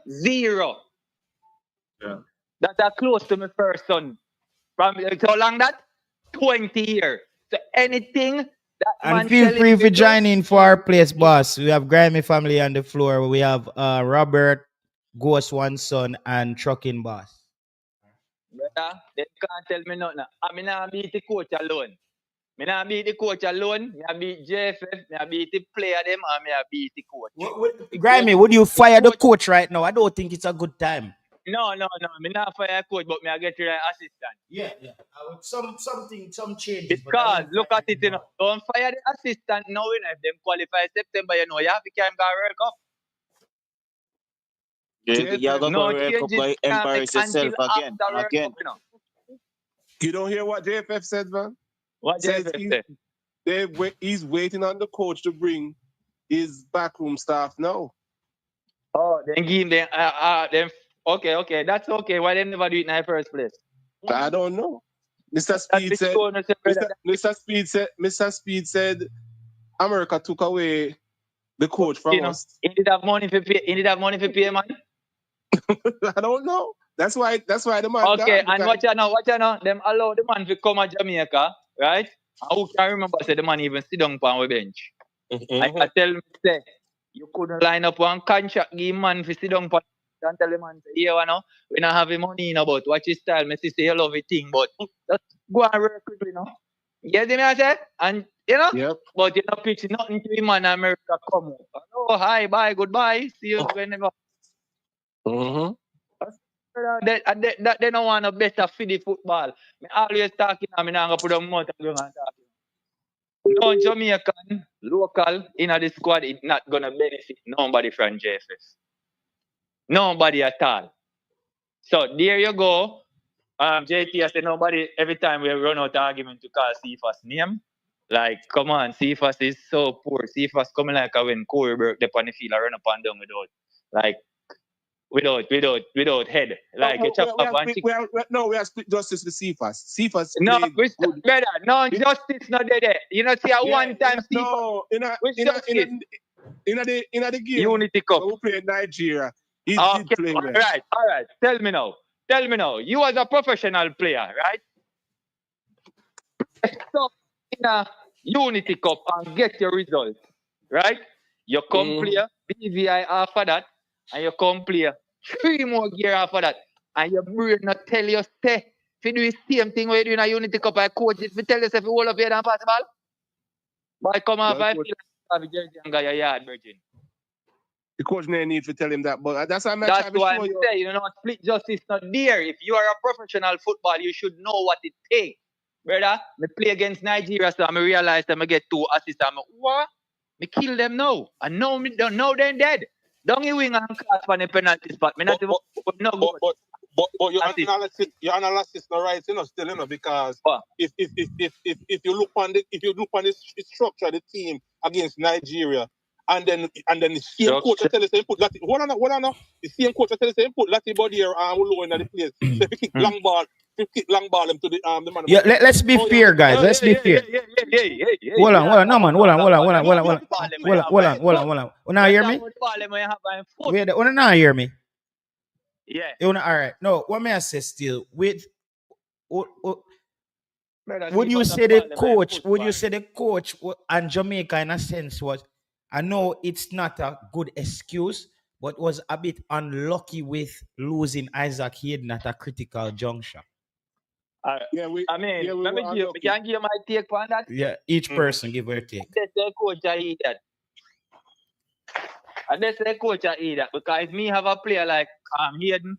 Yeah. That's close to my first son. From how long that? 20 years. So anything that and feel free to join in for our place, boss. We have Grimy family on the floor. We have Robert, Ghost One Son, and Trucking Boss. Brother, they can't tell me nothing. I mean, I beat the coach alone. Me not beat the coach alone. Me I beat JFF. Me I beat the player them, and me I beat the coach. Grimy, would you fire the coach right now? I don't think it's a good time. No. Me not fire coach, but me I get rid of assistant. Yeah. Some changes. Because look at it, you know. Don't fire the assistant now. You know, if them qualify September, you know, you have to carry World Cup. You're going to World Cup by embarrass yourself again. Cup, you know. You don't hear what JFF said, man? What JFF said? He's waiting on the coach to bring his backroom staff now. Oh, then give them okay. That's okay. Why they never do it in the first place? I don't know. Mr. Speed said America took away the coach from us. He did have money for pay, man. I don't know. That's why the man. Okay, and watch out now. Them allow the man to come to Jamaica, right? And who can remember say the man even sit down on the bench? I tell me say you couldn't line up one contract give man for sit down Don't tell him man, say, yeah, you know, we not having money, you know, but watch his style. Me see say you love it thing, but just go and work with you know. You get me, I say? And, you know, Yep. but you know, pitch nothing to him, man, America come up. Oh, hi, bye, goodbye. See you whenever. Mm-hmm. They don't want a better for the football. Me always talking, I mean, I'm going to put a mouth and go and talking. No Jamaican, local, in the squad, it's not going to benefit nobody from JFS. Nobody at all. So there you go. JT, I said nobody, every time we run out of argument to call Cephas name. Like, come on, Cephas is so poor. Cephas coming like when Corey broke the on the field, I run up and down without head. Like a chop up and chick. We have split justice with Cephas. Cephas No, played we good. better. No justice, not there. You know, see, one time Cephas. No, Which in justice? the game. Unity Cup. When we played Nigeria, he Okay, did play well. all right. Tell me now. You as a professional player, right? So in a Unity Cup and get your result, right? You come play BVI after that, and you come play 3 more gear after that, and your brain not tell you stay. If you do the same thing when you do in a Unity Cup, I coach it. If you tell yourself you hold up here and pass the ball, boy, come off, I feel like you have a jersey and got your yard, virgin. The coach no need to tell him that, but that's why I'm That's trying to why show I'm you. saying, you know, split justice not there. If you are a professional football, you should know what it takes. Brother, me play against Nigeria, so I realize that I get 2 assists. I'm what? Me kill them now. And now me don't know they're dead. Don't you wing and cast for the penalty spot. Me not even no good. But your Assist. analysis not right, you know, still, you know, because What? if you look on the structure of the team against Nigeria, and then the same coach tell us put that hold on now. The same coach tell us put Lati body here and low in the place. So if you kick long ball, them to the man. Yeah, let's be fair, guys. Let's be fair. Hold on, no man, hold on. You not hear me? Wait, you not hear me? Yeah. You not, all right. No, what may I say still with would you say the coach and Jamaica in a sense was, I know it's not a good excuse, but was a bit unlucky with losing Isaac Hayden at a critical juncture. Let me can give my take on that. Yeah, each person give their take. That's the coach I eat that. And that's the coach I eat that because me have a player like Hayden.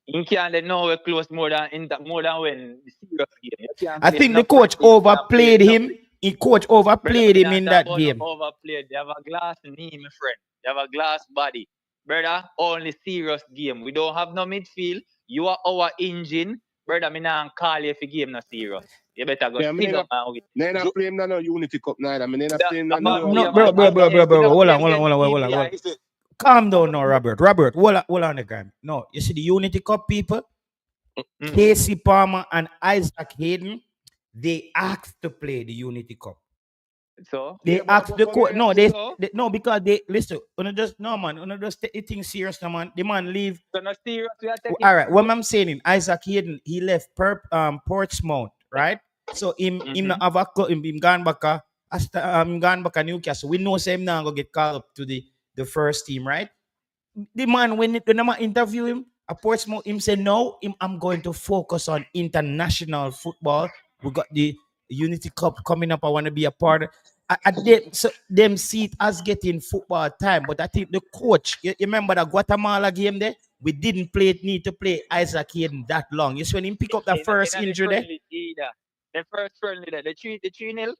You can't know we close more than when the serious game. I think the coach overplayed him. Coach overplayed him in that game. Overplayed. They have a glass knee, my friend. They have a glass body. Brother, only serious game. We don't have no midfield. You are our engine. Brother, me nah call you if the game not serious. You better go sit up and wait. They not playing no Unity Cup neither. I mean, they not playing no. Bro. Hold on. Calm down now, Robert. Hold on again. No, you see the Unity Cup people, Casey Palmer and Isaac Hayden, they asked to play the Unity Cup. So they asked the coach. No, they because they listen. Just take the thing serious, no man. The man leave. So not serious. All right. What I'm saying, Isaac Hayden, he left Portsmouth, right? So him have a him gone back to Newcastle. We know him now go get called up to the first team, right? The man when I interview him at Portsmouth, him say no, I'm going to focus on international football. We got the Unity Cup coming up. I want to be a part of. Them see it as getting football time, but I think the coach, you remember the Guatemala game there? We didn't need to play Isaac Hayden that long. You see when he pick up the first injury there? The first friendly there, the 3-0.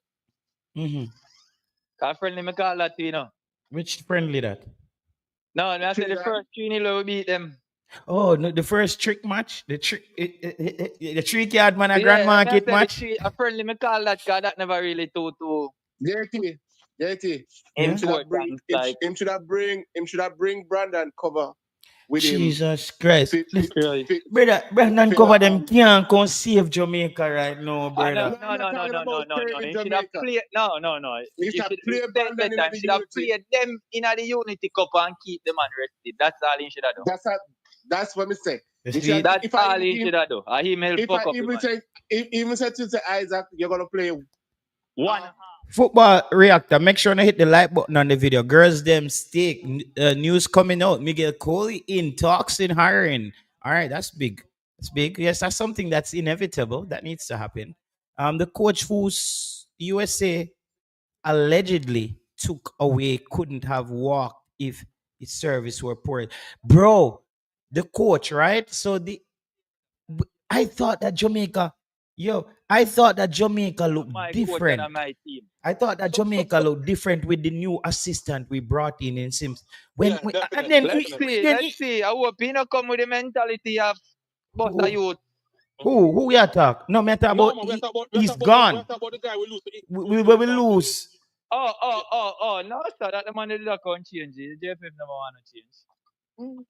Mm-hmm. Friendly, me call that, you know. Which friendly that? No, I said the first 3-0 we beat them. Oh, no, the first trick match, the trick yard man, a grand market match. A friendly, me call that because that never really too. JT. Him should have bring Brandon cover with Jesus Christ. Brother, Brandon cover them can't come save Jamaica right now, brother. No. He should have played. No. He should have played them in the Unity Cup and keep them unrested. That's all he should have done. That's what I say. That's all he should have done. He help fuck up. Even said to Isaac, you're gonna play 1.5. Football reactor, make sure to hit the like button on the video. Girls, them stick. News coming out. Miguel Coley in talks in hiring. All right, that's big. That's big. Yes, that's something that's inevitable. That needs to happen. The coach who's USA allegedly took away couldn't have walked if his service were poor. Bro, the coach, right? So I thought that Jamaica, I thought that Jamaica looked My coach and different. my team. I thought that Jamaica looked different with the new assistant we brought in Sims. Yeah, And definitely, then, definitely. Let's see. I hope he not come with the mentality of boss a who, youth. who we attack? No matter No, about man, he's gone. we're talking about the guy we lose. We will lose. No, sir, that the man did not come change it. JFF never want to change.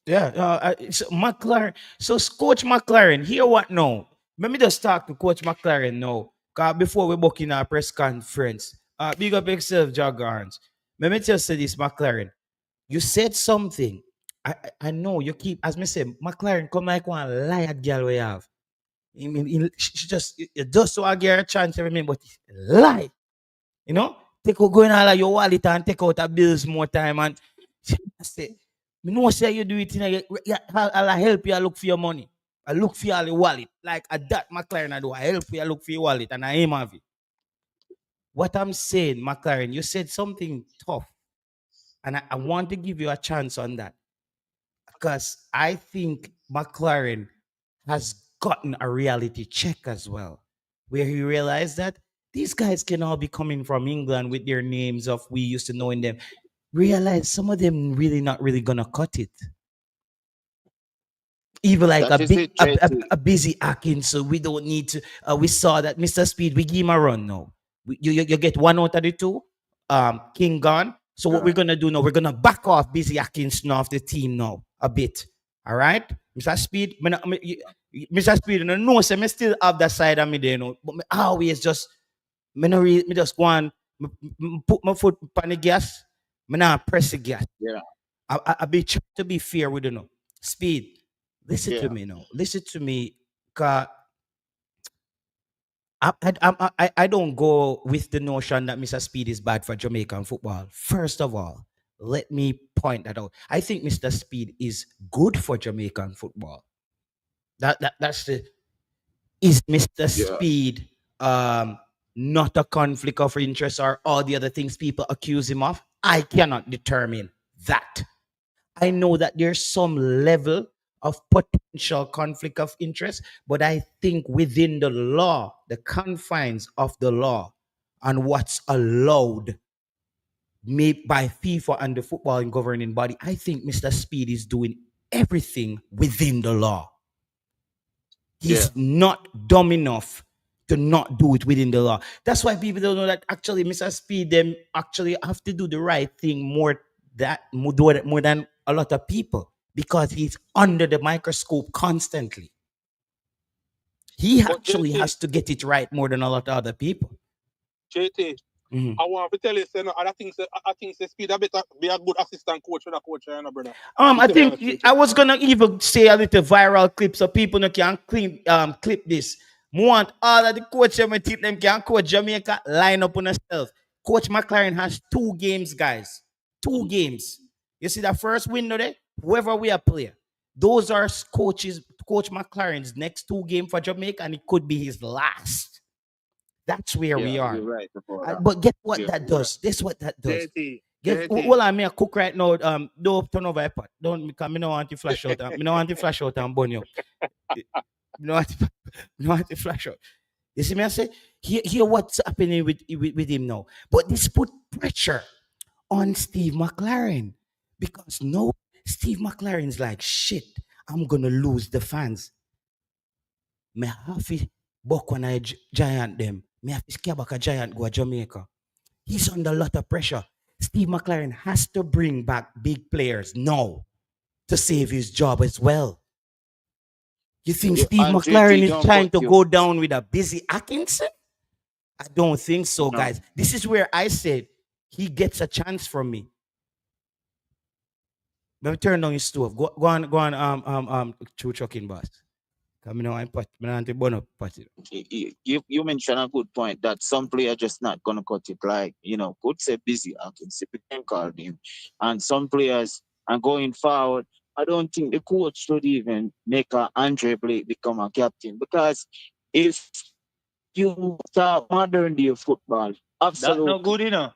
Yeah, so McLaren. So Coach McLaren, hear what now? Let me just talk to Coach McLaren now. Cause before we book in our press conference, big up yourself, Jaguars. Let me just say this, McLaren. You said something. I know you keep, as me say, McLaren come like one liar girl we have. I mean, she just, it does so I get her a chance every minute, but it's lie. You know, take out going all of your wallet and take out a bills more time and I say, me know say you do it in I'll help you I look for your money. I look for your wallet. Like at that McLaren I do. I help you I look for your wallet and I aim have it. What I'm saying, McLaren, you said something tough. And I want to give you a chance on that. Because I think McLaren has gotten a reality check as well, where he realized that these guys can all be coming from England with their names of we used to knowing them. Realize some of them really not really gonna cut it. Even like That is it, JT. a busy acting, so we don't need to. We saw that Mr. Speed, we give him a run now. You get one out of the two. King gone. So what we're gonna do now? We're gonna back off busy Atkins now off the team now a bit. All right, Mr. Speed. Mr. Speed, no, no, say me still have that side of me there, you know, but me always just me just go and put my foot on the gas. Me not press the gas. Yeah. I be trying to be fair with you know. Speed, listen to Yeah. me now. Listen to me, cause I don't go with the notion that Mr. Speed is bad for Jamaican football. First of all, let me point that out. I think Mr. Speed is good for Jamaican football. That's the is Mr. Yeah. Speed not a conflict of interest or all the other things people accuse him of? I cannot determine that. I know that there's some level of potential conflict of interest, but I think within the law, the confines of the law, and what's allowed made by FIFA and the football governing body, I think Mr. Speed is doing everything within the law. He's not dumb enough to not do it within the law. That's why people don't know that actually Mr. Speed them actually have to do the right thing more than a lot of people because he's under the microscope constantly. He actually has to get it right more than a lot of other people. JT, I want to tell you, say, no, I think say Speed a better be a good assistant coach for the coach, you know, brother. I think I was gonna even say a little viral clip so people no can clip this. Want all of the coaches and team them can coach Jamaica line up on themselves. Coach McLaren has 2 games, guys. 2 games. You see that first window there? Whoever we are player. Those are Coach McLaren's next 2 games for Jamaica, and it could be his last. That's where we are. You're right But guess what that does? This what that does. Well, I mean, I cook right now. Don't turn over iPad. Don't because me no want to flash out. Me no want to flash out and burn you. Me no want to flash out. You see me? I say, hear what's happening with him now. But this put pressure on Steve McLaren because no, Steve McLaren's like shit. I'm gonna lose the fans. Me have to buck when I giant them. Me have to scare back a giant go to Jamaica. He's under a lot of pressure. Steve McLaren has to bring back big players now to save his job as well. You think Steve McLaren is trying to go down with a busy Atkinson? I don't think so, guys. This is where I said he gets a chance from me. Let me turn down your stove. Go on, through trucking boss. Come on, I'm not to burn up party. You mentioned a good point that some player just not gonna cut it. Like could say busy. I can see can call him, and some players are going forward. I don't think the coach should even make a Andre Blake become a captain because if you start modern day football, That no absolutely good, you know.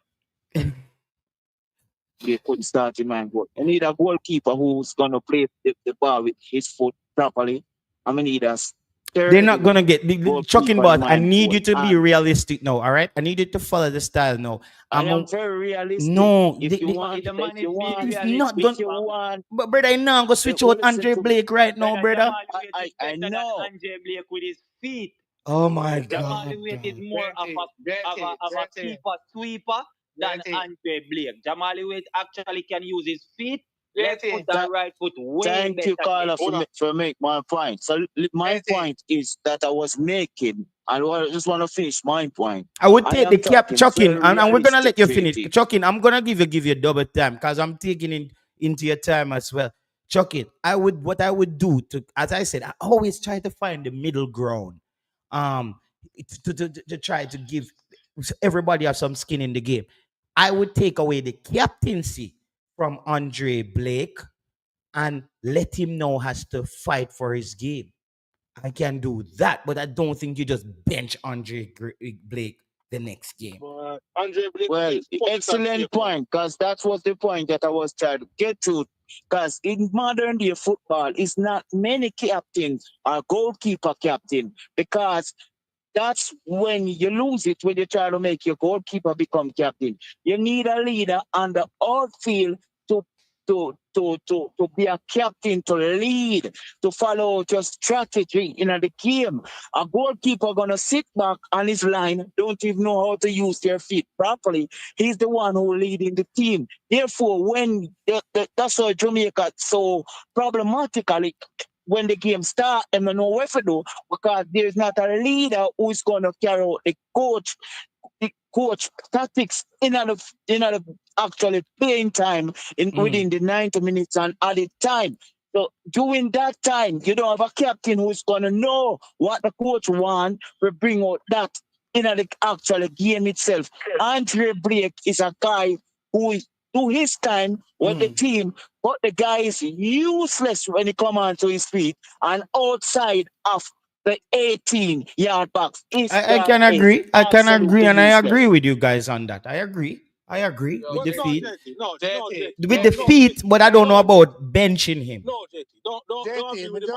they couldn't start in my goal. I need a goalkeeper who's gonna play the ball with his foot properly. I mean, need a They're not sturdy gonna get chucking goalkeeper in balls. I my need goal. you to be And realistic now, all right? I need you to follow the style now. I I'm am a, very realistic. no, If you If want, the man if is you being want, it's not realistic, gonna. if you fam. want, But brother, I know I'm gonna switch out listen Andre to me. Blake right now, Brother, brother. Jamal Wade is I better than know. Andre Blake with his feet. Oh my Jamal god, Wade is dog. more of a keeper sweeper than Andre Blake. Jamal Wade actually can use his feet, left foot and right foot way Thank you, better than Carla, him. for make my point. So my point is that I was making, and I just want to finish my point. I would I take the am cap talking chucking, very and we're gonna let realistic, you finish. JT. Chucking, I'm gonna give you double time because I'm taking into your time as well. Chucking, what I would do to, as I said, I always try to find the middle ground, um, to try to give everybody have some skin in the game. I would take away the captaincy from Andre Blake and let him know has to fight for his game. I can do that, but I don't think you just bench Blake the next game. But Andre Blake Well, is fucked excellent up, man. point, because that was the point that I was trying to get to. Because in modern day football, it's not many captains or goalkeeper captain, because that's when you lose it when you try to make your goalkeeper become captain. You need a leader on the outfield to to be a captain, to lead, to follow your strategy in the game. A goalkeeper gonna sit back on his line, don't even know how to use their feet properly. He's the one who leading the team. Therefore, when that's why Jamaica so problematically when the game start, and know what to do because there's not a leader who's gonna carry out the coach tactics in the actually playing time in within the 90 minutes and added time. So during that time, you don't have a captain who's gonna know what the coach want to bring out that in the actual game itself. Andre Blake is a guy who is to his time with the team, but the guy is useless when he come onto his feet and outside of the 18-yard box. I can Is agree. I can agree, absolutely and I useless. agree with you guys on that. I agree. I agree with But the no, feet. JT, no, JT, With the feet, but I don't know about benching him. no, JT, don't agree JT, with the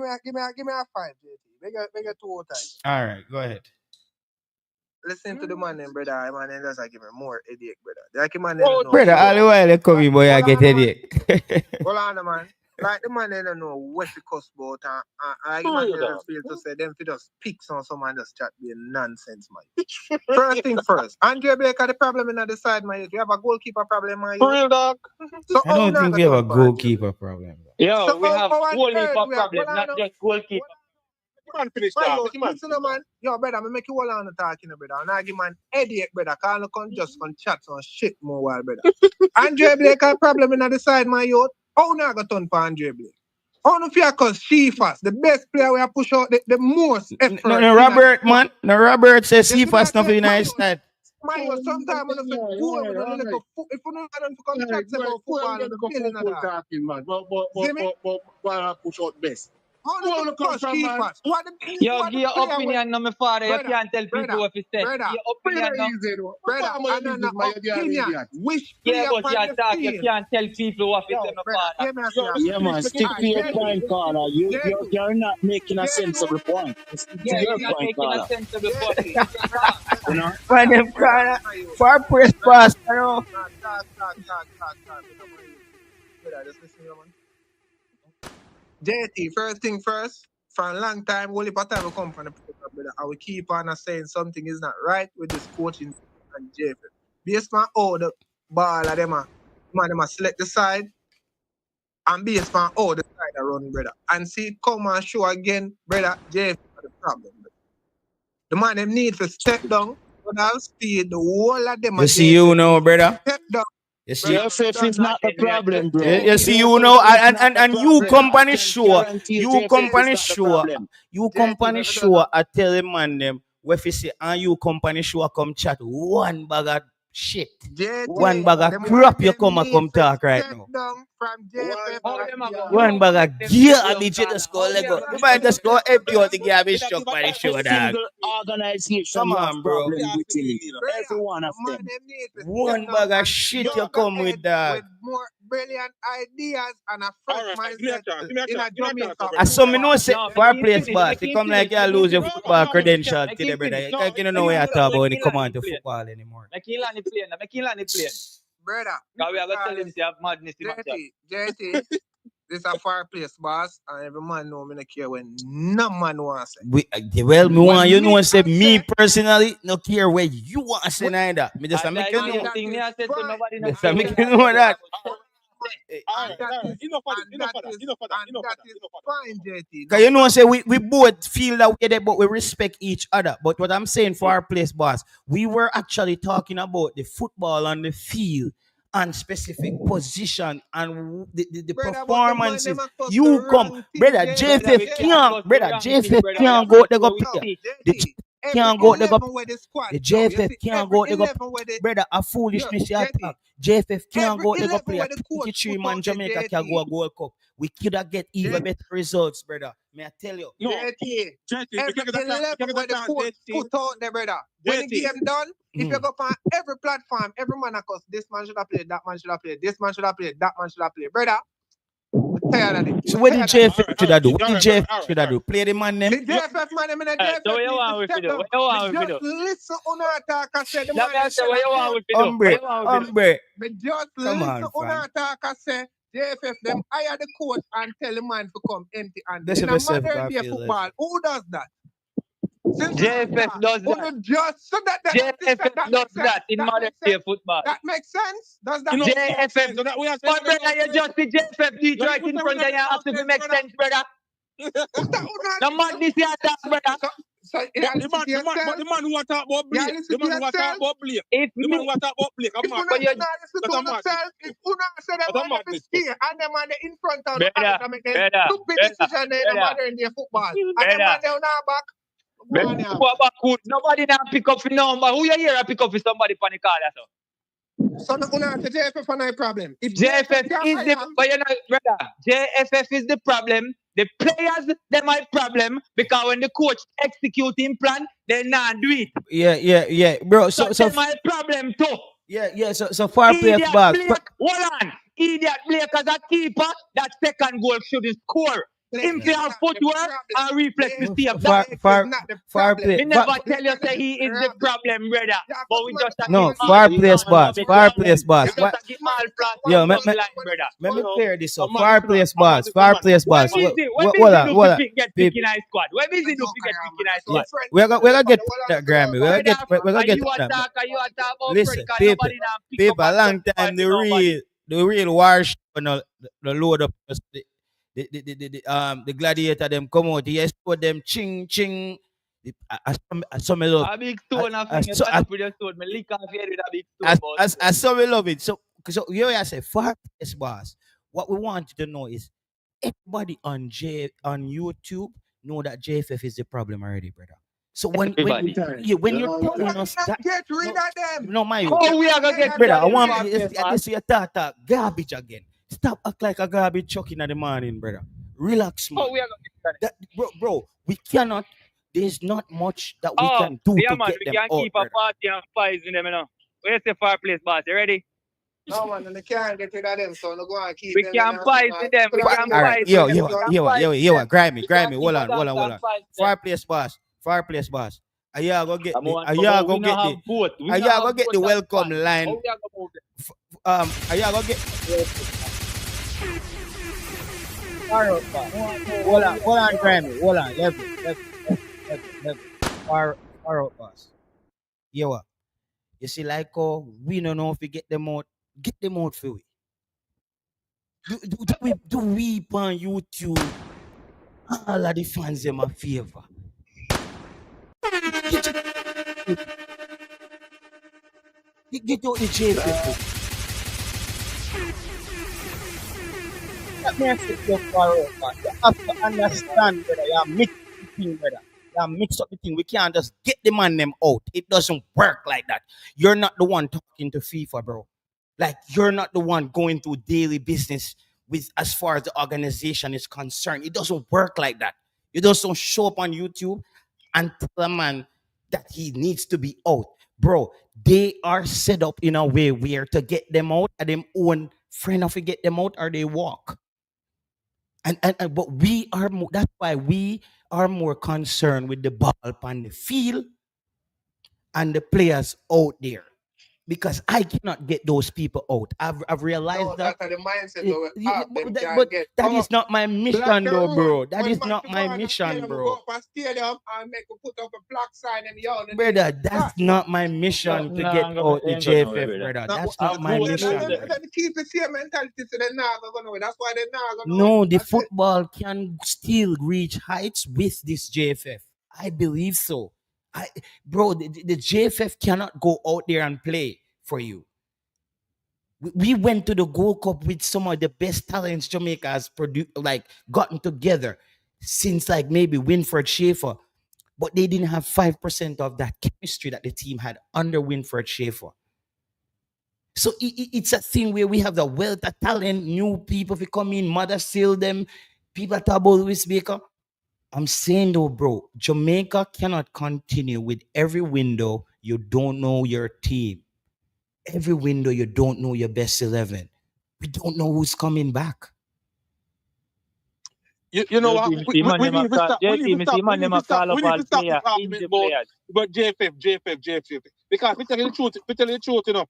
man. give me a 5, JT. Make it 2 times. All right, go ahead. Listen to the man, then, brother. The man, then just give me more headache, brother. Like the man, Oh, then Brother, all the while they coming, boy, I get headache. Hold on, man. Like the man, they don't know what to cuss about, and like the man, they just feel to say them to just pick someone just chat be nonsense, man. First thing first, Andre Blake had the problem in the side, man. You have a goalkeeper problem, man. for real, dog. So I don't think we have a goalkeeper problem. Yo, So we have on goalkeeper earth we have, problem, not just goalkeeper. Man, finish Man, that. yo, Let the man listen, finish man. Yo, brother, I make you all on the talking, brother. And I give man headache, brother. Can't just chat some shit more while, brother. Andre Blake had problem in the side, my youth. How now got turn for Andre Blake? How no fear cause Sheafas, the best player we have push out the most effort. No, Robert, man. No, Robert says see fast nothing in his side. Man, yo, sometimes when I say go over the little if you know I don't come chat about football and feeling of that. talking, man. But push out best. How no cause Sheafas? Yo, give your opinion, no, my father. You can't tell people what to say. Brother, Your opinion, no. Brother, and an opinion. Which Yeah, player but you on the talk, you field? can't tell people what to say, my father. Hear me, I say, Yeah, man, stick to your point, Carla. You're not making a sensible point. Stick to Yeah, your you're not point, making a Carla. sensible point. You know? Man, them crying for press pass, you know. Just listen, man. JT, first thing first, for a long time, only part time we come from the program, brother. I will keep on saying something is not right with this coaching and JF. Based on all the ball of them, man, them select the side, and based on all the side I run, brother. And see, come and show again, brother, JF the problem, brother. The man them need to step down, but I'll speed the whole of them. You see you now, brother. Step down. You see, JFF is not the problem, bro. you see, you JFF know, is not and the you problem. company I sure, can guarantee you JFF company is not the sure, problem. you JT, company never done sure. that. I tell him man them, if you say, and you company sure come chat one bag of shit, one JT, bag of the crap man you them come and need come to talk right step now. down from JFF. How them a go? One bag of garbage you just go How Lego. them a You might just go empty out the garbage Not truck even by the show, every dog. single organization Come you have on, bro. problem with him. Brother, Every one the of man them. them need to step One down bag of and shit look you come ahead with, dog. with more brilliant ideas and a fresh All right, give me a mindset chance. Give me a in chance. a Give me a chance, Jamaica I brother. saw me football. know say No, for a make him place finish. boss, Make you him come like finish. you Make him lose your finish. football No, make him credential make today, him brother. finish. You No, can't make know where him you talk about when you make him come land on the to plane. football anymore. Make him land the plane. Make him land the plane. Brother, Cause we are gonna tell him regardless, to have madness in my chat. JT, this a fireplace, boss, and every man know me not care when no man want to say. Well, me want you know me say I me say, personally no care where you want to say neither. Me just And make like you and know. same that thing me is I said to fine, nobody no Just care and where make that you I know say they that. have a All and right, all that right. is Enough of this. and Enough that of that. is Enough of that. and Enough of that that. is Enough of that. fine, JT. Cause No you know, man, say we both feel that way there, but we respect each other. But what I'm saying for our place, boss, we were actually talking about the football on the field and specific position and the brother, but the man performances. them a cause the You come, wrong thing, brother. JT. brother, we can't JFF cause the brother. wrong thing, JFF brother. We can't have go to there go go with No, play. see. The JT. JFF Every can't go there go 11 where the squad the show. You JFF see, can't every go there go 11 where the brother. A yo, foolishness you JT. attack. JFF can't Every go there go 11 play a where the coach 23 put man out the Jamaica can go JT. a Gold Cup. We could have get even better results, brother. May I tell you? No, JT. JT, you Every can get a chance. You 11 can get where a the chance, coach JT. put out there, brother. When the JT. game done, if you go on every platform, every man across, this man should have played, that man should have played, this man should have played, that man should have played. Brother, I'm tired of it. So what did Tired of it. JFF should I do? What All did right, brother. JFF All right, should I all right. do? Play the man them? The JFF man, I mean, the So JFF what you need to want with step you do? down. What you want with you Just do? listen on attack and say the Let man me them say sell what a you want coach. with you do? What Hombre, you want with you do? hombre. But just Come listen on, on fam. attack and say JFF them hire the coach and tell the man to come empty handed. This In is a yourself, modern day Garfield. football, who does that? Since JFF does that. just so that JFF that does makes sense. that in That modern makes day sense. football. That makes sense. Does that You know, make we sense? have JFF. sense. We have sense. But brother, you just see JFF do it No, right you in say front we of you don't have to sense, make brother. sense, brother. Who's that? Who not? The madness you attack, brother. So you But listen to yourself. the man who want to talk about You Blake, listen the to man who want to talk yourself. about Blake, If the man me, who want to talk about Blake, I'm If you mad. but you, not listen to That's a madness. yourself, if you not say them That's a man them madness. stay and them man they in front of the brother, eyes and make them brother, stupid brother, decision in the brother, modern day football. And them brother. man they now back. Go on here. Go back good. Nobody now pick up the number. Who you hear pick up for somebody for the call? That's all. So no una to JFF for no problem. If JFF can is the, hire, but you know, brother, JFF is the problem. The players, they my problem because when the coach executing plan, they not do it. Yeah, bro. So So they my problem too. yeah. So far play Idiot boss. Blake, hold on. Idiot Blake as a keeper, that second goal should score. Blake Him is to have not the footwork problem. and reflex to Blake, save that. Blake is Far not the far problem. play. Me never Blake tell you is say he is the problem, brother. Yeah, But cause we man just a No, give all far the place wrong boss. the Far problem. place boss. We just a give all flat Yo, wrong line, brother. let me clear this up. I'm mad, Far it's not. place I'm mad, boss. it's Far not. place When boss. busy, when Hold busy on, do hold on. get pick in high squad. When busy do get pick in high Yeah, squad. we're gonna get that Grammy. Brother, We're gonna are get you that. attack? Are you attack about Fred? Listen, Because people, nobody now pick up a and long justify time to nobody. the real war show, the load up the gladiator them come out. Yes, for them ching ching. I some me love. A big stone of I, thing, you stand up with your stone. Me lick off your head with a big stone. I some me love it. So here I say, far place boss. What we want you to know is everybody on YouTube know that JFF is the problem already, brother. So when you're telling us that get rid of them. no my How we are going to get brother, rid I of want them? this your talk garbage again. Stop act like a garbage truck in the morning, brother. Relax, man. How we are going to get rid of them? Bro, we cannot. There's not much that we Oh, can do yeah, to man, get we them can out, keep a brother. party and spies in them, you know. Where's the fireplace, boss? You ready? No man, they can't get rid of them, so no go and keep We them. can spice in them. We can All right, spice in them. We can yo, Grammy, hold on. Hold on. Fireplace boss. Are you gonna get We the? have both. Are you gonna get the welcome line? How we are going to move them? Are you gonna get? Hold on, Grammy. Hold on, level. Far out, boss. Yeah, what? You see, like, we don't know if we get them out. Get them out for we. Do we on YouTube? All of the fans them a favor. Get out the JFF. Let me ask you forever. You have to understand, brother. You mix the thing, brother. You mix up the thing. We can't just get the man them out. It doesn't work like that. You're not the one talking to FIFA, bro. Like you're not the one going through daily business with as far as the organization is concerned. It doesn't work like that. You just don't show up on YouTube and tell a man that he needs to be out. Bro, they are set up in a way where to get them out at them own friend of get them out or they walk. And but we are more, that's why we are more concerned with the ball on the field and the players out there. Because I cannot get those people out. I've realized No, that. that's the mindset that we have. Them But can't get that out. is not my Like mission, the though, rule, bro. That when is back not to my ball and mission, stadium, we go bro. up a stadium and make a put up a plaque sign and yell. Brother, that's not my mission to get out the JFF, brother. That's not my mission. Then keep the same mentality so they're not going to know. That's why they're not going to No, the football can still reach heights with this JFF. I believe so. Bro, the JFF cannot go out there and play for you. We went to the Gold Cup with some of the best talents Jamaica has produced, like gotten together since like maybe Winfred Schaefer, but they didn't have 5% of that chemistry that the team had under Winfred Schaefer. So it's a thing where we have the wealth of talent, new people who come in, mother seal them, people talk about Louis Baker. I'm saying though, bro, Jamaica cannot continue with every window you don't know your team. Every window you don't know your best 11. We don't know who's coming back. You know what? We need to stop. We need to stop. We need to stop. We need to stop this argument about JFF. Because we tell you the truth. We tell you the truth, you know.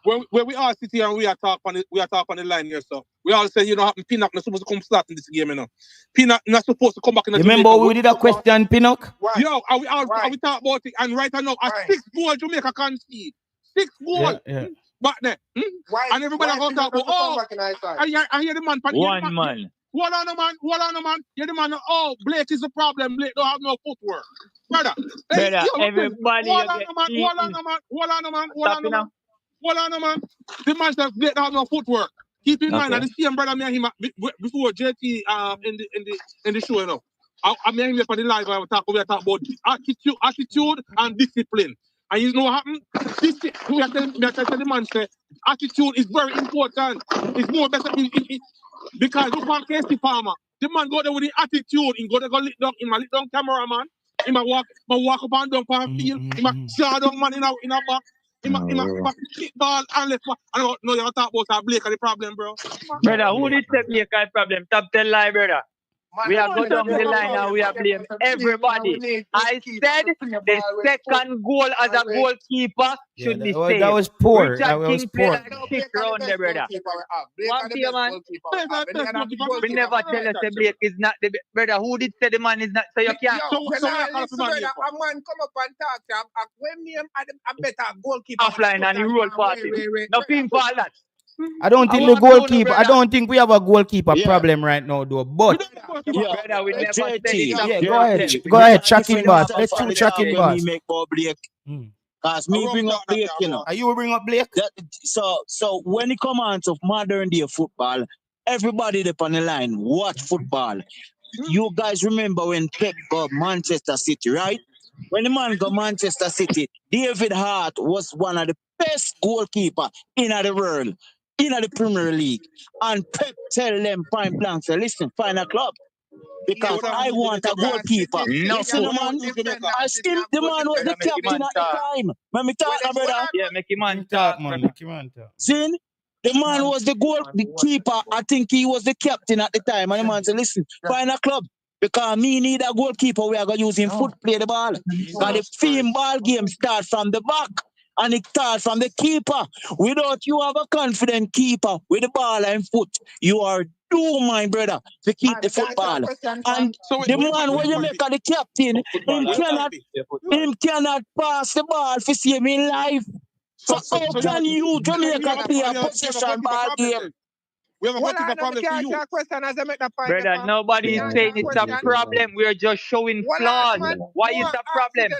When we all sit here and we are talk on the line here, so we all say, you know, Pinnock not supposed to come start in this game, you know. Pinnock not supposed to come back in the Remember we did a question, Pinnock? Yo, we talk about it, and right now, a 6-goal Jamaica concede. 6 goals. Yeah. Back there. And everybody go talk about, I hear the man. One man. Hold on, man. You're the man. Oh, Blake is the problem. Blake don't have no footwork. Brother, Everybody. Hold on, man. The man says Blake don't have no footwork. Keep in mind that the same brother me and him before JT in the show, you know. I mean him for the live. We talk about attitude and discipline. And you know what happened? We are telling the man say attitude is very important. It's more better because look on Casey Farmer. The man go there with the attitude. He go there go lit down cameraman. He might walk up and down for a field. He might show down man in a back. He might kick ball and left back. I don't know you talk about Blake the problem, bro. Brother, who did say Blake the problem? Top 10 lie, brother. We are going down the line and we are blame everybody. I said the second goal as a goalkeeper should be saved. That was poor. Richard That was King poor. played like shit round there, brother. One thing, man. We never tell us the Blake is not the brother. Who did say the man is not? So you can't. A man come up and talk. When me a better goalkeeper Offline and he roll party. Nothing for that. I don't think I don't think we have a goalkeeper problem right now, though. But brother, we never said it. Go ahead, Chucking Boss. Let's do Chucking Boss. Me make more Blake. Cause me bring up Blake, you know. Are you bring up Blake? So when it comes on to modern day football, everybody up on the line watch football. You guys remember when Pep got Manchester City, right? When the man got Manchester City, David Hart was one of the best goalkeeper in the world, in the Premier League. And Pep tell them point blank, say, listen, find a club. Because I want a goalkeeper. Listen, the man, the man was the captain at the time. When me talk, brother. Yeah, make him man talk, man. Make him man talk. See? The man was the goalkeeper. I think he was the captain at the time. And the man said, listen, find a club. Because me need a goalkeeper. We are going to use him foot play the ball. Because the team ball game start from the back. And it starts from the keeper. Without you have a confident keeper with the ball and foot, you are doomed, my brother, to keep the football. And the man when you make a the captain, him cannot pass the ball for save in life. So how can you Jamaica play a possession ball game? We have a goalkeeper problem for you. Brother, nobody is saying it's a problem. We are just showing flaws. Why is the problem?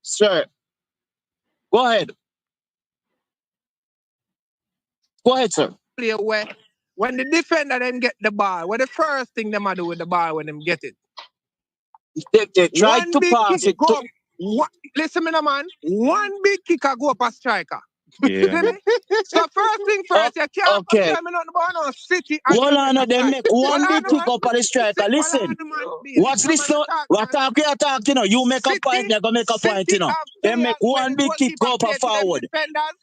Sir, go ahead. Go ahead, sir. Play where when the defender them get the ball, what the first thing them do with the ball when them get it? They tried One to big pass kick it go to. up. Listen, me, no, man. One big kicker go up a striker. Yeah. See me? So first thing first, you can't come Okay. tell me nothing about no City and Hold on, Jamaica they side. make one Well, big on, kick man. up on the striker. Well, Listen, on, man. Baby, watch no this man now. attack, What man. talk you talk, you know? You make a point, you're gonna make a point, you City know. have They make players where one the big kick goalkeeper go up play and to them forward. defenders.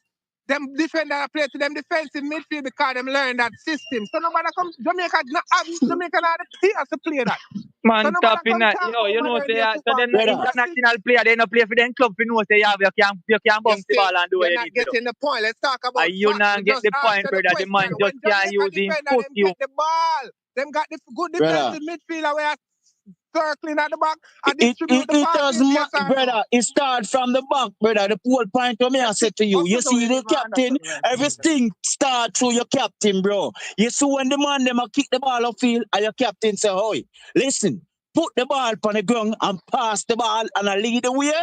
Them defenders play to them defensive midfield because them learn that system. So nobody come Jamaica not have Jamaica not the players to play that. So Man, nobody tapping come that, talk you about know, modern say, day so football then the play. Brother, That's it. international player, they don't play for them club, you know, say, you can You bounce the ball and do what you're you not need to do. getting the point. Let's talk And about you facts. not We get just the asked point, you the brother. The question. man just When can't Jamaica use him defender foot them you. get the ball, them got the good brother. defensive midfielder where circling at the back and It, distribute the it passes. doesn't Yes matter, or no? brother. It start from the back, brother. The whole point to me, I said to you. You Also, see you the even captain, understand what I'm saying. everything start through your captain, bro. You see when the man them a kick the ball upfield and your captain say, "Oi, listen, put the ball on the ground and pass the ball and I lead the way."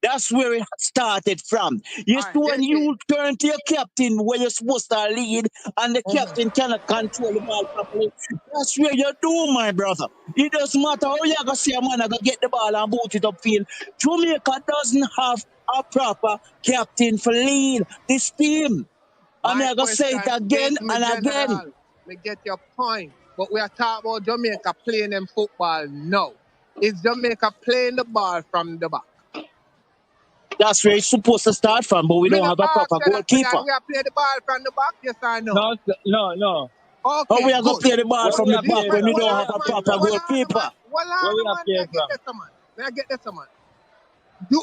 That's where it started from. You All see right, when you turn to your captain where you're supposed to lead and the captain cannot control the ball properly. That's where you do, my brother. It doesn't matter how you gonna see a man gonna get the ball and boot it upfield. Jamaica doesn't have a proper captain for lead this team. I'm my gonna say it question again is me and again. general. Me get your point. But we are talking about Jamaica playing them football now. Is Jamaica playing the ball from the back? That's where it's supposed to start from, but we Me don't no have a ask proper you that. Me goalkeeper. we are playing the ball from the back, yes or no? No. How Okay, we are gonna good. play the ball Where from we the are back playing Listen, when we from? don't Where we have are a playing proper from? goalkeeper? Where we are Man. May playing I get from? this, man. May I get this, man.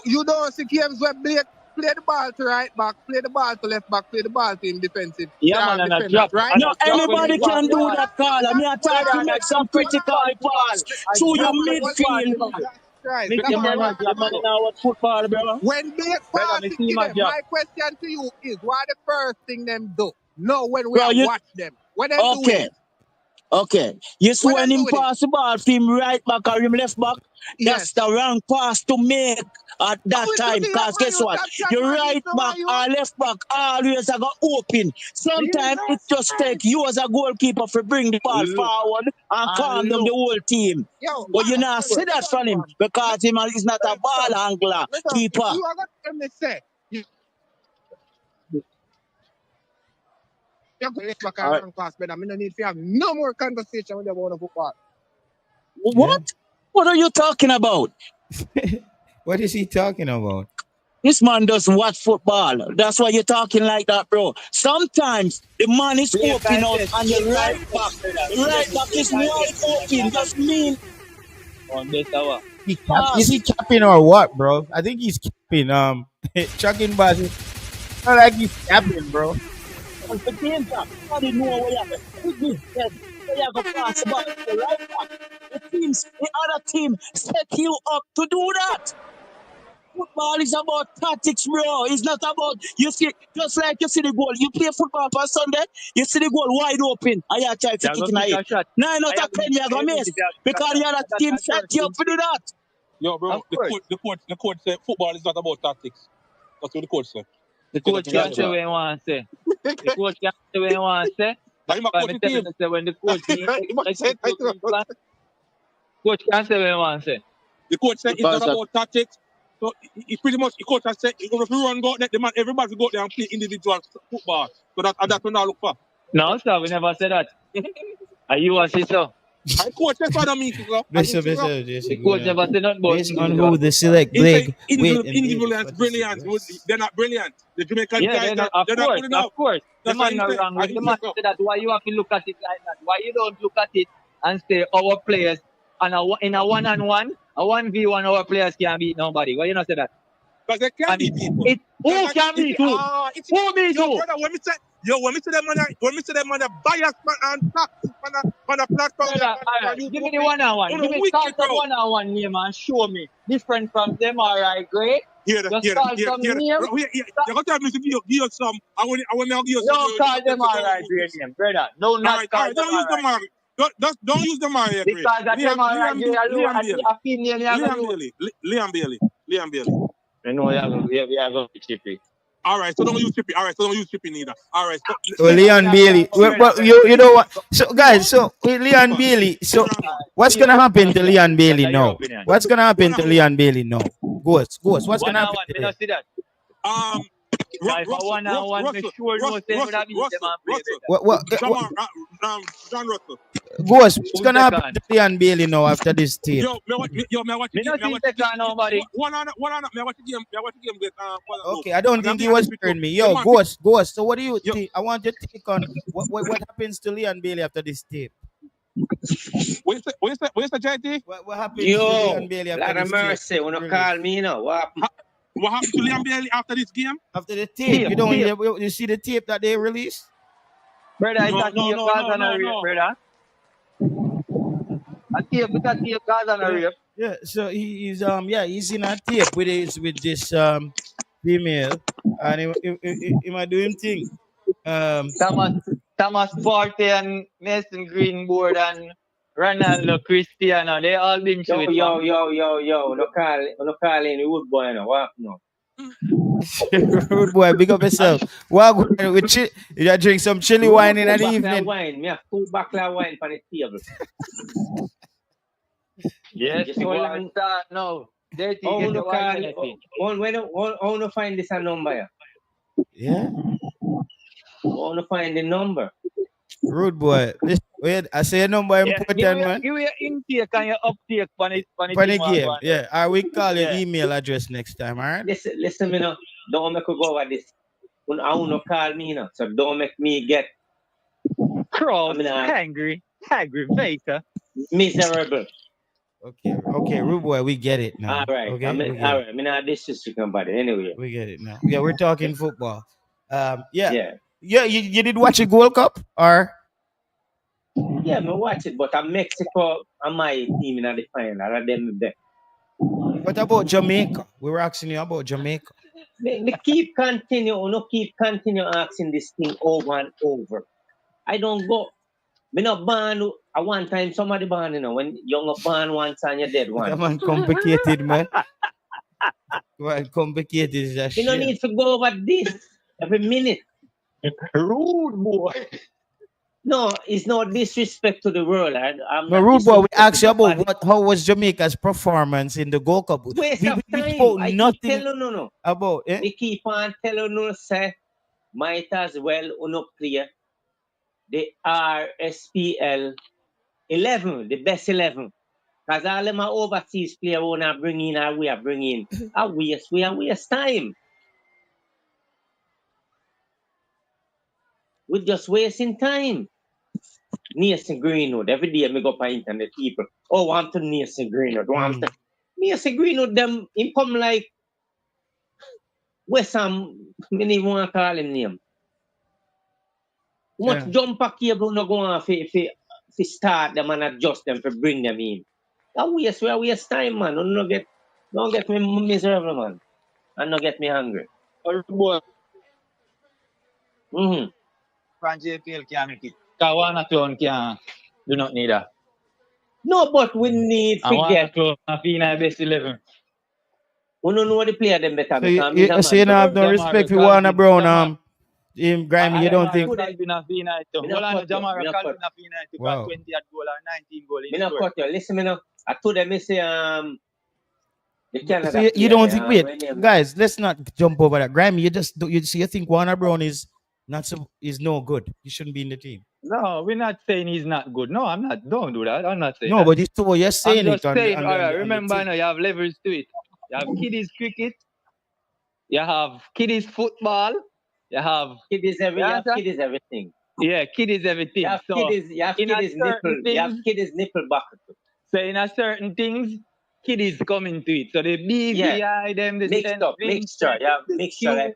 You don't see games where Blake play the ball to right back, play the ball to left back, play the ball to him defensive Yeah, man, and a defenders, drop, right? No, when Okay, you anybody good. pass can the do ball. that, Carl. I mean, I try Brother, to and a make some drop when you critical pass the ball. pass A through your drop when you pass midfield. the ball. Jesus Christ. Make That's the all man a right, The drop, man man. so. now what football, bro. When they Brother, pass me it see to my them, drop. my question to you is why the first thing them do? No, when we Bro, are you watch them. What them do with okay. it? Okay. You see What when them do him with it? pass the ball for him right back or him left back, that's Yes. the wrong pass to make at How that it to time. be that Cause man guess you what? top shot Your man right miss the back one you or left back always are gonna open. Sometimes it Jesus just take Christ. you as a goalkeeper for bring the ball Look forward and calm and down the look. whole team. Yo, But you man, not see that from him because him is not a ball angler listen, if keeper. you are gonna tell me say you're going left back All and right. run pass better, I don't need to have no more conversation with them about the football. Yeah. What? What are you talking about? What is he talking about? This man doesn't watch football. That's why you're talking like that, bro. Sometimes the man is Play open out contest, on play your right back. contest, brother. The right Remember, back play is wide contest, brother. open. Just mean On this hour. Is he pass. capping or what, bro? I think he's capping. Chucking ball. It's not like he's capping, bro. Once the game back, nobody know where you are. Where you go pass the ball to the right back. The other team set you up to do that. Football is about tactics, bro. It's not about you see just like you see the goal. You play football on Sunday, you see the goal wide open, and you try to You're kick going in to kick it. a shot. 9 out I of have 10 you're gonna miss miss if you have to kick a because shot. the other That's team the set first you up thing. to do that. Yo, bro, Of course. the coach said football is not about tactics. That's what the coach said. The Get that coach thing out can of say your what he want to say. The coach can say what he want to say. Are That's you my why coach I'm telling team? you, say when the coach need You must say that. execute plan, coach can say what he want to say. The coach said it's not Because about tactics. So he pretty much the coach has said if you run go out there, the man everybody go out there and play individual football. So that's what I look for. No, sir, we never said that. Are you a sister? I coach that's what I mean, sister. I mean, Bishop, sister. The Jesse, go coach on. never said nothing about Based on individual who the football. select He say Blake, wait and Davis, individual what is it? brilliant. They're not brilliant. The Jamaican Yeah, guys, of they're not course, good of enough. course. The That's what man he not said. wrong. I The think man so. said that. Why you have to look at it like that? Why you don't look at it and say our players and in a one-on-one, a 1v1, our players can't beat nobody. Why you not say that? Because they can And beat people. who can beat who? Who beat Yo, who? brother, when me say them man, bias man and toxic man a platform there Brother, all on right. Give me YouTube. the one-on-one. You Give know, me call wicked, some bro. one-on-one name and show me. Different from them, all right, great. Just call some name. You're going to tell me to give you some. I want to give you some. No call them all Don't right, use great this. name, brother. No, All not right, call them don't use all the right. Mario. Don't use the Mario, great. Because that them all right, great alone Liam and the Bailey. opinion you have to Liam Bailey. I know you have to chippy. All right, so don't use Chippy. All right, so don't use Chippy neither. All right, so Well, Leon Bailey. Well, you know what? So guys, so with Leon Bailey, so what's gonna happen to Leon Bailey now? What's gonna happen to Leon Bailey now? Ghost, what's gonna happen to him? see that. Russell, What, John Russell. Ghost, what's gonna happen to Leon Bailey now after this tape? Yo, me watch the game. One on, me watch the game. With Okay, I don't think he was hearing me. Yo, Ghost. So what do you think? I want your take on what happens to Leon Bailey after this tape. What you say, JT? What happens to Leon Bailey after this mercy, tape? wanna call me now. What happened to Leon Bailey after this game? After the tape, you see the tape that they released? Brother, it's a tape cause on a rape, brother. A tape because tape cause on a rape. Yeah, so he's in a tape with this female, and he might do him thing. Thomas Partey and Mason Greenwood and Ronaldo Cristiano, they all been through it. Yo, no call any wood boy now. What no? Rude boy, big up yourself. What with you drink some chili wine in the evening? Wine. Me have 2 backla wine on the table. Yes, Just you hold want on. to start now. Dirty, How get no the wine in call? it. How no find this a number? Yeah. How no find the number? Rude boy. Wait, I say a number important, man. Give me your intake and your uptake on the game. Yeah. I will call your email address next time, all right? Listen me now. Don't make me go over this. I no call me now. So don't make me get cross, angry, aggravator, miserable. Okay, rude boy, we get it now. All right. Okay. all right. I mean, this is somebody anyway. We get it now. Yeah, we're talking football. Yeah. You did watch a Gold Cup or? Yeah, I watch it, but Mexico and my team in the final. I them there. What about Jamaica? We were asking you about Jamaica. They keep continue asking this thing over and over. I don't go. Me not born at one time. Somebody born, when you're born once and you're dead once. That man complicated, man. Well, complicated is that You don't need to go over this every minute. Rude boy. No, it's no disrespect to the world. I'm no, rude boy, we asked you about how was Jamaica's performance in the Gold Cup. Waste of time. Spoke nothing no. about it. We keep on telling you, say, might as well play the RSPL 11, the best 11. Because all them overseas players we are bringing, we waste time. We're just wasting time. Nathan Greenwood. Every day I go up on internet, people. Oh, want to Nathan Greenwood. Nathan Greenwood, them, him come like West Ham, I don't want to call him name. Much jumper cable no go on to start them and adjust them to bring them in. We waste time, man. Don't get me miserable, man. And don't get me hungry. Boy. Mm-hmm. JPL can't make it. Kawana clone can do not need that. No, but we need to get Afina best 11. We don't know the player them better. So you don't have no respect for Warner Brown. Grammy, you don't think? Hold on, Jamara Calvin Afina to got 20 at goal or 19 goal. Me not cut you. Listen, me now. I told them, I say, the Canada. So you don't think? Wait, guys, let's not jump over that. Grammy, you think Warner Brown is no good? He shouldn't be in the team. No, we're not saying he's not good. No, I'm not. Don't do that. I'm not saying. No, that. but you're saying I'm it. Just saying, all right, remember now, you have levels to it. You have kiddies cricket. You have kiddies football. You have kiddies everything. Yeah, kiddies everything. You have kiddies nipple. You have kiddies nipple bucket. So in a certain things, kiddies come into it. So the BVI, them the mixture. You have mixture like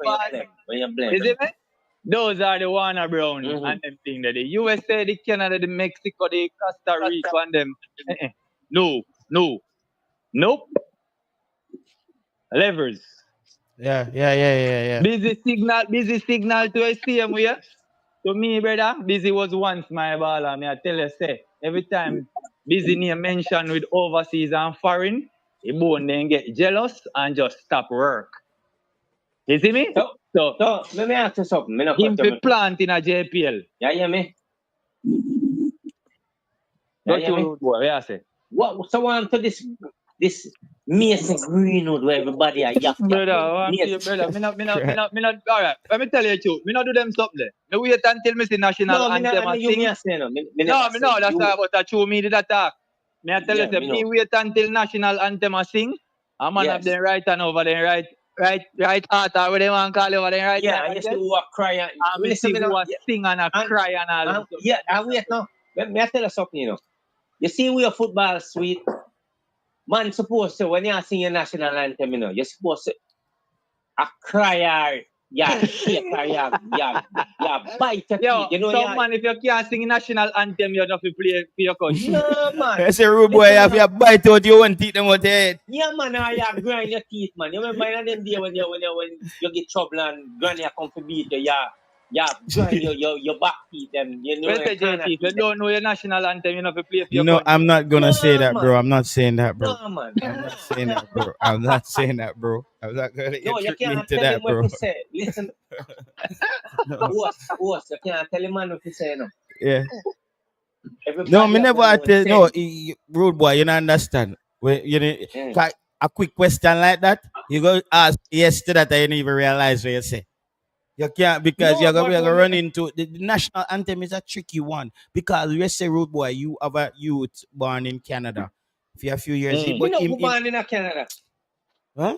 when you blend. Is it? Those are the Warner Brown and them thing that the USA, the Canada, the Mexico, the Costa Rica and them. Nope. Levers. Yeah. Busy signal to SCM here. To me, brother, Busy was once my baller. I tell you, say, every time Busy name mentioned with overseas and foreign, the bone then get jealous and just stop work. You see me? So let me ask you something. Me not Him cut you, fi plant in a JPL. Yeah, hear me? Go Yeah, hear me? to boy, where I say. What? So on to this Mason Greenwood where everybody are yap. Brother, what Yes. you, brother? Me not. All right, let me tell you the truth. Me not do them something there. Me wait until me see national No, me anthem not. and You sing. me a say no. Me No, never me say. no. That's You- not about a true me did attack. Me I tell Yeah, you, say, me me know. wait until national anthem and sing. A man have Yes. them right hand over them right heart or what they want to call it over them right Yeah, hand. and you see who a cry and Me listen see me who now. a sing and a And, cry and all them stuff. yeah, and wait now. Me I tell you something, you know. You see we a football sweet. Man supposed to when you sing your national anthem, you know, you're supposed to a crier, yeah, shake or yeah, bite your Yo, teeth. You know, some man, if you can't sing national anthem, you have to play for your country. no man. I say, rude boy, Listen, if you bite out your one teeth, them out your head. yeah, man, you grind your teeth, man. You remember in them day when you get trouble and granny come to beat you, grind your back teeth, them, you know, Well, say, kind of JT, if you don't know your national anthem, you have to play for your No, country. I'm not gonna say that, bro. man. I'm not saying that, bro. No, man. I'm not saying that, bro. I'm not saying that, bro. I'm not gonna let you No, you trick me can't into tell that, him what bro. to say. Listen, No. horse, you can't tell him man what to say, no. Yeah. Everybody No, me have never their had own to. No, sense. rude boy, you don't understand. When you know, Mm. a quick question like that, you go ask yes to that, and you don't even realize what you say. You can't because No, you're but gonna run into the national anthem is a tricky one because we say rude boy, you have a youth born in Canada for a few years, Mm. you but know who born in Canada? huh?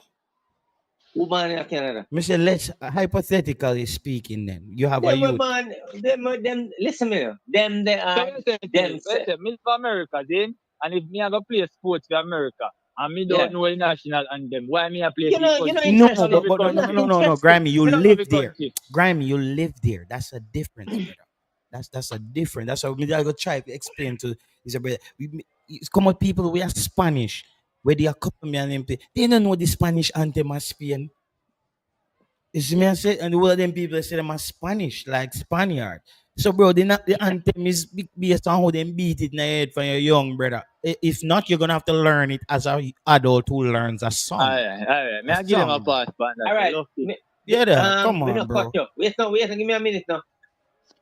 Who born in Canada? Mister, let's hypothetically speaking, then you have a Them were youth. born, them, listen me, them they So are, you say, them well, say, me for America, then, and if me have a play sports for America, and me don't yeah. know the national anthem, why me a play You for the know, country? No, I interested. love the but no, no, You're no, not country. no, no, no, interested. Grammy, you I love live the there. country. Grammy, you live there. That's a difference, brother. That's a difference. That's what I go try to explain to is brother. It's come out people we are Spanish, where they are couple me and them play. They don't know the Spanish anthem as Spain. You see me I say, and all of them people say them are Spanish, like Spaniard. So, bro, the anthem is based on how they beat it in the head for your young brother. If not, you're gonna have to learn it as an adult who learns a song. Alright. May A I give them a song, bro. pass, man? All right. Love it. Yeah, come Me on, not cut bro. you. Wait, give me a minute now.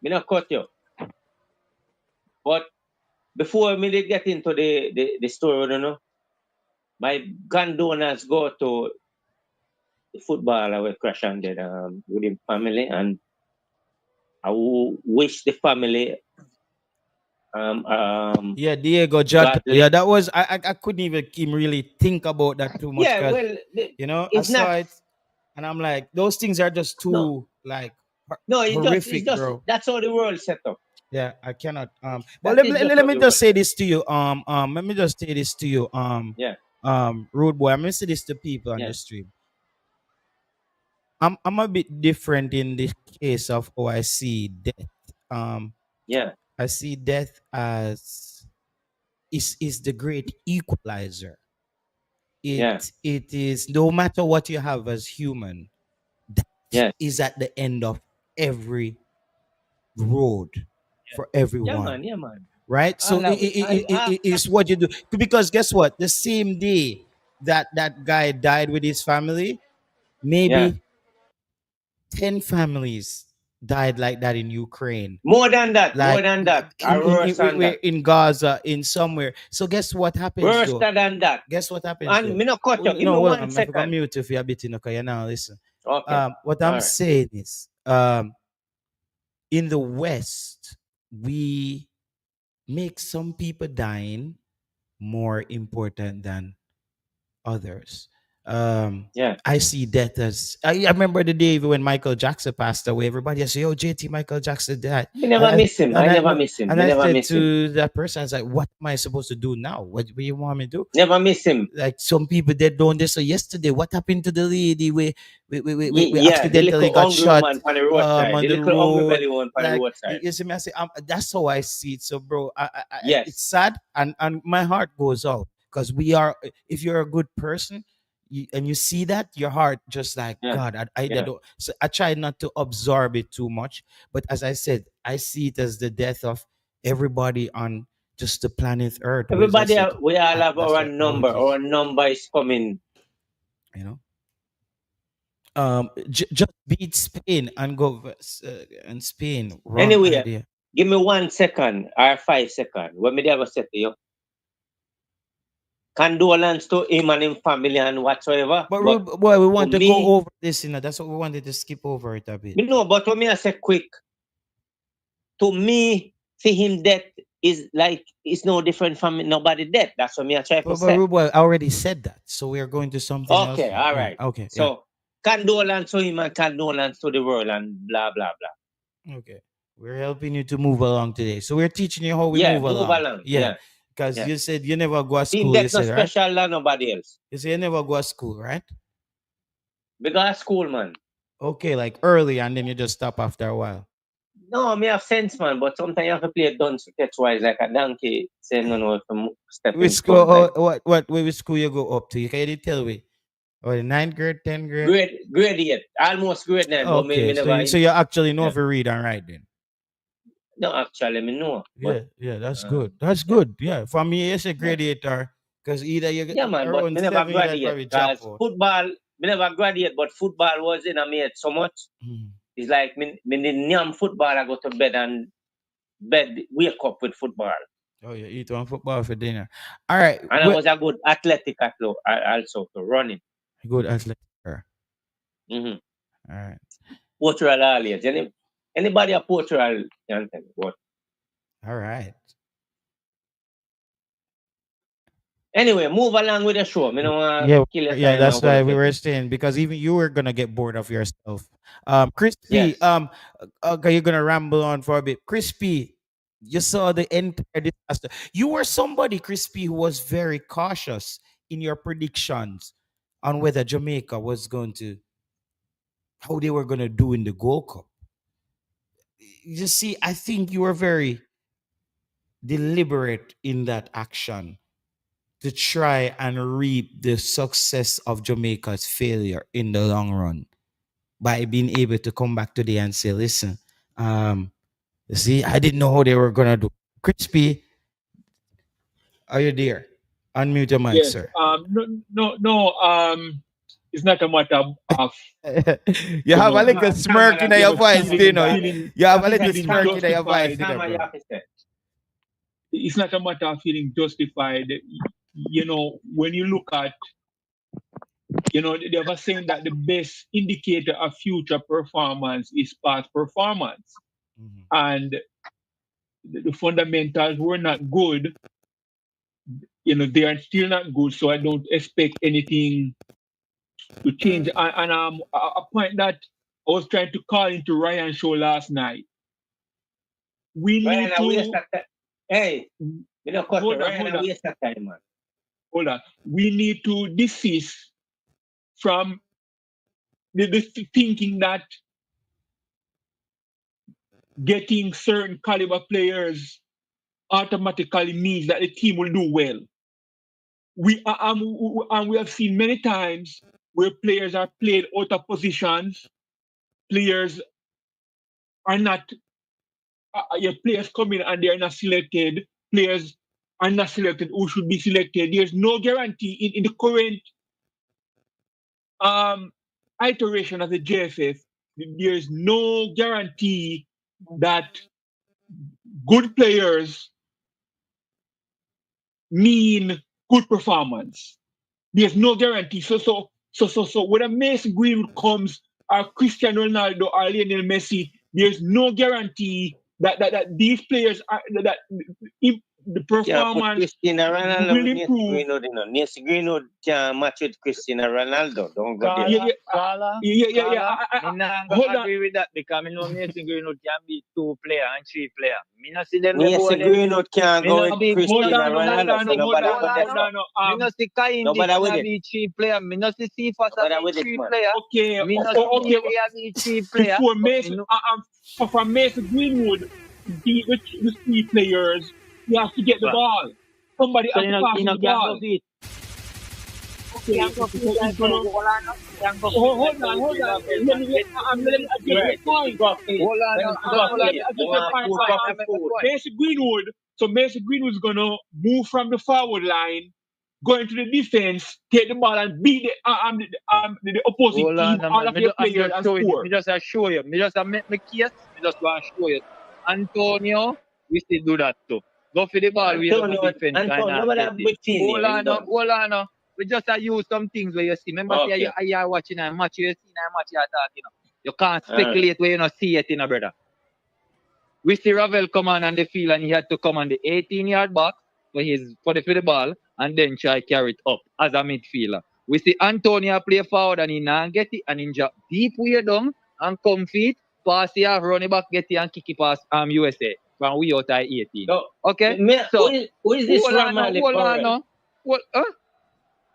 Me not cut you. But before me did get into the story, you know, my condolences go to the footballer we crash ended with his family, and I wish the family Yeah, Diego Jota. godly. Yeah, that was I couldn't even really think about that too much Yeah, because well, I it's saw not. it and I'm like, those things are just No, too like no, it's horrific, just bro. that's how the world set up. Yeah, I cannot. But That is just let how me the just world say set up. this to you. Let me just say this to you. Yeah, Rude boy. I'm gonna say this to people on yeah, the stream. I'm a bit different in the case of how I see death. Um, yeah, I see death as is the great equalizer. yeah, It is no matter what you have as human, that yeah, is at the end of every road for everyone, yeah, man. right? So All that we, it is what you do because guess what? The same day that that guy died with his family, yeah. maybe 10 families died like that in Ukraine, More than that, like or worse than that, in Gaza, in somewhere. So guess what happens worse though? than that. Guess what happens And though? me not cut Oh, you. Give me no, well, one I'm not gonna second. mute you for a bit, because you now listen. Okay, What all I'm right. saying is, in the West, we make some people dying more important than others. Yeah, I see death as I remember the day when Michael Jackson passed away. Everybody say, "Oh, JT, Michael Jackson died." me never miss him. I never miss him. And Me I never said miss him. to that person, I was like, "What am I supposed to do now? What do you want me to do?" Never miss him. Like some people that don't this. So yesterday, what happened to the lady we Yeah, the accidentally little got hungry shot woman on the roadside, on the the little hungry road? belly one on the Like roadside. you see me, I say that's how I see it. So, bro, it's Yes, sad, and my heart goes out because we are. If you're a good person, and you see that, your heart just like yeah, God. I yeah. don't. So I try not to absorb it too much, but as I said, I see it as the death of everybody on just the planet Earth. Where I Everybody, said, we all have that's our how it number. is. Our number is coming. You know. just beat Spain and go and Spain. Wrong Anyway, idea. give me 1 second or 5 seconds. When me ever say to you, condolence to him and his family and whatsoever. But But boy, we want to go me, over this, that's what we wanted to skip over it a bit. me know, but when me I say quick, to me, see him death is like it's no different from nobody death. That's what me I try to But say. Rude Boy already said that, so we are going to something else. Okay, all right. Yeah, okay, So condolence to him and condolence to the world and blah blah blah. yeah. Okay. We're helping you to move along today. So we're teaching you how we Yeah, move along. Yeah. Because you said you never go to Him school, you death no said, right? special than nobody else. You say you never go to school, right? Because school, man. Okay, like early and then you just stop after a while. No, me have sense, man, but sometimes you have to play a dunce catch wise like a donkey saying no if to step in Which school, front. Like. which school you go up to? You can tell me. Or the 9th grade, 10th grade? Grade 8. Almost grade 9, but me never so you actually know if you read and write then. No, actually me know. But, Yeah, that's good. That's good. Yeah. For me, it's a grade 8 or because either you get man, but around me never 7, you probably graduate. drop Because out. football, me never graduate, but football was in a me head so much. It's like me the football, I go to bed and wake up with football. Oh, you eat one football for dinner. All right. And I was a good athletic also to running. Good athletic. Mm-hmm. All right. Portugal alliance. Anybody a Portugal can tell me what. All right. Anyway, move along with the show. Me no kill your time that's now, why we were saying because even you were gonna get bored of yourself. Crispy, Yes. okay, you're gonna ramble on for a bit. Crispy, you saw the entire disaster. You were somebody, Crispy, who was very cautious in your predictions on whether Jamaica was going to how they were gonna do in the Gold Cup. You see, I think you were very deliberate in that action to try and reap the success of Jamaica's failure in the long run by being able to come back today and say, listen, you see, I didn't know how they were gonna do. Crispy, are you there? Unmute your mic, Yes. sir. No. It's not a matter of. You have a little smirk in your voice, you know. You have a little smirk in your voice, bro. It's not a matter of feeling justified. You know, when you look at, they have a saying that the best indicator of future performance is past performance. And the fundamentals were not good. They are still not good, so I don't expect anything to change. And a point that I was trying to call into Ryan's show last night. We need to. Hey, hold on. We need to desist from the thinking that getting certain caliber players automatically means that the team will do well. We have seen many times where players are played out of positions. Players are not. Players come in and they are not selected. Players are not selected who should be selected. There's no guarantee in the current iteration of the JFF. There's no guarantee that good players mean good performance. There's no guarantee. So whether Mason Greenwood comes or Cristiano Ronaldo or Lionel Messi, there's no guarantee that these players are that the performance will improve. Nancy Greenwood can match with Cristiano Ronaldo. Don't go there. Hold on. Agree with that because I know Mason Greenwood can be 2 player and 3 player. Me not see them. Nancy Greenwood can go with Cristiano Ronaldo. So nobody go there. Me not see Kaindi can be 3 player. Me not see Cephas can be 3 player. Okay. Me not see can be 3 player. For Mason Greenwood to beat the 3 players, you have to get the ball. Somebody has to pass the ball. Okay. Hold on. Let me address the point. Mason Greenwood is gonna move from the forward line go into the defense, take the ball and beat the opposing Hold team, on, all man. of your I'm players just and showing you. score. Me just show you. Me just make my case. Me just want to show you. Antonio, we still do that too. Go for the ball, we don't defense and Antonio, not nobody get have it. big team Hold here. on, hold on. We just use some things where you see. Remember, say Okay. you are watching a match, you see a match you are talking. You can't Alright. speculate where you not see it, brother. We see Ravel come on the field and he had to come on the 18-yard box for the ball and then try carry it up as a midfielder. We see Antonio play forward and he not get it and he drop deep way down and come feet, pass here, run it back, get it and kick it past USA from we out at 18. So, Okay? who is this hold on now, Romari hold on Burrell? now. What?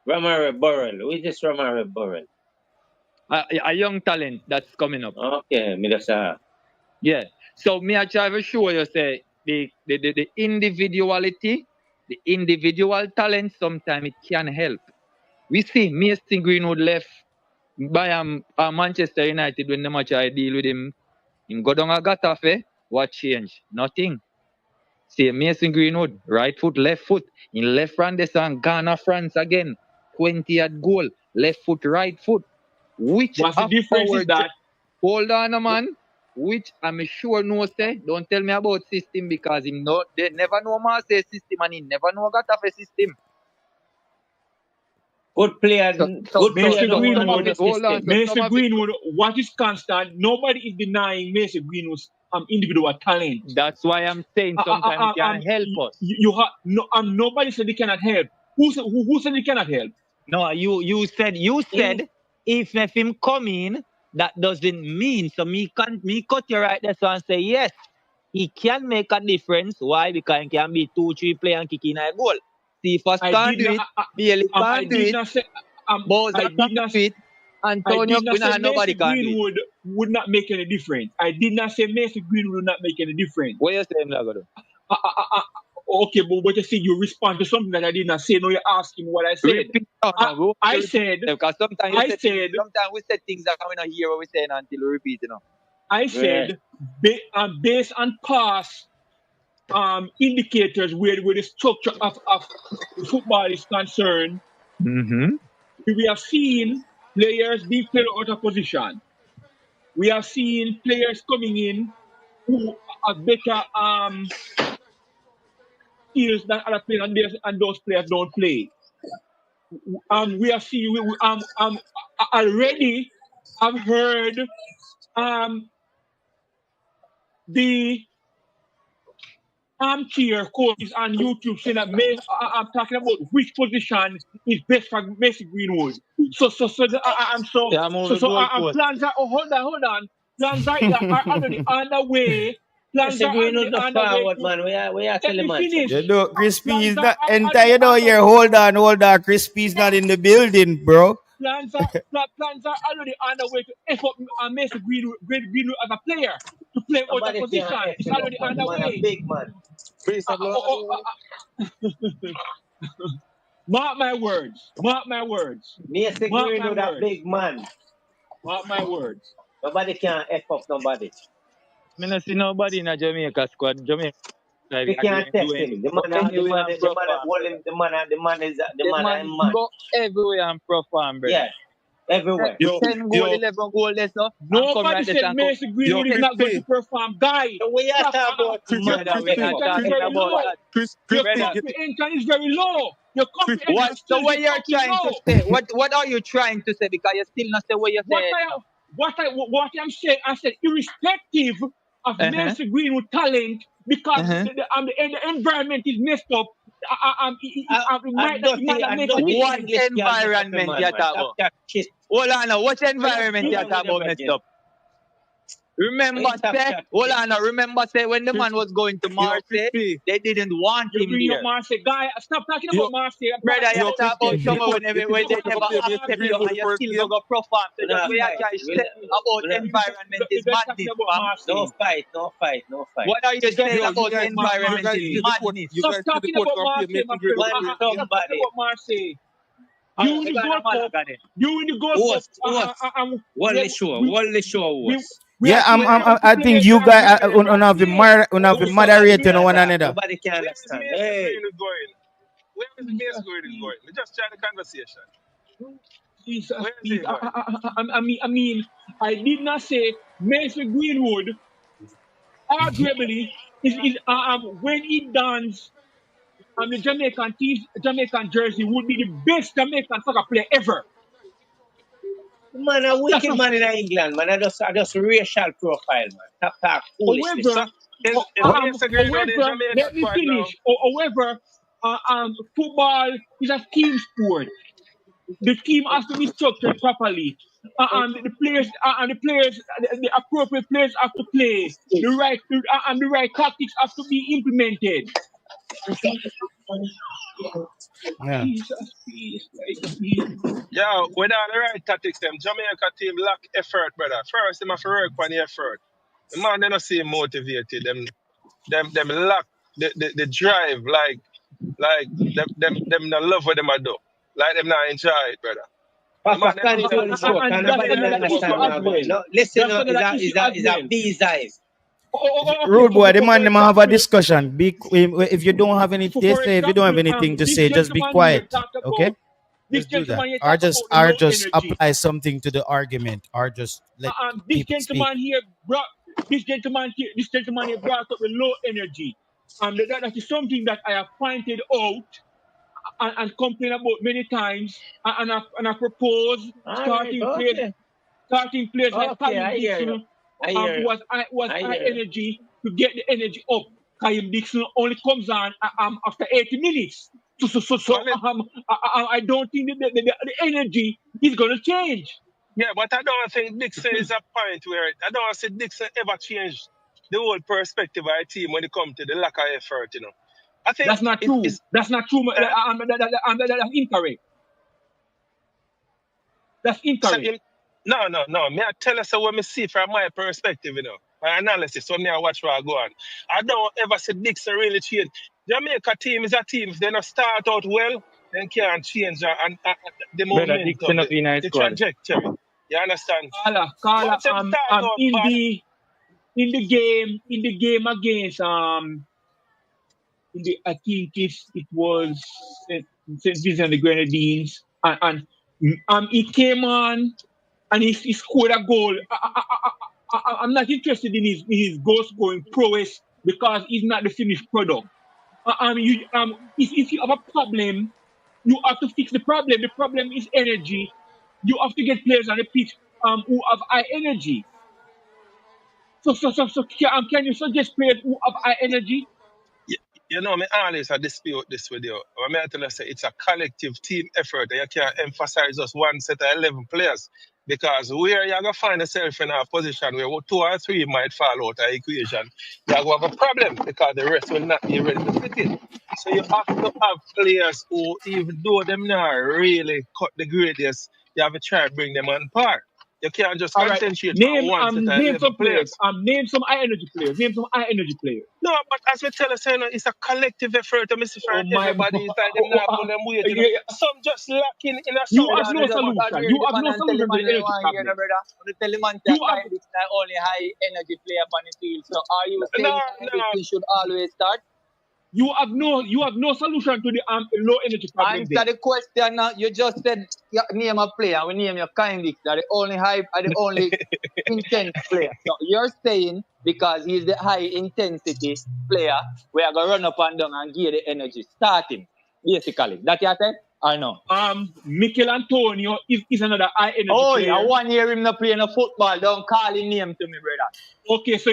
Romari Burrell. Who is this Romari Burrell? A young talent that's coming up. Okay, me just Yeah. So me I try to show you say the individuality, the individual talent sometimes it can help. We see Mason Greenwood left by Manchester United when the match I deal with him. Him go down a Getafe, what change? Nothing. See Mason Greenwood, right foot, left foot. In left Randerson, Ghana, France again. 20 at goal. Left foot, right foot. Which What's the of difference our is that hold on, man. Which I'm sure no say. Don't tell me about system because they never know Marseille system and he never know Getafe system. good player. Good player Mason don't Greenwood, know the system. Mason Greenwood, what is constant? Nobody is denying Mason Greenwood's individual talent. That's why I'm saying sometimes it can help us. You have nobody said he cannot help. Who said he cannot help? No, you said if him come in, that doesn't mean so me cut you right there so and say yes, he can make a difference. Why? Because he can be 2-3 player and kick in a goal. See if I can't did do not. it, Bailey I can't do did it, not say. Bowser I did not. can't do it, I Antonio did not say nobody Mason can do it. Greenwood would not make any difference. I did not say Mason Greenwood would not make any difference. What you saying, Lagado? Okay, but you see, you respond to something that I did not say. No, you're asking what I said. Repeat I said. because sometimes we say things that we not hear what we saying until we repeat, I said, based on past indicators where the structure of football is concerned, Mm-hmm. we have seen players being played out of position. We have seen players coming in who have better skills than other players, and those players don't play. We have seen already. I've heard the armchair coaches on YouTube saying that I'm talking about which position is best for Mason Greenwood. Plans are hold on. Plans are already underway. Mason Greenwood the forward, man. We are telling man. You know, Crispy is not enter. You know, here. Hold on. Crispy is not in the building, bro. Plans are already underway to F up Mason Greenwood as a player to play out of position. It's already underway. Big man. Mark my words. Mason Greenwood a big man. Mark my words. Nobody can F up nobody. I don't see nobody in a Jamaica squad. Jamaica. We can't test him. The man is go everywhere and perform, bro. Yeah, everywhere. 10 goal, 11 goal, that's all. Nobody said Mason Greenwood is not going to perform. Guy, we are talking about your comprehension is very low. Your comprehension is very low. Your comprehension so what you're trying to say? What are you trying to say? Because you still not say what you're saying. What I'm saying, I said irrespective of Mason Greenwood talent, because the environment is messed up. What environment you talk about? Hold on now, what environment you talk about messed up? Remember say when the man was going to Marseille, they didn't want him there. Marseille guy, stop talking about Marseille. Brother, you talk about someone when they never accept you and you still go perform. So just we are trying to say about environment is madness. No fight. What are you saying about the environment is madness? Stop talking about Marseille, my friend. Stop talking about Marseille. You in the goal cup. Wally show. Yeah, I think you guys have been moderating one another. Nobody can understand. Hey. Where is the base going is going? We just try the conversation. Jesus, Where is please. it going? I mean, I did not say Mason Greenwood, arguably, is when he dons the Jamaican jersey, would be the best Jamaican soccer player ever. Man, a That's wicked a, man in England, man. I just racial profile, man. Talk foolishness. however, Is Mason Greenwood in Jamaica let me squad now? finish. However, football is a team sport. The team has to be structured properly. The appropriate players have to play. The right tactics have to be implemented. Yeah. Jesus, please, like, please. Yeah, without the right tactics, them Jamaica team lack effort, brother. First, them have to work on the effort. The man they not seem motivated. Them lack the drive, them not love what them a do. Like them not enjoy it, brother. The Papa man they can't know it them on the man, show. Can And them that's nobody play not like another them about issue understand as what I'm going. well. community. No, listen, That's no, another issue as is a well. bee's eyes. Okay, Rude boy, the man them have a example, discussion. If you don't have any, they for say if you don't have example, anything to this say, just be gentleman here quiet. talked Okay? about this Just do that. gentleman here Or talked just about the low energy. apply something to the argument. Or just let This people speak. gentleman here this gentleman here brought up the low energy. That is something that I have pointed out and complained about many times. And I propose All right, okay. starting players like Okay, Kyle I hear you. Dixon, I hear you. was I high hear you. energy to get the energy up. Kyle Dixon only comes on after 80 minutes. Man, I don't think the energy is going to change. yeah, but I don't think Dixon is a point where I don't see Dixon ever change the whole perspective of a team when it comes to the lack of effort, you know. I think That's not true. it's That's not true. uh, That's incorrect. That's so incorrect. no. Me I tell us what me see from my perspective, you know, my analysis. When me I watch where I go on, I don't ever see Dixon really change. Jamaica team is a team. If they not start out well, then can't change the Brother momentum, Dixon up in his the squad. trajectory. You understand? Carla, Once them start out in bad, the game against I think it was St. Vincent and the Grenadines, and he came on and he scored a goal. I'm not interested in his goal scoring prowess because he's not the finished product. If you have a problem, you have to fix the problem. The problem is energy. You have to get players on the pitch who have high energy. Can you suggest players who have high energy? you, you know, me always I dispute this with you. I mean, I tell you, say it's a collective team effort, and you can't emphasize just one set of 11 players because where you're gonna find yourself in a position where two or three might fall out of the equation, you're gonna have a problem because the rest will not be ready to fit in. So you have to have players who, even though them not really cut the gradius, you have to try to bring them on par. You can't just All right. concentrate on one set of Name 11 some players. players. Name some high energy players. Name some high energy players. No, but as we tell us, you know, it's a collective effort to miss for Oh my! everybody. It's like them not pull them weight, you know. Yeah. Some just lacking in a You some have no Brother, just solution. agree You with the have man no and tell the solution to man the they energy want here, no, problem. brother. You tell the man You that have Kyle Dixon is only high energy player on the field. So are you no, saying Kyle no. Dixon should always start? you have no solution to the low energy problem Answer there. the question now. You just said name a player. We name your Kyle Dixon. Are the only high, are the only intense player. So you're saying because he's the high intensity player, we are gonna run up and down and give the energy. Start him, basically. That you said? I know. Mikel Antonio is another high energy Oh, player. I want to hear him not playing a football. Don't call his name to me, brother. Okay, so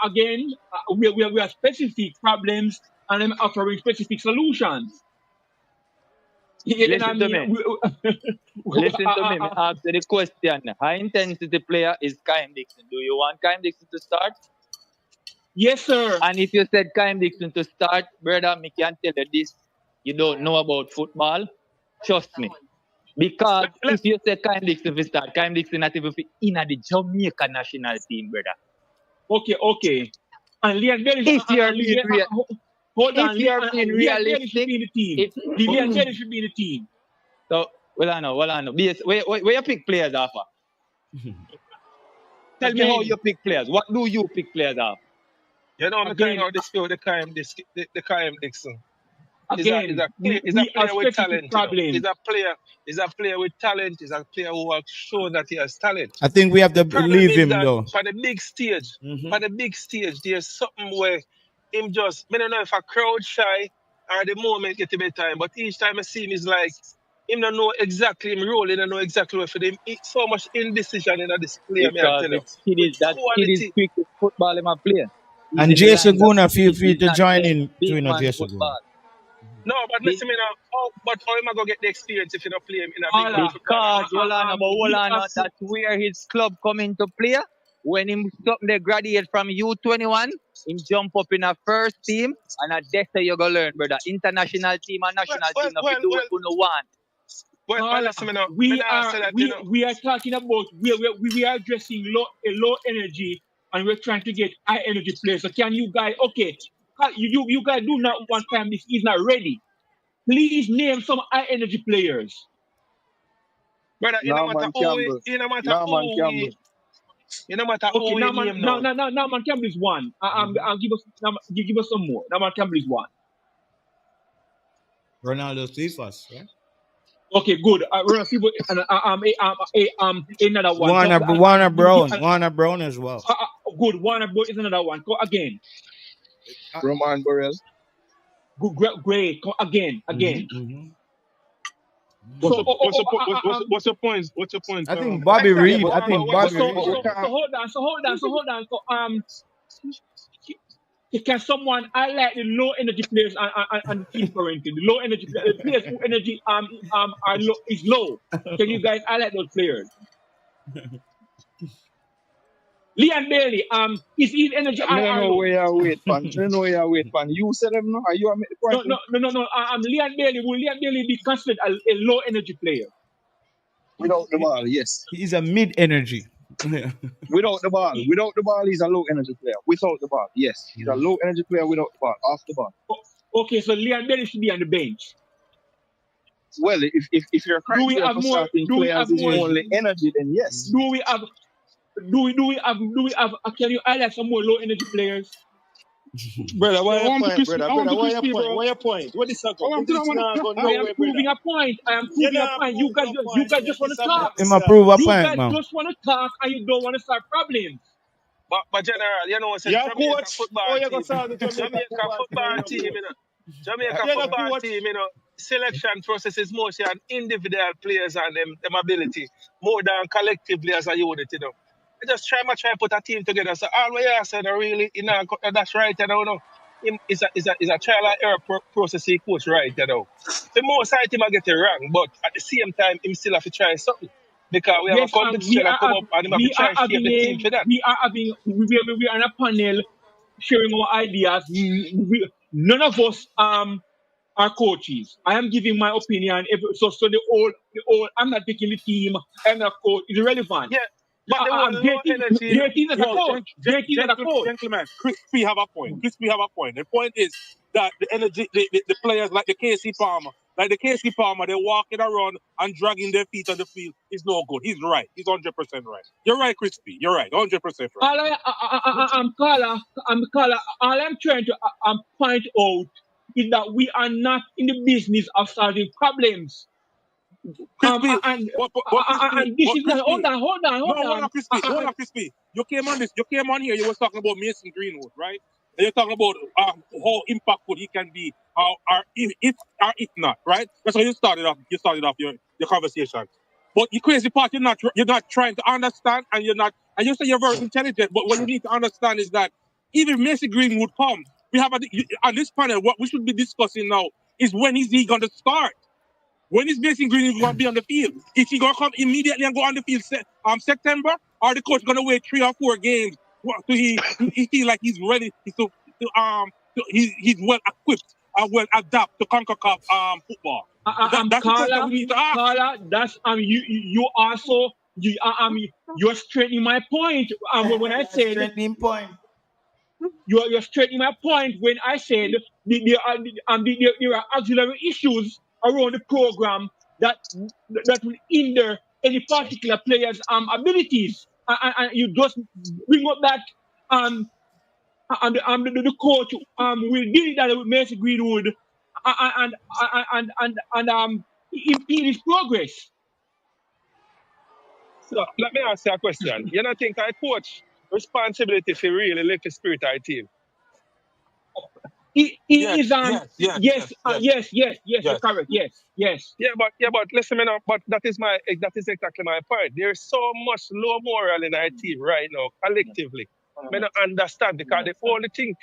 again, we have specific problems and I'm offering specific solutions. You know what I Listen to mean? me. Listen to me. Me ask you the question. High intensity player is Kyle Dixon. Do you want Kyle Dixon to start? Yes, sir. And if you said Kyle Dixon to start, brother, me can tell you this. You don't know about football. Trust me. Because if you say Kyle Dixon to start, Kyle Dixon not even in the Jamaica national team, brother. Okay. And Leon Bailey, If you're being real, hold on. if you're being Leon Bailey should realistic, be in the team. if Leon Bailey should be in the team. so, well I know. Where you pick players off of? Tell me how Again. you pick players. What do you pick players off? You know, me kind Again. of dispute the Kaim Dixon. again, He's we a have player with specific talent, you know. problems. He's a player with talent. He's a player who has shown that he has talent. I think we have to Problem leave is him that though. for the big stage, there's something where him just, I don't know if a crowd shy or the moment get him a time, but each time I see him is like him don't know exactly him role, he don't know exactly what for them. So much indecision in this player, me I Because tell you. With that kid is quality. quick with football in my play. He's And in the Jay lines of Saguna feel speed. free He's to not join playing in big to man Jay Saguna. football. No, but Be- listen, me now. How am I gonna get the experience if you don't play him in a big man Allah, football? Because hold we on, have that's where his club come into play. When him something they graduate from U21, him jump up in a first team, and that's how you go learn, brother. International team and national team, if you do what you want. Well, listen, me now. Me we now are say that, you know. we are talking about we are addressing low energy, and we're trying to get high energy players. So can you guys you guys do not one time this is not ready. Please name some high energy players. Brother, Norman Campbell. Norman Campbell. you no matter Okay, who you name now now. Norman Campbell is one. I'll give us give us some more. Norman Campbell is one. Ronaldo Cephas, right? Okay, good. Another one. Warner Brown. Warner Brown as well. Good. Warner Brown is another one. Go again. Roman Burrell. Good. Great. Go again. What's So, your point? What's your point? I think Bobby Reed. I think Bobby so Reed. hold on. So can someone highlight the low energy players and the team currently? The low energy players who energy are low, is low. Can you guys highlight those players? Leon Bailey, is his energy I high don't or know low? where you wait, pan. I don't know where you wait, pan. You said them, no? Are you make the point? No. Leon Bailey. Will Leon Bailey be considered a low energy player? Without the ball, yes. He's a mid energy. Without the ball. Without the ball, he's a low energy player. Without the ball, yes. He's a low energy player without the ball. Off the ball. Okay, so Leon Bailey should be on the bench. Well, if your criteria for starting players is only energy, then yes. Do we have? Can you highlight some more low energy players? Brother, why I your point, crispy, brother? I want Brother, to why your crispy, point? bro. Why your point? What is that? I This is not going I nowhere, am proving brother. a point. You You guys, you guys just want to talk. Him approve a You point, guys man. just want to talk, and you don't want to start problems. But general, you know, say Yeah, Jamaica coach. football Oh, you team. go solve the Jamaica Football football team, team. you know. Jamaica Yeah, football coach. team, you know, selection process is mostly an individual players and them ability more than collectively as a unit, you know. I just try to put a team together. So all we are saying really, you know, that's right, you know. It's a trial and error process he coach, right, you know. So most of the time I get it wrong, but at the same time, him still have to try something. Because we have a Yes, competition that come up and him have to we try are to shape the team having for that. we are on a panel sharing our ideas. None of us are coaches. I am giving my opinion. So the whole I'm not picking the team. I'm not coach. It's irrelevant. Yeah, but the whole low energy. JT is a coach. JT is a coach. Gentlemen, Crispy have a point. Crispy have a point. The point is that the energy, the players like the KC Palmer, they're walking around and dragging their feet on the field. Is no good. He's right. He's 100% right. You're right, Crispy. You're right. 100% right. I'm Carla. All I'm trying to point out is that we are not in the business of solving problems. Crispy, And this is not. Hold on. Hold on, Crispy. You came on here. You was talking about Mason Greenwood, right? And you're talking about how impactful he can be, how or if not, right? That's how you started off. You started off your conversation. But the crazy part, you're not trying to understand, and you say you're very intelligent. But what you need to understand is that even if Mason Greenwood comes, we have on this panel. What we should be discussing now is when is he going to start? When is Mason Greenwood going to be on the field? Is he going to come immediately and go on the field September? Or the coach going to wait 3 or 4 games so he feel like he's ready he's well equipped and well adapted to CONCACAF football? That's the question we need to ask. Carla, that's you also you're straightening my point. When I said Strengthening point. you're straightening my point when I said there are auxiliary issues around the program that will hinder any particular player's abilities. And you just bring up that the coach will deal with that with Mason Greenwood impede his progress. So let me ask you a question. You don't think I coach responsibility for really lift the spirit of the team? He Yes, is you're correct. Yes. Yeah, but listen, me now. But that is exactly my point. There's so much low moral in our team right now, collectively. Me not understand because the only thing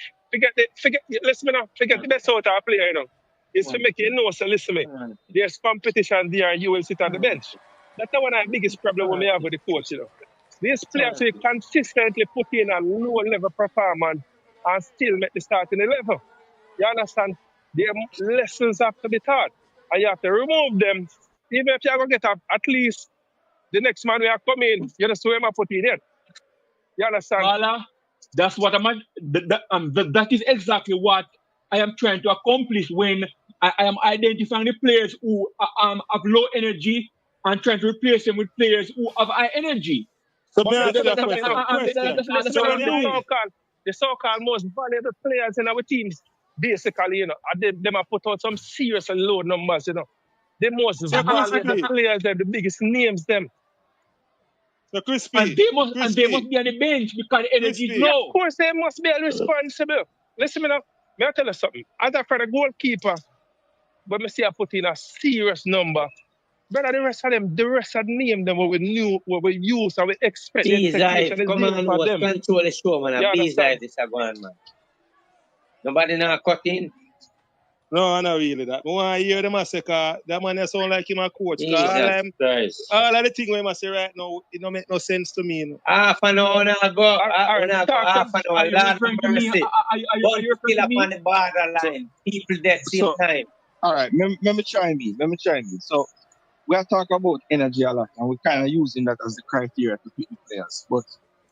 listen, me now. Forget the best out of our player, you know. Is to make you know. So listen, me. There's competition there, and you will sit on the bench. That's the one of the biggest problem we have with the coach, you know. These players will consistently put in a low level performance and still make the starting 11. You understand? Their lessons have to be taught. And you have to remove them. Even if you're going to get at least the next man we are coming, you just swim and put in there. You understand? Carla, that's what that is exactly what I am trying to accomplish when I am identifying the players who have low energy and trying to replace them with players who have high energy. So But may I ask you a listen, question? That's So what when I'm you doing. the so-called most valuable players in our teams, basically, you know, them have put out some serious low numbers, you know. The most So valuable crispy, players, they're the biggest names, them. so And crispy, they must crispy, be on the bench because the energy is crispy. Yeah, of low. course, they must be responsible. Listen, me now. May I tell you something? As a for the goalkeeper, but me see I put in a serious number. Brother, the rest of the name them what we knew, what we use, and we expect the expectation is Come there on, for was them. control the show, man. You A understand? B-side this a going, man. Nobody now cut in. No, not really that. But when I hear them, I say, that man that sound like him a coach. Jesus Christ. All of the thing we must say right now, it don't make no sense to me. You know. Half an hour now go. All right, Now go talk half to an hour. Are you Lord referring to me? mercy. Are Both you referring still to up me? on the borderline. People dead same So, time. all right, let me chime in. So, we are talking about energy a lot, and we're kind of using that as the criteria to pick the players. But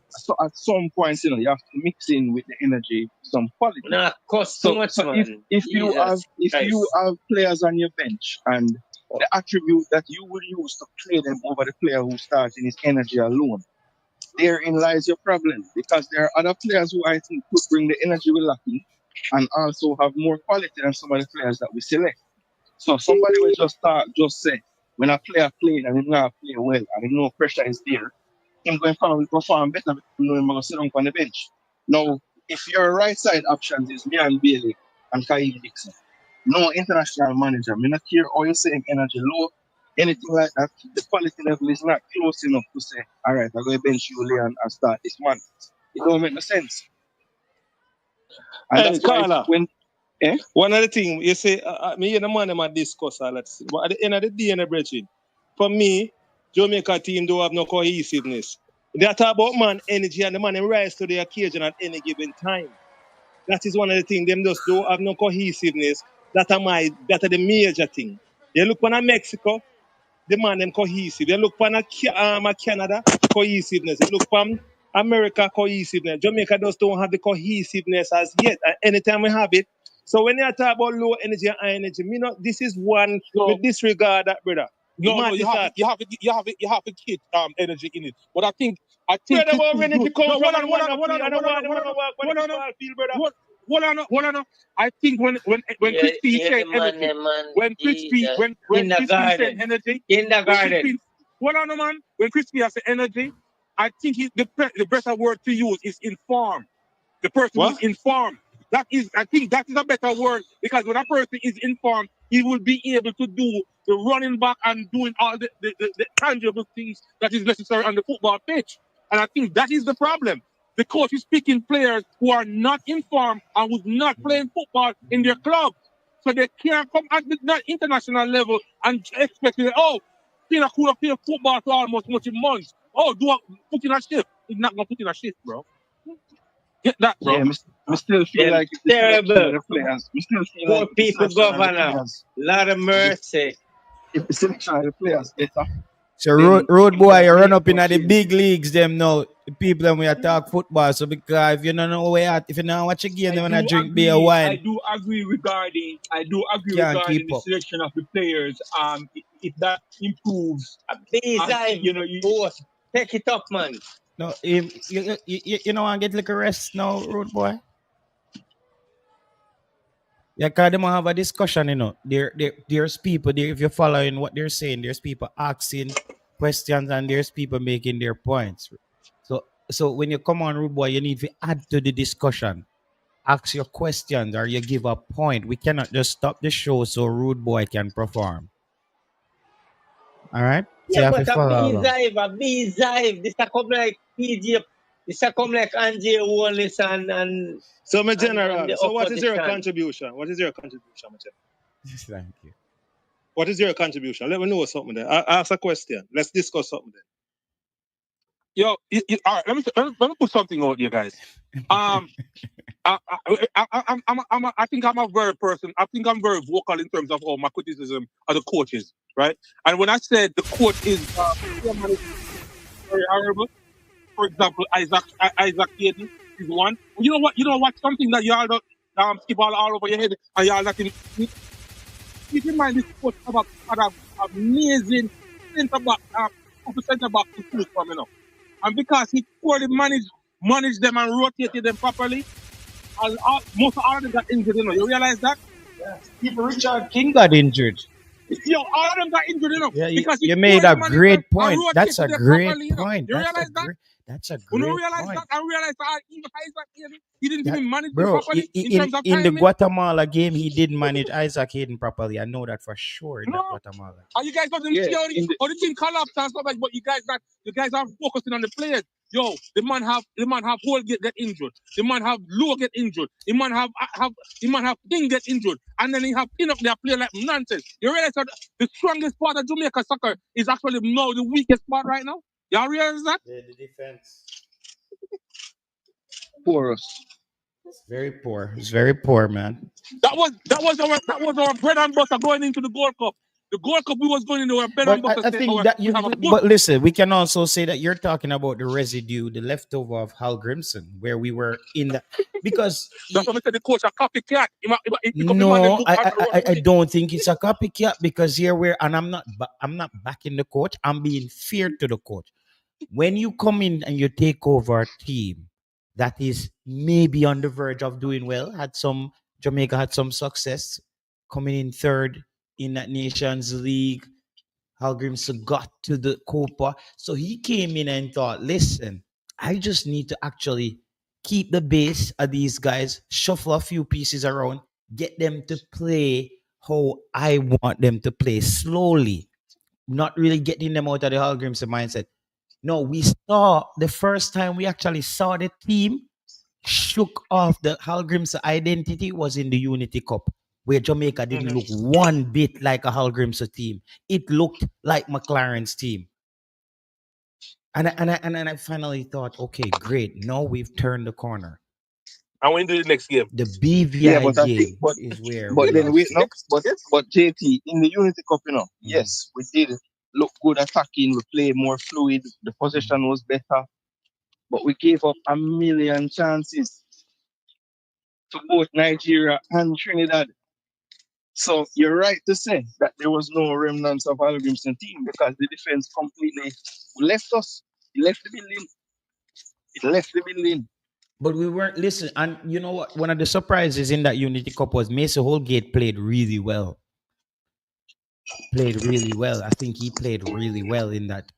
so at some points, you have to mix in with the energy some quality. Nah, cost too So, much, so man. if you Jesus Christ. have players on your bench and the attribute that you will use to play them over the player who starts in his energy alone, therein lies your problem because there are other players who I think could bring the energy we're lacking and also have more quality than some of the players that we select. So somebody will just say, when a player playing and he not play well and no pressure is there, him going to perform better because you know him going to sit down on the bench. Now, if your right side options is me and Bailey and Kaim Dixon, no international manager, me not care how you say him energy low, anything like that, the quality level is not close enough to say, all right, I'm going to bench you, Leon, and start this man. It don't make no sense. And Hey, that's why Carla, when, one of the things, you say, me and the man them discuss all that. But at the end of the day, in the bridging, for me, Jamaica team don't have no cohesiveness. They talk about man energy and the man them rise to the occasion at any given time. That is one of the things. Them just don't have no cohesiveness. That are the major thing. You look on Mexico, the man them cohesive. You look on Canada, cohesiveness. You look on America, cohesiveness. Jamaica just don't have the cohesiveness as yet. And anytime we have it. So when you talk about low energy and high energy, this is one No, with disregard that, brother. no, Man, you this have that. to keep energy in it. But I think Brother, Crispy about is energy good. come No, from hold on, and hold one on, of hold on, play. I don't hold on, want hold to on, walk on hold the on, football field, brother. I think when Yeah, Crispy yeah, said the man, energy, the man. when Crispy Jesus. when Crispy said Kindergarten. energy, when Kindergarten. Crispy hold on, man. When Crispy has the energy, I think the better word to use is informed. The person who's What? informed. I think that is a better word because when a person is informed, he will be able to do the running back and doing all the tangible things that is necessary on the football pitch. And I think that is the problem. The coach is picking players who are not informed and who's not playing football in their club. So they can't come at the international level and expect, Pina could have played football for almost much months. Put in a shift. He's not going to put in a shift, bro. Get that, bro. yeah, me still feel Them like if the selection of terrible. the players, me still feel like Poor if the people selection of the governor. players, Lot of mercy. if the selection of the players better, So then road you boy, could have you run made up in more the big changes. leagues them now. The people them we talk football. So because if you don't know where at, if you don't watch a game, I they wanna do drink beer agree. wine, can't Regarding keep the up. selection of the players. If that improves, A B-side. Both. Take it up, man. No, you know want to get like a rest now, road boy. Yeah, because they might have a discussion, there's people there, if you're following what they're saying, there's people asking questions and there's people making their points. So when you come on, Rude Boy, you need to add to the discussion. Ask your questions or you give a point. We cannot just stop the show so Rude Boy can perform. All right? So you Yeah, have to but a follow along. beehive, a beehive. This a come like PJ. This a come like Angie Wallace So, my and general, the so what is your opposition. contribution? What is your contribution, my general? Thank you. What is your contribution? Let me know something there. I ask a question. Let's discuss something there. Yo, all right. Let me put something out here, guys. I think I'm a very person. I think I'm very vocal in terms of all my criticism of the coaches, right? And when I said the coach is very horrible, for example, Isaac Hayden is one. You know what? You know what? Something that y'all don't skip all over your head and y'all not in. Keep in mind this coach have an amazing center back, center back to choose from, and because he poorly managed them and rotated them properly, most of all of them got injured. You realize that? Even Richard King got injured. Yo, all of them got injured. Yeah, Because he you made poorly a managed them great and point. That's a rotated them great properly. point. You realize that? That's a When you great realize point. that, I realize that even Isaac Hayden, he didn't That even manage them bro, properly in in terms of in the timing. Guatemala game, he didn't manage Isaac Hayden properly. I know that for sure in that No. Guatemala. And you guys don't see how the team collapse and stuff like, but you guys are focusing on the players. Yo, the man have Hole get injured. The man have Low get injured. The man have King get injured, and then he have pin up their player like nonsense. You realize that the strongest part of Jamaica soccer is actually now the weakest part right now. Y'all realize that? Yeah, the defense. Porous. It's very poor. It's very poor, man. That was our bread and butter going into the Gold Cup. The Gold Cup we was going into our bread and But butter. I think that We have a good. but listen, we can also say that you're talking about the residue, the leftover of Hal Grimson, where we were in the because That's what I said. The coach a copycat. Because the man them no, do I don't think it's a copycat because here we're and I'm not backing the coach. I'm being fair to the coach. When you come in and you take over a team that is maybe on the verge of doing well, Jamaica had some success coming in third in that Nations League. Hal Grimson got to the Copa. So he came in and thought, listen, I just need to actually keep the base of these guys, shuffle a few pieces around, get them to play how I want them to play slowly, not really getting them out of the Hal Grimson mindset. No, we saw the first time we actually saw the team shook off the Hal Grimson identity was in the Unity Cup, where Jamaica didn't look one bit like a Hal Grimson team. It looked like McLaren's team. And I finally thought, okay, great. Now we've turned the corner. I went into the next game. The Yeah, BVI but I think, game is where we but then lost. wait, no, but JT in the Unity Cup, yes, we did look good attacking. We played more fluid. The possession was better, but we gave up a million chances to both Nigeria and Trinidad. So you're right to say that there was no remnants of Al Grimson team because the defense completely left us. It left the building. It left the building. But we weren't listen, and you know what? One of the surprises in that Unity Cup was Mason Holgate played really well. Played really well. I think he played really well in that.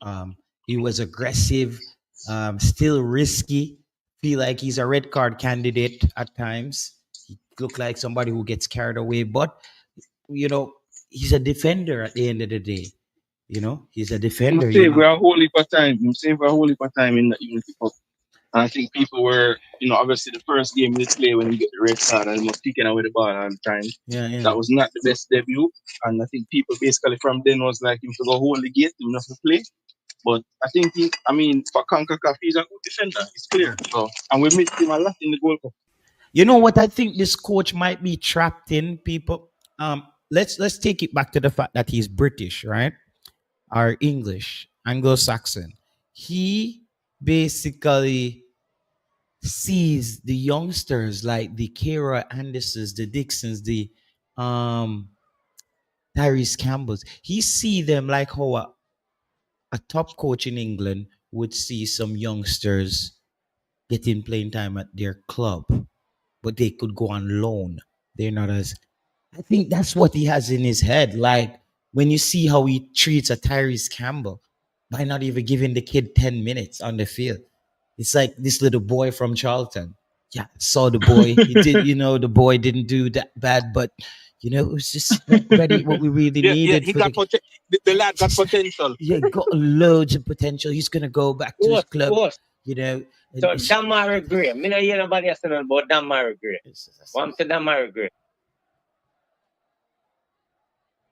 He was aggressive, still risky. Feel like he's a red card candidate at times. He looked like somebody who gets carried away, but you know he's a defender at the end of the day. He's a I'm defender. saying we are whole heap of time. I'm saying we're a whole heap of time in the Unity Cup. And I think people were, obviously the first game they play when you get the red card and was kicking away the ball all the time. Yeah. That was not the best debut. And I think people basically from then was like him to go hold the gate, him not to play. But I think for CONCACAF, he's a good defender. It's clear. So, and we missed him a lot in the Gold Cup. You know what I think this coach might be trapped in, people. Let's take it back to the fact that he's British, right? Or English, Anglo-Saxon. He basically sees the youngsters like the Kara Andersons, the Dixons, the um Tyrese Campbells. He see them like how a top coach in England would see some youngsters getting playing time at their club, but they could go on loan. They're not as I think that's what he has in his head. Like when you see how he treats a Tyrese Campbell by not even giving the kid 10 minutes on the field. It's like this little boy from Charlton. Yeah, saw the boy. He did, the boy didn't do that bad, but it was just not ready what we really Yeah, needed he for got the lad got potential. yeah, got loads of potential. He's gonna go back to his club, What? and So Damari Gray. Me not hear nobody else saying about Damari Gray. What to Damari Gray?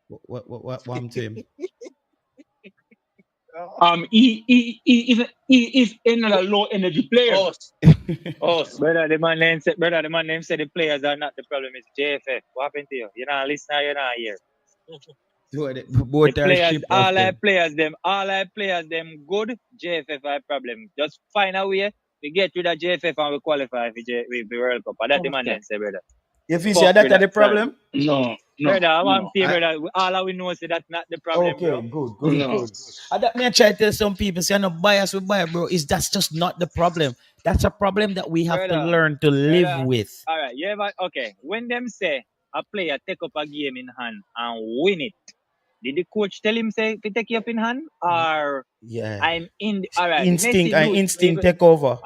what happened to him? He is another low energy player. Brother, the man name said the players are not the problem. It's JFF. What happened to you? You're not listening. You're not here. Both The are players, ship off them. all our players, them good. JFF are problem. Just find a way to get rid of JFF and we qualify for the World Cup. And that's the man say, brother. If you say that the problem, No. Brother, I want to say, brother, all we know is that's not the problem, bro. Good. And that may I try to tell some people, say, I'm not biased with bias, bro. That's just not the problem. That's a problem that we have to Brother, learn to live with. All right, okay. When them say a player take up a game in hand and win it, did the coach tell him say to take it up in hand, or Yeah, all right, instinct take over.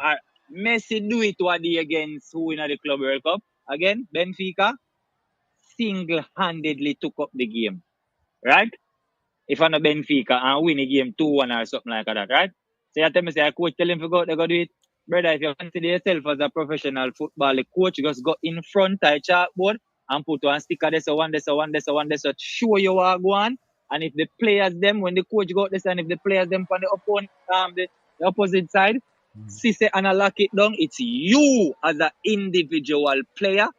Messi do it what day against who in the Club World Cup again? Benfica single-handedly took up the game, right? If I'm a Benfica and win a game 2-1 or something like that, right? So you tell me, say, a coach tell him to go out there, go do it. Brother, if you consider yourself as a professional football, the coach just go in front of the chalkboard and put one sticker there, so one there, so show you what go on. And if the players them, when the coach go out there, and if the players them from the opponent, the opposite side, see say and lock it down, it's you as an individual player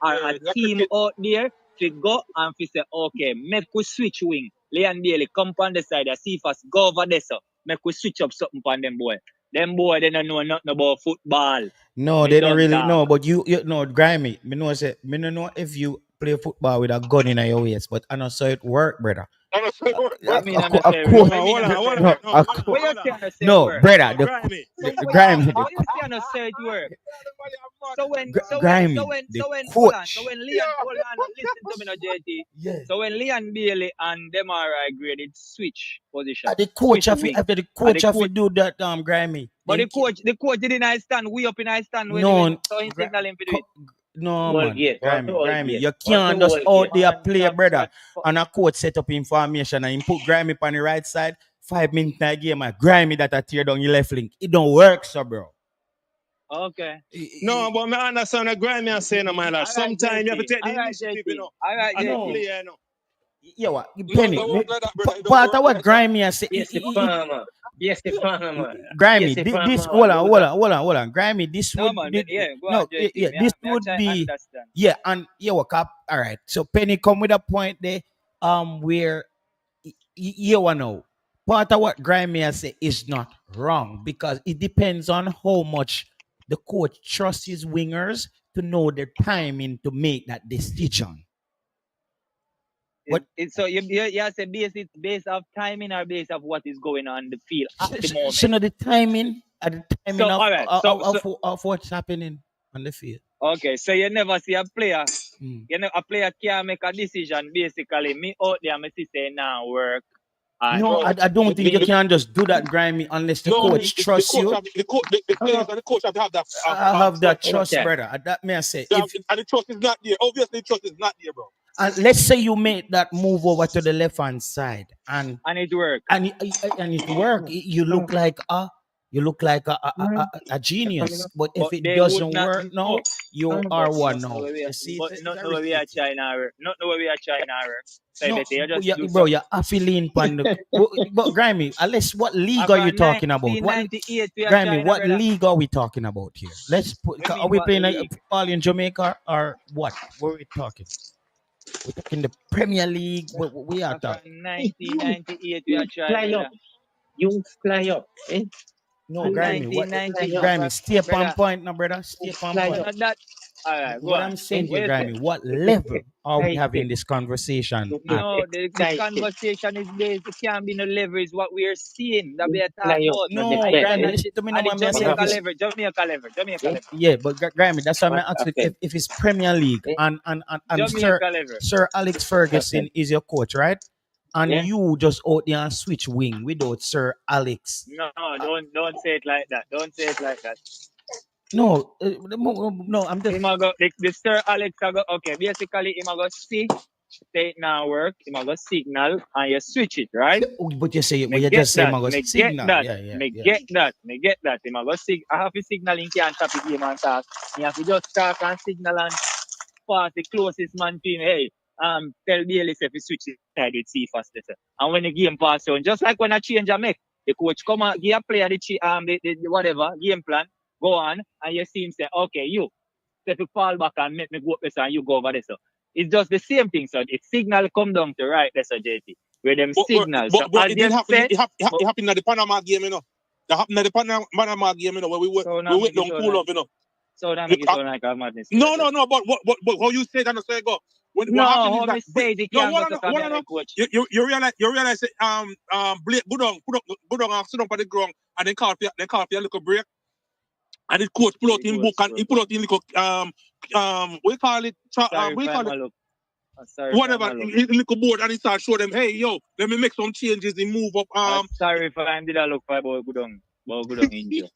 or a team out there to go and say, okay, make we switch wing. Leon Bailey, come on the side, see if us go over there, so make we switch up something on them boy. Them boy, they don't know nothing about football. No, they don't really know. But you know, Grammy, me don't know if you play football with a gun in your waist, but I know so it work, brother. No, brother, Grammy. How you say I know say it work? So when Leon, hold on, listen to me now, JT. Yeah. So when Leon Bailey and them are graded switch position. The coach have to do that, Grammy. But the coach didn't stand. We up in I stand when so he signal him to do it. No, man. Grammy. You can't just out there play, brother. And a coach set up information and he put Grammy on the right side. 5 minutes in a game, and Grammy that I tear down your left link. It don't work, so bro. Okay. No, but I understand what Grammy is saying, my lad. Sometimes you have to take the initiative, you know. All right, JT. Yeah, what? Penny, part of what Grammy is saying. Yes, the farmer. Grammy, this hold on. Grammy, this would this would be and what up? All right. So Penny come with a point there, where you know part of what Grammy has said is not wrong because it depends on how much the coach trusts his wingers to know their timing to make that decision. So you say based off timing or based off what is going on in the field at the moment? So the timing of what's happening on the field. Okay, so you never see a player. You know, a player can't make a decision. Basically, me out there, me say now work. No, I don't think you can just do that, Grammy, unless the coach trusts you. The coach have to have that. Have that trust, brother. That may I say. And the trust is not there. Obviously, the trust is not there, bro. And let's say you make that move over to the left hand side, and it works. And it works. You look like a genius. But if it doesn't work, no, you are one now. You see, not the way we are China. Not the way we are China. So bro, you're affiliating on the. But Grammy, unless what league are you talking about? Grammy, what league are we talking about here? Let's put. Are we playing football in Jamaica or what? What are we talking? We're talking the Premier League. We are talking. 1998, we are trying. You fly up. No, Grammy. Grammy, stay up on point, no, brother. Stay up on point. All right, go What on. I'm saying to What you, you say? Grammy, what level are we Excited. having this conversation at? No, the Excited. conversation is based. It can't be no level. Is what we are seeing that we are Now talking you about. not No, And Grammy, expected. listen to me now. and the What me I say, What if Jamaica it's happened? level, Jamaica level, Jamaica Eh? level, yeah, but Grammy, that's why I'm What asking happened? if it's Premier League Eh? and Jamaica level. Sir Alex What Ferguson happened? is your coach, right? And Yeah? you just out there and switch wing without Sir Alex. No, don't say it like that. Don't say it like that. No, no, I'm just. Him a go the Sir Alex a go okay. Basically, him a go see say it now work. Him a go signal and you switch it right. But you say, but Me you get just say, that. my Me get signal. that. Yeah, yeah, Me yeah. get that. Me get that. Him a go I have to signal in can't stop the game and talk. You have to just talk and signal and pass the closest man to him. Hey, tell Bailey if he switch it side with C first. And when the game pass on, just like when a change a make, the coach come and give a player the whatever game plan, go on, and you see him say, okay, you set to fall back and make me go up this and you go over this. So it's just the same thing. So the signal come down to right there, so JT, where them signals. So But as it you didn't happen. said, It happened at the Panama game, you know. That happened at the Panama game, you know, where so now we make went it down sound cool like off, you know. so now make it sound like a madness. No, but how you said that a second ago. What No, happened is how that me say they no, can't go to come here, coach. you realize Blake put on and sit down on the ground and then call for a little break and the coach pull out in book and he pull out in little we call it Sorry we if call I'm it a look. Sorry if I'm whatever a look. little board and he start show them, hey yo, let me make some changes and move up Sorry if I did a look for about Gudong injury.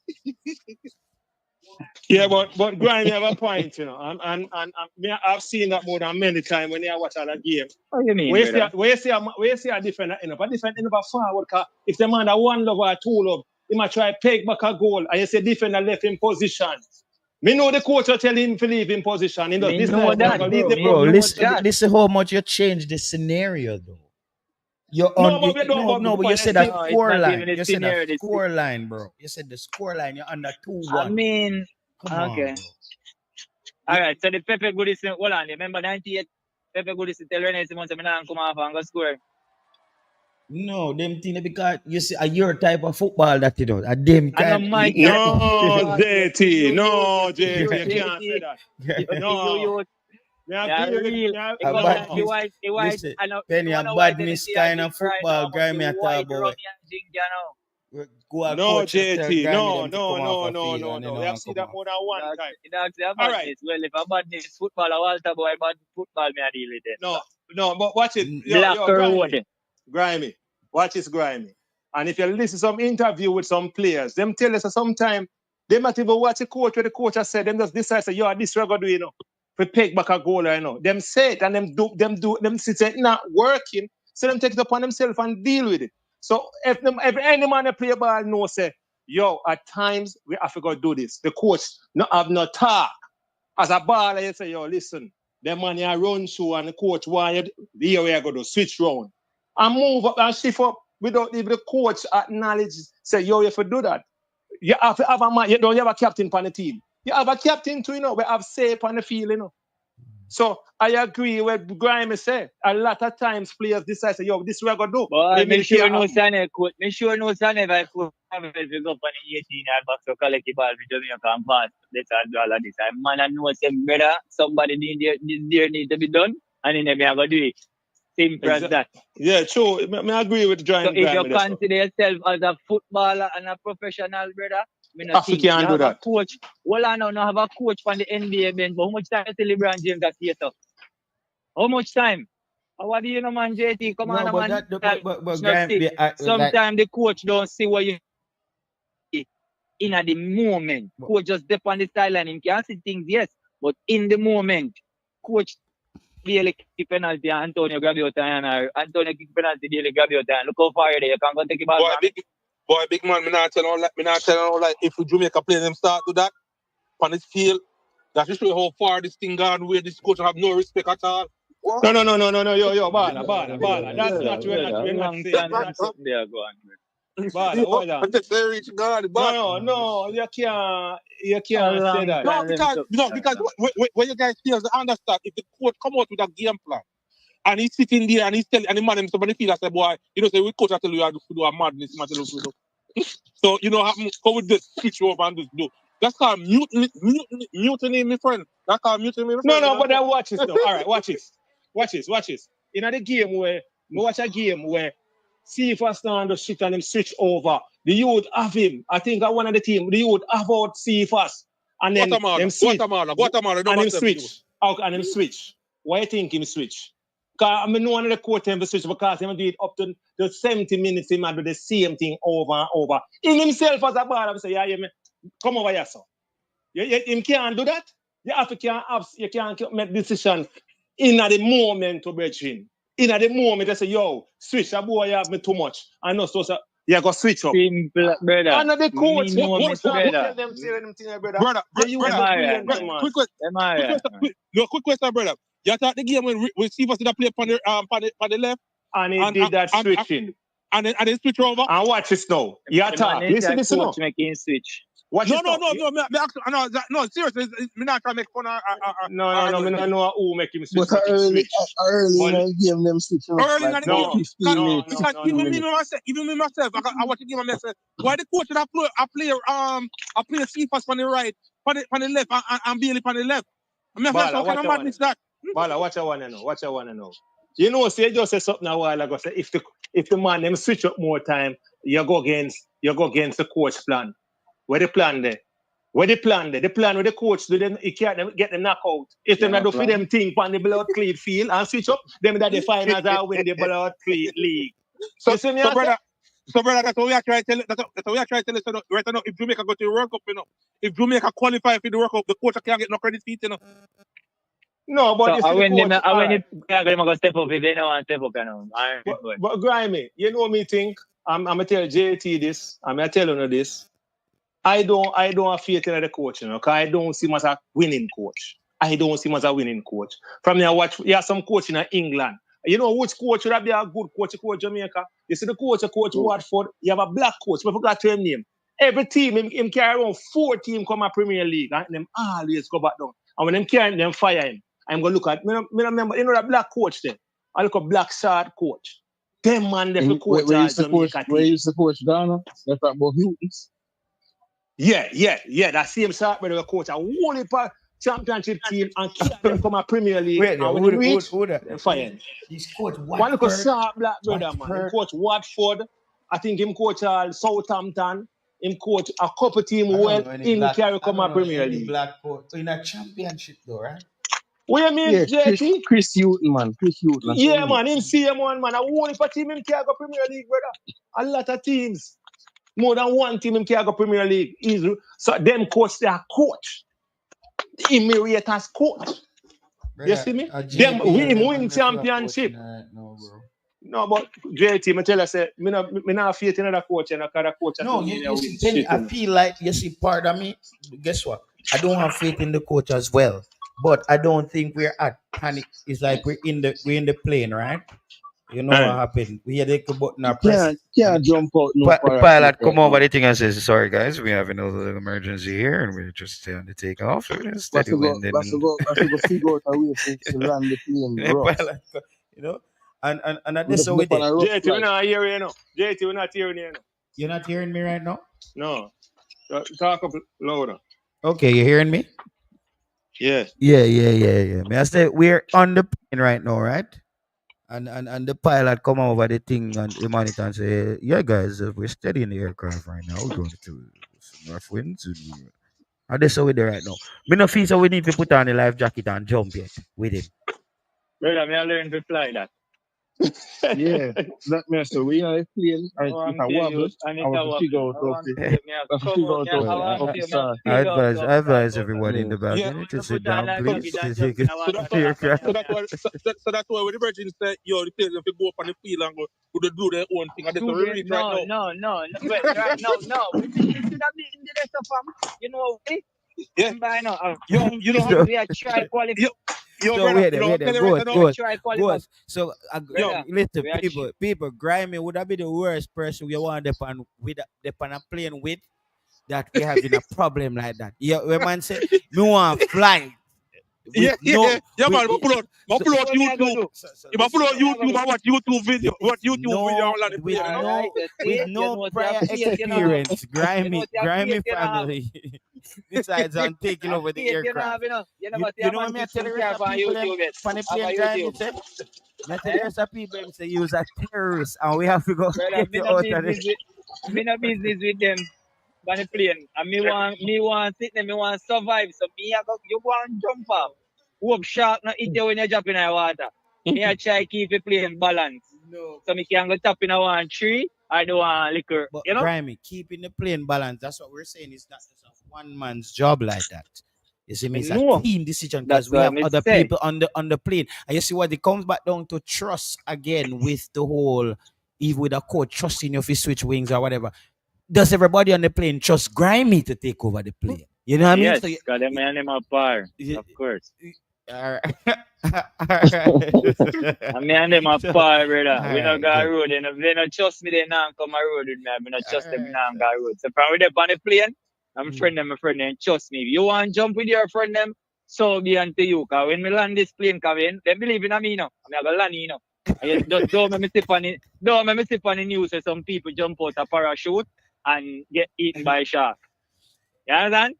Yeah, but Grime have a point, you know, and I've seen that more than many times when I watch other game. What do you mean, brother? Where you see a different end up, a different end up a forward. Cause if the man that one love or two love, he might try peg back a goal, and you say defender left in position. Me know the coach will tell him to leave in position. He does Me know decide that. to leave the Me Bro, know position. listen, that. listen how much you change the scenario, though. You're on. No, but we don't. No, but you But said still, that No, it's score not line. even a You said that scenario. score line, bro. You said the score line. You're under I 2-1. mean, Come on, okay. bro. All right. So the Pepe Goodison, hold on. Remember 98? Pepe Goodison tell Renee Simon say, "Man, come off and go score." No, them thing because you see a your type of football that you know. A them I know kind. my type of no, football. JT, no, You, JT, you can't say JT, that. you, No, you are real. a Because like the no. badness. white, Listen, I know, Penny, you a want a white badness NSC kind drink of right now, football. but the Grammy I talk white rum about. and drink, you know. Go a No, coach and tell JT, Grammy no, them to no, come off no, a no, field no, and they no. don't We have want to seen come that off. more than one time. That's a All right. badness. Well, if a badness football, a Walter boy, bad football, me I deal with it. No, no, but watch it. Black Yo, Road. grimy. Watch this grimy. And if you listen to some interview with some players, them tell us sometimes they might even watch a coach where the coach has said, them just decide, say, yo, this we're going to do, you know. We pick back a goal, you know. Them say it and them see it not working. So them take it upon themselves and deal with it. So if any man that play ball knows, say, yo, at times we have to go do this. The coach not have no talk. As a baller, you say, yo, listen, the man you run through and the coach want you, here we are going to switch round. And move up and shift up without even the coach acknowledge, say, yo, you have to do that. You have to have a man, you don't have a captain on the team. You have a captain too, you know, we have say on the field, you know. So I agree with Grime say. A lot of times players decide, say, yo, this is what we're going to do. But Maybe me the sure player no happen. Sane coach. Me sure no Sane if I could have it if you go for the 18 yard box to collect the ball for Jamaica and pass. Let's do all of this. I man I know say better somebody need to be done and then they are gonna do it. Simple as that. Yeah, true. I agree with So if you Grime. consider yourself as a footballer and a professional brother, me not Africa think you can do have a that. coach. Well, I know have a coach from the NBA bench, but how much time till LeBron James got here? How much time? What do you know, man, JT? Come No, on, but man. that but Not Graham, see. like Sometimes the coach don't see what you in at the moment. Coach just step on the sideline and can see things, yes. But in the moment, coach daily kick penalty and Antonio grab your time or Antonio kick penalty daily grab your time. Look how far you there. You can't go take the ball from me. Big man, me not telling like if Jamaica play them start to that on this field, that should show you how far this thing gone, where this coach have no respect at all. What? No, yo, Bala. That's not we're not Long saying. time We're not saying. there go on. Bala, hold on. They reach God, but No, you A can't say long that. no, time because when you guys players understand, if the coach come out with a game plan and he's sitting there and he's telling and the man somebody feel I say, boy, you know, say we coach I tell you how to do a madness, man, tell you to do. So you know, how we just switch over and just do. That's called mutiny, my friend. That call mute me. No, but then watch this now. All right, watch this. Watch this. In the game where we watch a game where see if I stand the shit and him switch over. The youth have him. I think at one of the team, the youth have out see if us. And then them switch. Guatemala. And him switch. And him switch. Why you think him switch? Because I mean, no one of the court him switch because him do it up to the 70 minutes. He might do the same thing over and over. In himself as a ball, I say, yeah, man, come over here, sir. You can't do that. You have to you can't make decision in the moment to bridging. In the moment, they say, yo, switch, that boy, you have me too much. I know, so you go switch up. Simple, brother. And the coach, what tell them, say them thing, brother. Quick question, brother. You thought the game when Steve was play on the left? And he did that switching. And then switch over? And watch this now. You talk. Listen, now. Making switch. No, seriously, me not trying to make fun of. No, I don't know who make him switch. But early in the game, them switching up. Early in the game, even me myself, I watch the game and I say, why the coach should I play Cephas on the right, on the left, and Bailey on the left. I mean, how kind of madness that? Bala, watch I wanna know. You know, say just say something a while ago. Say if the man them switch up more time, you go against the coach plan. Where the plan there? The plan with the coach do them, he can't get the knockout. If them not do for them thing on the blood clean field and switch up, them that the finals are win the blood clean league. So brother, that's what we are trying to tell. That's what we are trying to tell you. Right now, if Jamaica go to the World Cup, if Jamaica qualify for the World Cup, the coach can't get no credit for it, No, but so when they go step up if they don't want to step up, But Grimy, you know me think. I'm gonna tell JT this. I'm gonna tell you this. I don't have faith in the coach, because I don't see him as a winning coach. From there, watch, you have some coach in England. You know which coach would be a good coach Jamaica? You see the coach Watford, you have a black coach, but I forgot to name. Every team, him carry around 4 teams come a Premier League, and them always go back down. And when them carry them fire him, I'm going to look at, me remember, you know that black coach there? I look at black shard coach. Them man, they coach Jamaica. Where you support Ghana? That's about Newtons. Yeah. That same sort where they coach a whole heap of championship team and keep them come a Premier League. Wait, and when they reach, they fire. He's coach Watford. One look sharp black brother, man. He coach Watford. I think him coach Southampton. Him coach a couple team in carry come a Premier League. Black coach in a championship though, right? What you mean, JT? Chris Hutton, man. Yeah, man. Him see him one, man. A whole heap of team him carry go Premier League, brother. A lot of teams. More than one team in Chicago Premier League. So them coach, they are coach. Him rate as coach. Brother, you see me? Them win championship. No, but JT, me tell you, say, me not faith in another coach and another coach. No, you see, Penny, I feel like, you see, part of me, guess what? I don't have faith in the coach as well. But I don't think we're at panic. It's like we're in the plane, right? You know what happened? We had a button our press. Can't jump out. The pilot come over the thing and says, "Sorry guys, we have another emergency here, and we're just on the takeoff." That's to go figure out a way to land the plane. Pilot, you know, and that's so we did. JT, we're not hearing you now. JT, we're not hearing you now. You're not hearing me right now? No. Talk up louder. Okay, you hearing me? Yes. Yeah. May I say we're on the plane right now, right? And the pilot come over the thing and the monitor and say, "Yeah, guys, we're steadying the aircraft right now. We're going to some rough winds." And that's how we're there right now. Me no feel so we need to put on the life jacket and jump yet with him. Brother, me learn to fly that. Yeah, that means so we are playing. I advise everybody in the back. You need to sit down, please. So that's why when the Virgin said, yo, the players have to go up on the field and go do their own thing. And that's what we reach right now. No. Wait, right now, no. We should have beaten the rest of them. You know, yeah. By now, you know, we are trying qualify. Go. So, listen, people, Grimy would have been the worst person we want on a plane with that we having a problem like that. Yeah, when man say, me want fly. Man, man, pull out YouTube. If I pull out YouTube, I watch YouTube video. With no prior experience, Grimy family. decides on taking over the aircraft. You know what me I tell the rest of people them on the plane drive me say? Me I tell the rest of people them say use a terrorist and we have to go Brother, get me you no out of business there. me no business with them on the plane. And me want sit there, me want survive. So me I go you go and jump off. Hope shark not eat you when you jump in the water. Me I try keep the plane balance. No. So me can go tap in a one tree or do one liquor. But You know? grimy, keeping the plane balance, that's what we're saying. It's not just a one man's job like that. You see me, Me it's a know. team decision because That's we what have me other say. people on the plane. And you see what it comes back down to trust again with the whole, even with a coach trusting you if you switch wings or whatever. Does everybody on the plane trust Grimy to take over the plane? You know what I mean? Yes, So because them and them are par, you, of course. all And right. me and them are So, par, brother. all We not right, go good. road. And if they not trust me, they not come a road with me. I not All trust them, right, not sir. go road. So from we up on the plane, I'm Mm. my friend them, trust me. If you want to jump with your friend them, so be unto you. Because when we land this plane, they believe in me now. I'm going to land, you know. And you just don't make me sit on it. Don't make me sit on the news that some people jump out a parachute and get eaten by a shark. You understand?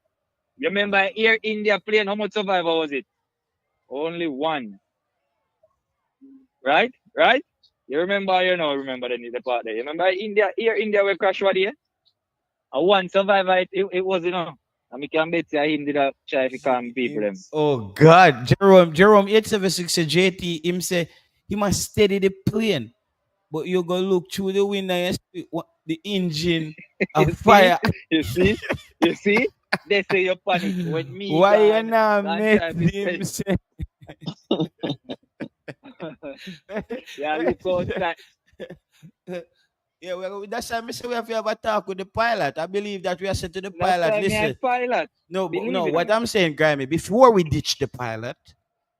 You remember Air India plane, how much survivor was it? Only one. Right? Right? You remember, remember the part there. You remember Air India will crash what here? And one survivor, it was, And we can bet you him did a try to calm people them. Oh God, Jerome 876 say JT him say he must steady the plane, but you go look through the window and see the engine a You see? fire. You see? You see? They say you panic. When me Why you gone, not God make try to him say, say? yeah, look outside. Yeah, well, that's why I say we have to have a talk with the pilot. I believe that we are saying to the That's pilot, why me a listen, pilot. no, but no, Believe in what me. I'm saying, Grammy, before we ditch the pilot,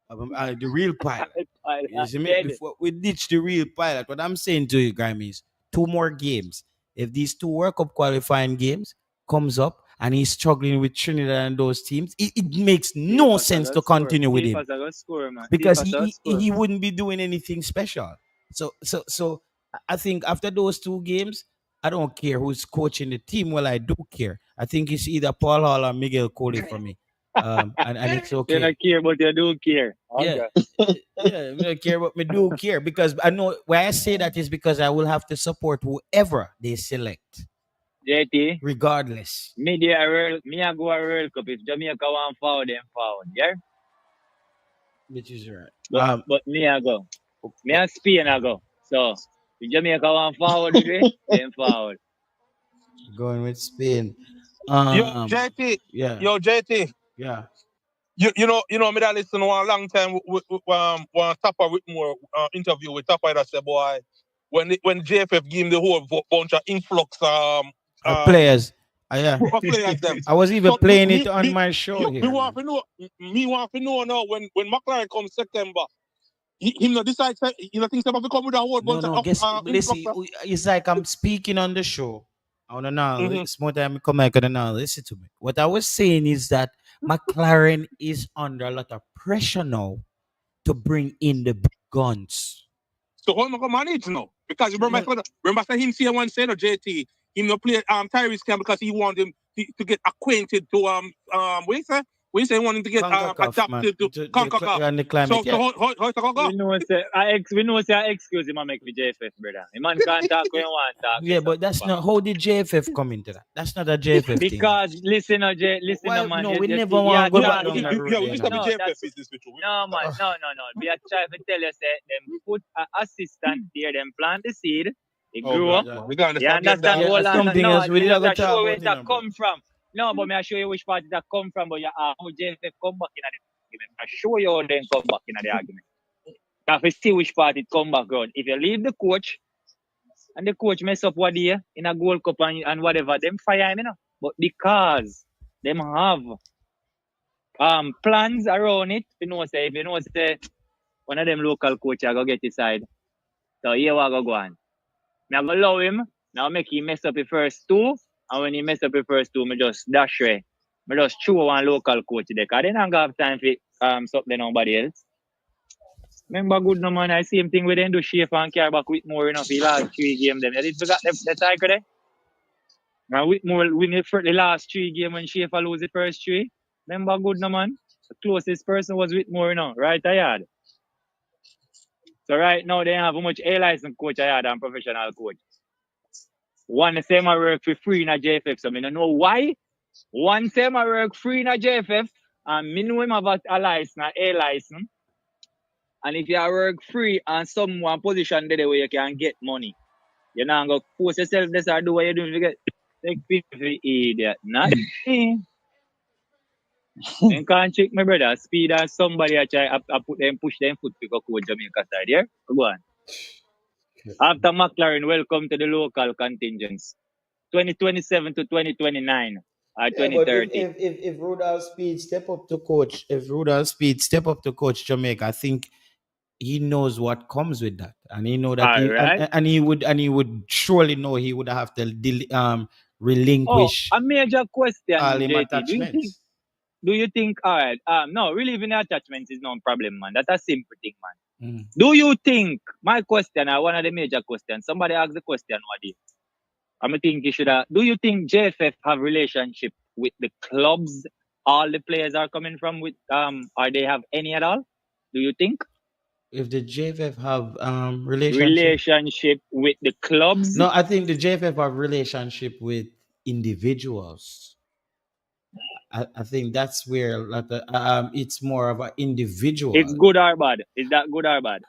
the real pilot, you Pilot see me, dead. before we ditch the real pilot, what I'm saying to you, Grammy, is two more games. If these two World Cup qualifying games comes up and he's struggling with Trinidad and those teams, it makes no Deepers are sense gonna to score. continue with him Deepers are gonna score, man. because Deepers are gonna score. he wouldn't be doing anything special. So I think after those two games, I don't care who's coaching the team. Well, I do care. I think it's either Paul Hall or Miguel Coley for me. And it's You okay. don't care, but you do care. Yeah. Okay. Yeah, I don't care, but me do care because I know why I say that is because I will have to support whoever they select, JT, regardless. me I go a World Cup. If Jamaica want forward, them forward. Yeah? Which is right. But me I go. Me and Spain I go. So if Jamaica want forward with me, then forward. Going with Spain. Yo, Um, JT. yeah, Yo, JT. yeah. You know me that listen to one long time one Tapper Whitmore interview with Tapper that said boy when JFF gave him the whole bunch of influx Players. Yeah. of players them. I was even So playing it on my show me here, want man. to know now when McLaren comes September, him not decide say he not think about to come with a whole No, bunch no, of guess influx. listen, it's like I'm speaking on the show. I don't know. Mm-hmm. It's more time come back on now. Listen to me. What I was saying is that McLaren is under a lot of pressure now to bring in the big guns. So how am I gonna manage now? Because No, remember say him say one say no JT, him no play Tyrese Campbell because he want him to get acquainted to what you say he want him to get CONCACAF, man. adapted to To CONCACAF. and the climate, So yeah. how it's gonna go? We know say I excuse him and make the JFF, brother. The man can't talk when you want to talk. Yeah, but that's not how did JFF come into that. That's not a JFF thing. Because listen, Why? man, No, you, we you never see, want to go Yeah, back down that road we there, used you to be know. no, JFF that's business with you. no, man, no. We are trying to tell you say them put an assistant here, them plant the seed, it Oh grew up. God, man. We gotta You stop getting understand? down. Yeah, Hold on, something no, else. We me didn't just go a talk show where about it, that no, bro. come from. No, but me I show you which party that come from, but how JFF come back in the argument. I show you how they come back in the argument. You have to see which part it come back on. If you leave the coach and the coach mess up what day in a Gold Cup and whatever, them fire him, But because them have plans around it, if you know say one of them local coach I go get his side. So here we go on. Me I go allow him, now make him mess up the first two, and when he mess up the first two, me just dash away. Me just chew one local coach there. Cause they don't have time for something nobody else. Remember good no man, I same thing with them do shape and care back with more enough. He last 3 games them. You did forgot the cycle there? Now Whitmore win the last 3 games when Schaefer lose the first 3. Remember good no man? The closest person was Whitmore, right I had. So right now they have how much A license coach I had and professional coach. One same I work for free in a JFF, so I don't know why. One same I work free in a JFF and minimum have a license, A license. And if you work free and someone position there where you can get money, you're not going to force yourself this or do what you're doing to get take people for idiot. Not me. You can't check my brother. Speed as somebody I try I put them push them foot to go coach Jamaica side here. Go on. After McLaren, welcome to the local contingents. 2027 to 2029 or Yeah, but if 2030. if Rudolph Speed step up to coach, if Rudolph Speed step up to coach Jamaica, I think he knows what comes with that, and he know that All right. and he would surely know he would have to Oh, relinquish a major all question, him JT. attachments. Do you think all right? No, relieving the attachments is no problem, man. That's a simple thing, man. Mm. Do you think my question, one of the major questions, somebody asked the question what is I'm thinking you should do you think JFF have relationship with the clubs all the players are coming from with or they have any at all? Do you think? If the JFF have Relationship with the clubs? no, I think the JFF have relationship with individuals. I think that's where it's more of an individual. It's good or bad? Is that good or bad?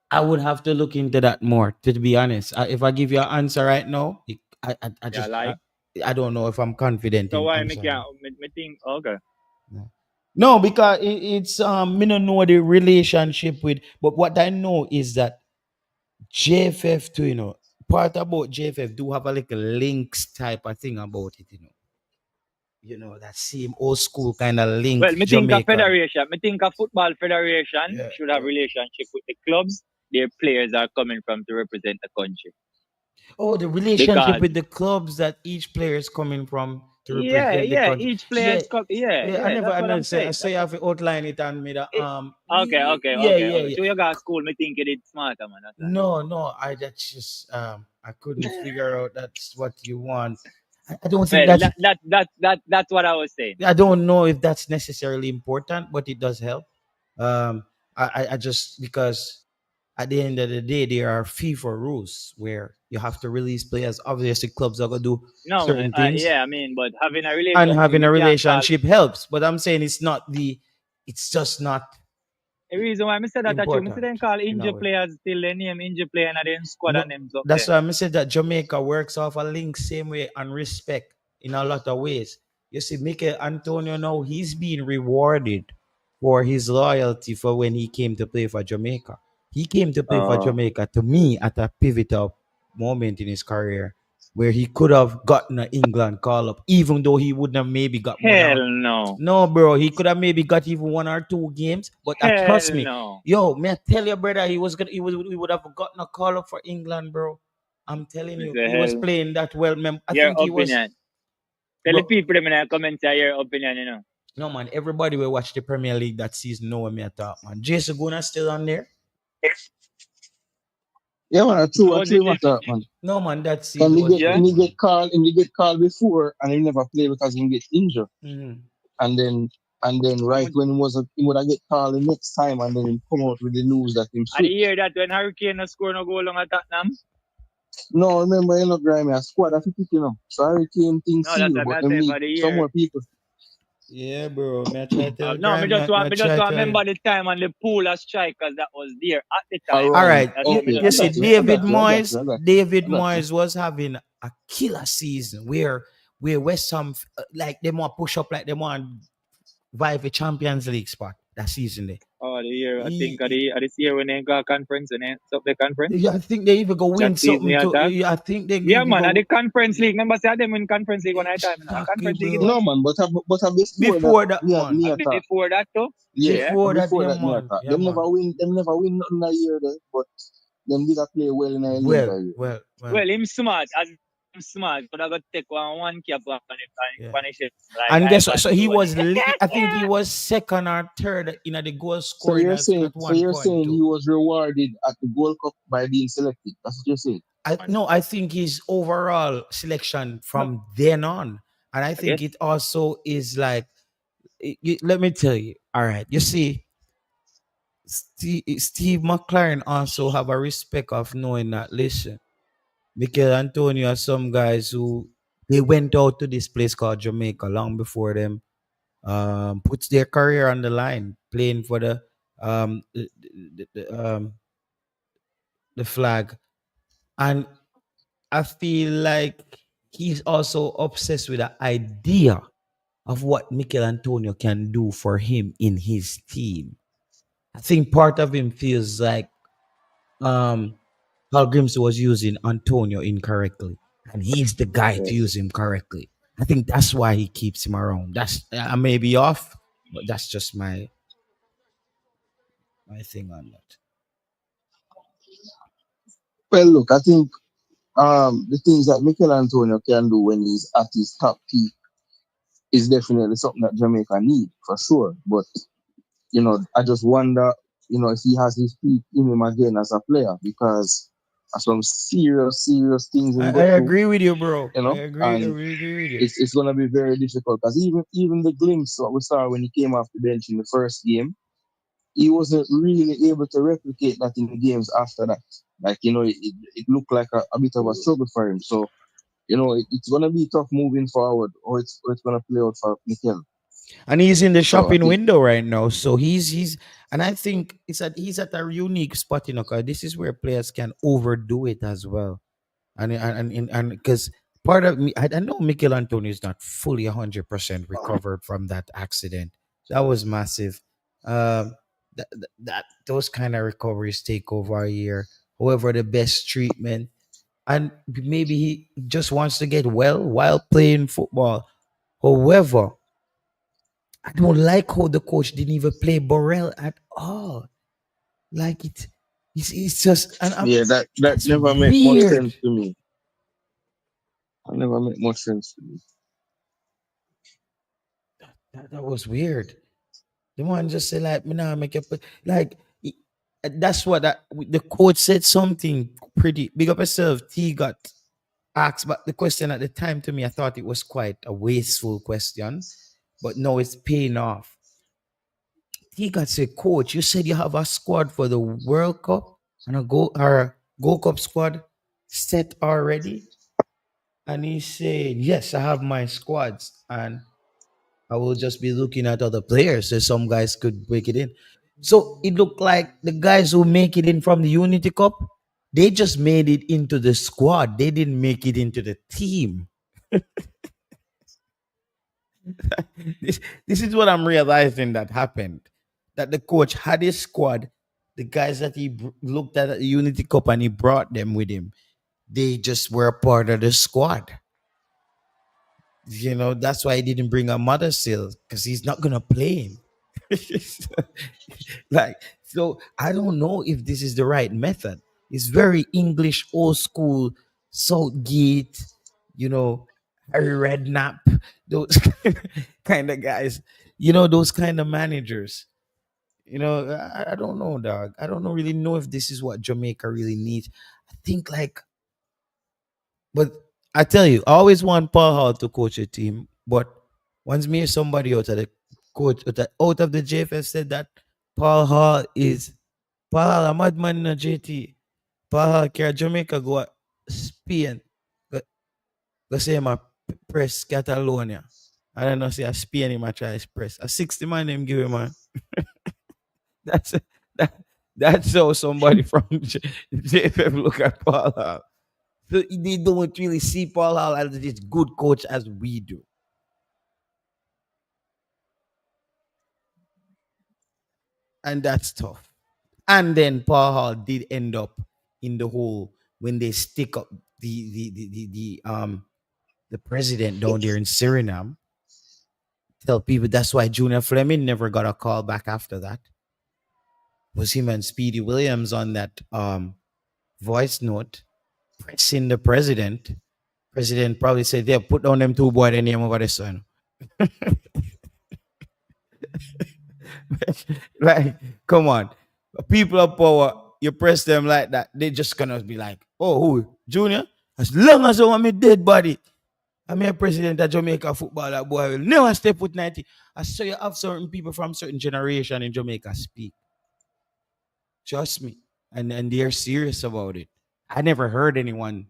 I would have to look into that more, to be honest. If I give you an answer right now, I Yeah, just like. I don't know if I'm confident So in why me answering. can't me think okay. No, because it's me don't know the relationship with, but what I know is that JFF too, part about JFF do have a like a links type of thing about it, that same old school kind of Well, link me think a Jamaican. federation. Me think a football federation Yeah, should have relationship with the clubs. Their players are coming from to represent the country. Oh, the relationship Because with the clubs that each player is coming from to represent the yeah, country. each Yeah, players come. Yeah, yeah. I never. that's I what know. I'm Say, I saying. say you have to outline it and me that. It, okay. Yeah, yeah. So you got school. Me think you did smarter, man. That's all. No. That's just I couldn't figure out that's what you want. I don't think Well, that's. that's what I was saying. I don't know if that's necessarily important, but it does help. Um, I just because at the end of the day, there are FIFA rules where you have to release players. Obviously, clubs are gonna do No, certain things, yeah, I mean, but having a and relationship, having me a can't call. relationship helps. But I'm saying it's just not The reason why I said that you, me say important them call in a injured way. players still they name injured player and then squad No, and them up that's there. why I said that Jamaica works off a link same way and respect in a lot of ways. You see, Mikel Antonio now he's being rewarded for his loyalty for when he came to play for Jamaica. He came to play for Jamaica to me at a pivotal moment in his career where he could have gotten an England call up, even though he wouldn't have maybe got more than Hell no. no, bro. He could have maybe got even 1 or 2 games, but trust Hell me, no. yo, may I tell you, brother, he would have gotten a call up for England, bro. I'm telling Me you, say he was hell. playing that well. I Your think he was, opinion. Tell the bro. people them in the comments your opinion. No man, everybody will watch the Premier League that season. Know what me I talk, man. Jason Guna still on there? Yeah, man, How I was true it? matter, man. No man, that Can season he was get Yeah? great, he man. get called and he get called before and he never play because he get injured. Mhm. And then How right much when he would have get called the next time and then he come out with the news that him I did switch. hear that when Hurricane no score no goal on at Tottenham? No, remember grimy a squad of 50, So Hurricane thing No, that's seal, what but I them say need for the some year. more people. Yeah, bro. May I try to tell No, me Graham? just want May I me just try want to remember the time and the pool of strikers that was there at the All time. All right. right, That's what me Okay, just you I see, got say. you. I got you. I got you. I got you. David I got you. Moyes was having a killer season where West Ham like they want push up like they want vie for Champions League spot that season there. Oh, the year I think He- of this year when they got conference and they up the conference. yeah, I think they even go win That season something you to. attack. Yeah, I think they Yeah, even man, at go the conference league. Remember, say them win conference league one at a time. A exactly, conference league it bro. was. No man, but before that Before that one, me attack. Before that though. Yeah, Yeah. before that, before yeah, that me man, attack. yeah, man. Them never win nothing that year there, but them did a play well in the league Well, that year. well, well. Well, him smart. As him smart, but I got take one cap on it, Yeah. punish it like And guess what? Ivan So he Tony. was, I think he was second or third in the goal So scoring you're at saying one point he too. was rewarded at the Gold Cup by being selected. That's what you're saying. I think his overall selection No, from then on, and I again. think it also is like, let me tell you. All right, you see, Steve McLaren also have a respect of knowing that. Listen, Mikel Antonio are some guys who they went out to this place called Jamaica long before them puts their career on the line playing for um the, the flag, and I feel like he's also obsessed with the idea of what Mikel Antonio can do for him in his team. I think part of him feels like um Hal Grims was using Antonio incorrectly, and he's the guy to Yes. use him correctly. I think that's why he keeps him around. That's I may be off, but that's just my thing on that. Well, look, I think the things that Mikel Antonio can do when he's at his top peak is definitely something that Jamaica need for sure. But I just wonder, if he has his peak in him again as a player because of some serious, serious things I, him I go through, agree with you, bro. I and really agree with you. it's gonna be very difficult because even the glimpse what we saw when he came off the bench in the first game, he wasn't really able to replicate that in the games after that. Like it looked like a bit of a struggle for him. So it's gonna be tough moving forward, or it's gonna play out for Mikel. And he's in the So I shopping think, window right now. So he's and I think he's at a unique spot, 'cause this is where players can overdo it as well. And because part of me, I know Mikel Antonio is not fully 100% recovered from that accident. That was massive. That those kind of recoveries take over a year. However, the best treatment, and maybe he just wants to get well while playing football. However, I don't like how the coach didn't even play Borrell at all. Like it's just, and yeah, that that's never make much sense weird. to me. That never make much sense to me. That was weird. The one just said like, "Me nah make up." Like that's what the coach said something pretty big up yourself. T got asked, but the question at the time to me, I thought it was quite a wasteful question, but no, it's paying off. He got said, "Coach, you said you have a squad for the World Cup and a Go Cup squad set already." And he said, "Yes, I have my squads, and I will just be looking at other players so some guys could break it in." So it looked like the guys who make it in from the Unity Cup, they just made it into the squad. They didn't make it into the team. this this is what I'm realizing that happened. That the coach had his squad, the guys that he looked at the Unity Cup and he brought them with him. They just were a part of the squad. That's why he didn't bring a mother seal because he's not gonna play him. Like, so I don't know if this is the right method. It's very English, old school, Southgate, you know, Harry Redknapp, those kind of guys, those kind of managers. I don't know, dog. I don't know, really know if this is what Jamaica really needs. I think like, but I tell you, I always want Paul Hall to coach a team. But once me or somebody out of the coach out of the JFF said that Paul Hall is Paul Hall a madman in a JT. Paul Hall carry Jamaica go Spain. Go, go say him a press Catalonia. I don't know, say a Spain him a try his press. A 60 man him give him, man. That's that, that's how somebody from JFF look at Paul Hall. So they don't really see Paul Hall as this good coach as we do. And that's tough. And then Paul Hall did end up in the hole when they stick up the president down there in Suriname. Tell people that's why Junior Fleming never got a call back after that. Was him and Speedy Williams on that voice note pressing the president. President probably said, "Yeah, put down them two boy the name over the sun." Like, come on. People of power, you press them like that, they just gonna be like, "Oh, who? Junior, as long as I want me dead body, I'm a president of Jamaica football. That boy will never step with 90. I saw you have certain people from certain generation in Jamaica speak. Trust me. And they're serious about it. I never heard anyone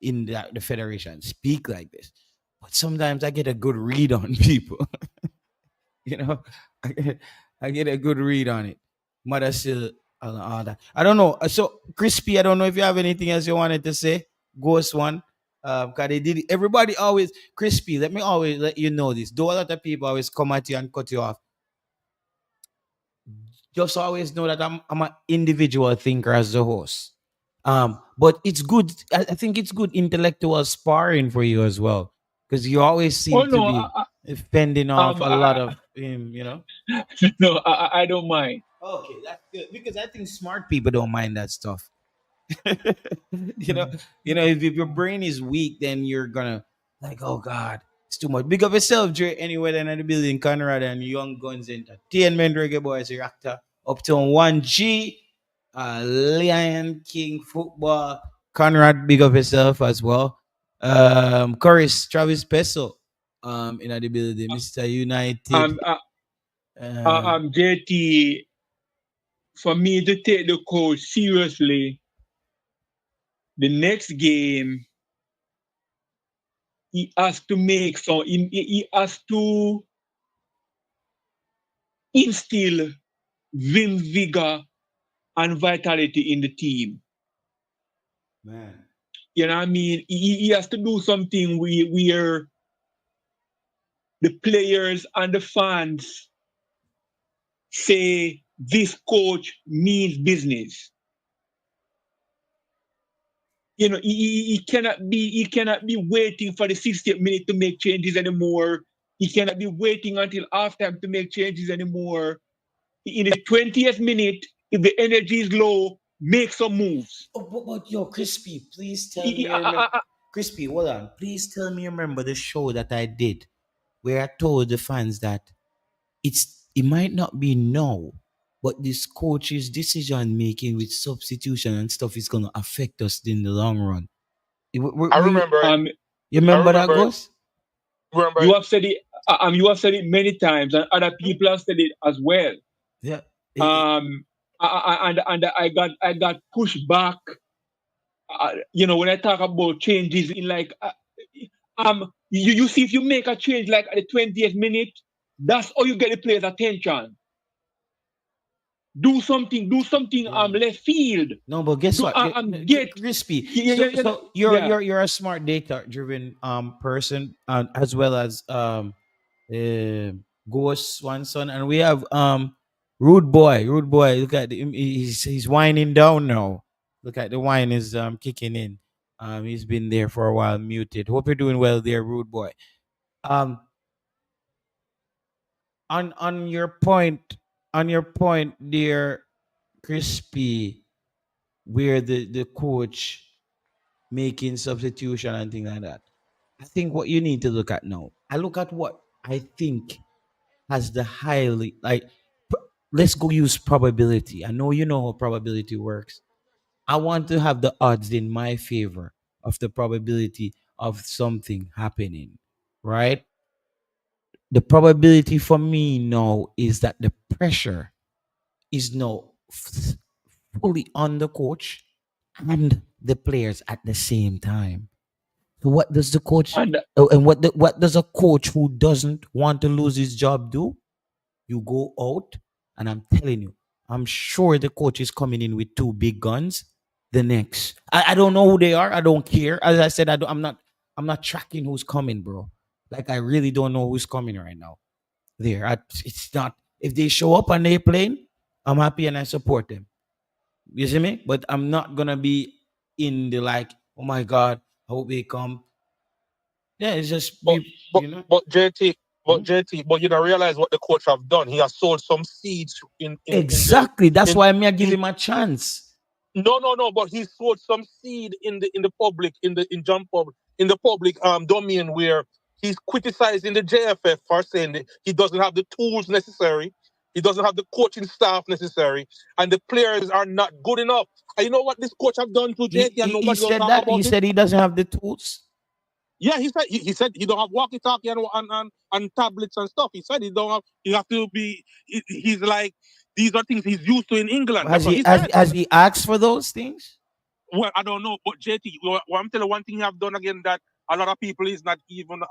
in the federation speak like this. But sometimes I get a good read on people. you know, I get a good read on it. Mother still all that. I don't know. So Crispy, I don't know if you have anything else you wanted to say. Ghost one. Cause they did it. Everybody always Crispy. Let me always let you know this. Though a lot of people always come at you and cut you off. Just always know that I'm an individual thinker as the host. But it's good. I think it's good intellectual sparring for you as well, because you always Oh seem to no, be fending off a lot of him. no, I don't mind. Okay, that's good because I think smart people don't mind that stuff. you know, if your brain is weak, then you're gonna like, oh God, it's too much. Big up yourself, Dre. Anywhere in the building, Conrad and Young Guns Entertainment, Reggae Boys, reactor, Uptown 1G, Lion King Football, Conrad. Big up yourself as well. Chorus, Travis Peso, in the building, Mr. United. Um, JT, for me to take the coach seriously, the next game he has to make some. He has to instill vim, vigor, and vitality in the team. Man. You know what I mean? He has to do something where the players and the fans say this coach means business. You know, he cannot be waiting for the 60th minute to make changes anymore. He cannot be waiting until halftime to make changes anymore. In the 20th minute, if the energy is low, make some moves. Oh, but yo, Crispy, please tell me you remember. Crispy, hold on. Please tell me you remember the show that I did where I told the fans that it might not be now, but this coach's decision making with substitution and stuff is gonna affect us in the long run. I remember it. You I remember that, remember it. Ghost? Remember You it. have said it. You have said it many times, and other people have said it as well. Yeah. And I got pushed back. When I talk about changes in like, you see, if you make a change like at the 20th minute, that's how you get the players' attention. Do something left field. No, but guess what? Get Crispy. yeah, So you're a smart data driven person, as well as uh, Ghost Swanson, and we have Rude Boy. Rude Boy, look at he's winding down now. Look at the wine is kicking in. He's been there for a while, muted. Hope you're doing well there, Rude Boy. Um, on your point, dear Crispy, where the coach making substitution and things like that. I think what you need to look at now. I look at what I think has the highly like. Let's go use probability. I know you know how probability works. I want to have the odds in my favor of the probability of something happening, right? The probability for me now is that the pressure is now fully on the coach and the players at the same time. So what does the coach and and what does a coach who doesn't want to lose his job do? You go out, and I'm telling you, I'm sure the coach is coming in with two big guns. The next, I don't know who they are. I don't care. As I said, I'm not tracking who's coming, bro. Like I really don't know who's coming right now. It's not. If they show up and they playing, I'm happy and I support them. You see me? But I'm not gonna be in the like, oh my God, I hope they come. Yeah, it's just But be, but but JT, but you don't realize what the coach have done. He has sowed some seeds in the exactly. That's in why me I give he, him a chance. no, but he sowed some seed in the public in the public domain where he's criticizing the JFF for saying that he doesn't have the tools necessary He doesn't have the coaching staff necessary, and the players are not good enough. And you know what this coach have done to JT, and He nobody will said talk that. He about it. said he doesn't have the tools. Yeah, he said he don't have walkie-talkie and tablets and stuff. He said he don't have. He have to be. He's like, these are things he's used to in England. That's Has what he he said. has he asked for those things? Well, I don't know, but JT, well, I'm telling you one thing you have done again that a lot of people is not even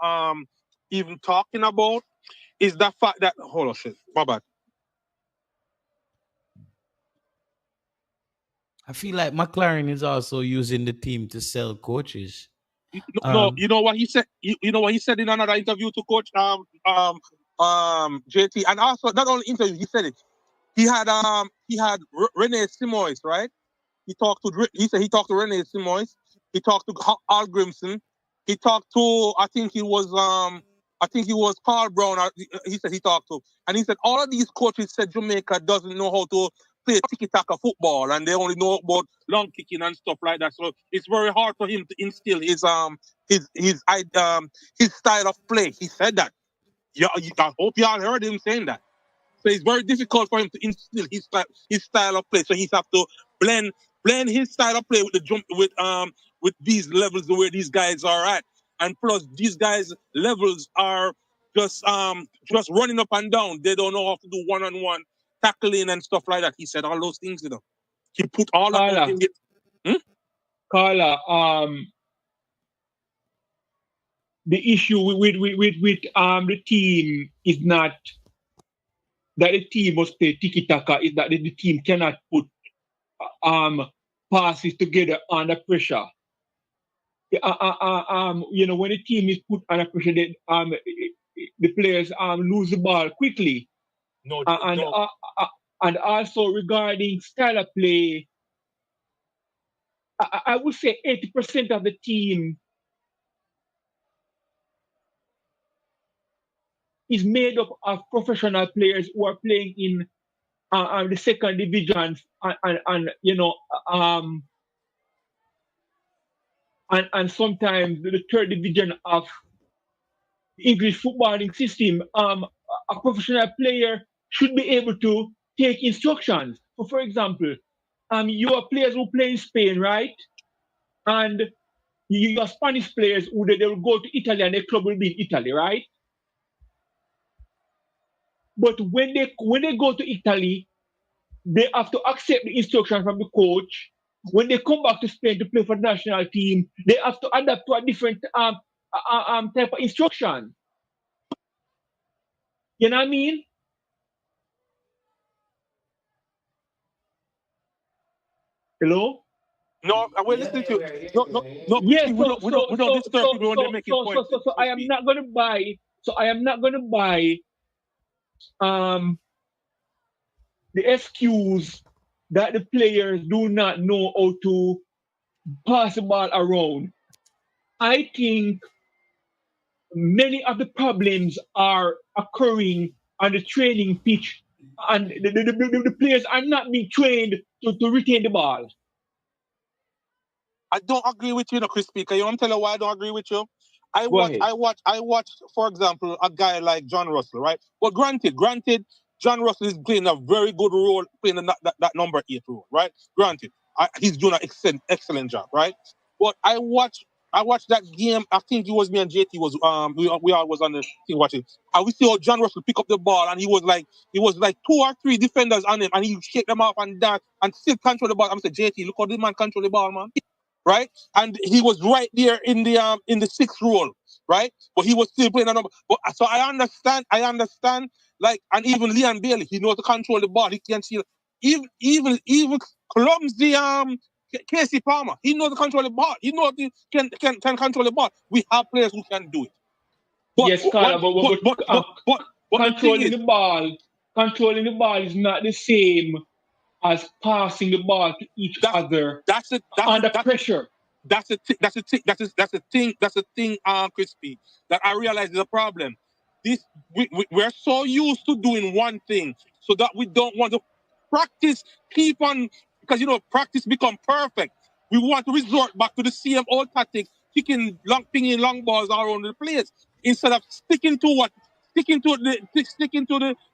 talking about is the fact that hold on, shit, my bad. I feel like McLaren is also using the team to sell coaches. No, you know what he said. You know what he said in another interview to coach JT, and also not only interview, he said it. He had Rene Simoes, right? He said he talked to Rene Simoes. He talked to Al Grimson. He talked to I think he was Carl Brown. He said he talked to, and he said all of these coaches said Jamaica doesn't know how to play tiki-taka football, and they only know about long kicking and stuff like that. So it's very hard for him to instill his style of play. He said that. Yeah, I hope y'all heard him saying that. So it's very difficult for him to instill his style of play. So he's have to blend his style of play with the jump with these levels where these guys are at. And plus these guys' levels are just running up and down. They don't know how to do one-on-one tackling and stuff like that. He said all those things, you know. He put all that out in it. Carla, the issue with the team is not that the team must play tiki taka, is that the team cannot put passes together under pressure. You know, when the team is put under pressure, the players lose the ball quickly. No, and also regarding style of play, I would say 80% of the team is made up of professional players who are playing in the second division and you know and sometimes the third division of English footballing system. A professional player should be able to take instructions. So, for example, you are players who play in Spain, right? And you are Spanish players who they will go to Italy and their club will be in Italy, right? But when they go to Italy, they have to accept the instruction from the coach. When they come back to Spain to play for the national team, they have to adapt to a different type of instruction. You know what I mean? Hello? No, I will listen to you. No, Yes, we don't disturb people when they make a point. so I am not gonna buy. So I am not gonna buy the excuse that the players do not know how to pass the ball around. I think many of the problems are occurring on the training pitch, and the players are not being trained to retain the ball. I don't agree with you, Chris Speaker. You want to tell you why I don't agree with you? I Go watch, ahead. for example, a guy like John Russell, right? Well, granted, John Russell is playing a very good role, playing that number 8 role, right? Granted, he's doing an excellent job, right? But I watched that game. I think it was me and JT was we all was on the thing watching. And we see how John Russell pick up the ball, and he was like 2 or 3 defenders on him, and he shake them off and down and still control the ball. I'm saying, JT, look how this man control the ball, man. Right, and he was right there in the 6th role, right? But he was still playing a number. But so I understand. Like, and even Leon Bailey, he knows to control the ball. He can see even clumsy Casey Palmer. He knows to control the ball. He knows he can control the ball. We have players who can do it. But Yes, Carla, but the thing is, controlling the ball is not the same as passing the ball to each other under pressure. That's the thing, Crispy, that I realize is a problem. We're so used to doing one thing, so that we don't want to practice, keep on, because practice become perfect. We want to resort back to the same old tactic, pinging long balls all around the place, instead of sticking to what sticking to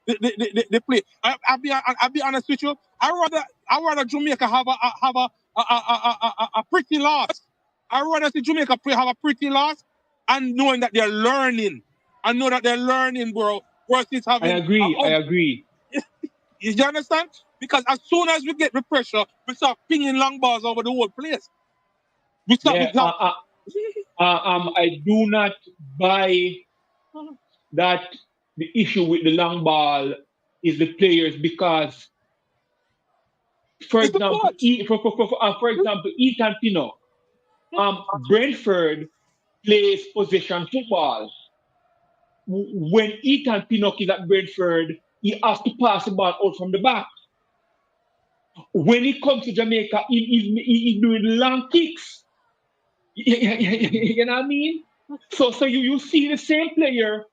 the play. I'll be honest with you. I rather Jamaica have a pretty loss. I rather see Jamaica have a pretty loss and knowing that they're learning. I know that they're learning, bro. Versus I having agree. you understand? Because as soon as we get the pressure, we start pinging long balls over the whole place. We start. Yeah, I do not buy that the issue with the long ball is the players because, for It's the example, coach. for example, Ethan Pino, Brentford plays possession football. When Ethan Pinnock is at Brentford, he has to pass the ball out from the back. When he comes to Jamaica, he's doing long kicks. You know what I mean? So you see the same player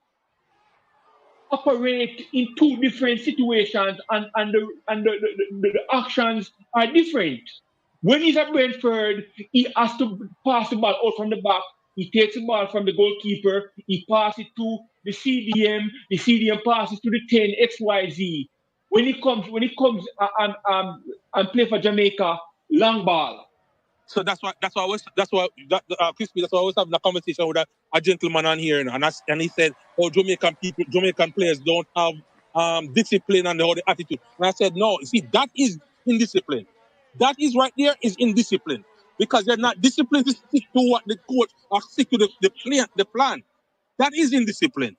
operate in two different situations, and the actions are different. When he's at Brentford, he has to pass the ball out from the back. He takes the ball from the goalkeeper. He passes it to the CDM. The CDM passes to the 10 XYZ. When he comes and play for Jamaica, long ball. So that's why Crispy. That's why I was having a conversation with a gentleman on here, and he said, "Oh, Jamaican players don't have discipline and the attitude." And I said, "No, you see, that is indiscipline. That is right there is indiscipline because they're not disciplined to stick to what the coach or stick to the plan. That is indiscipline."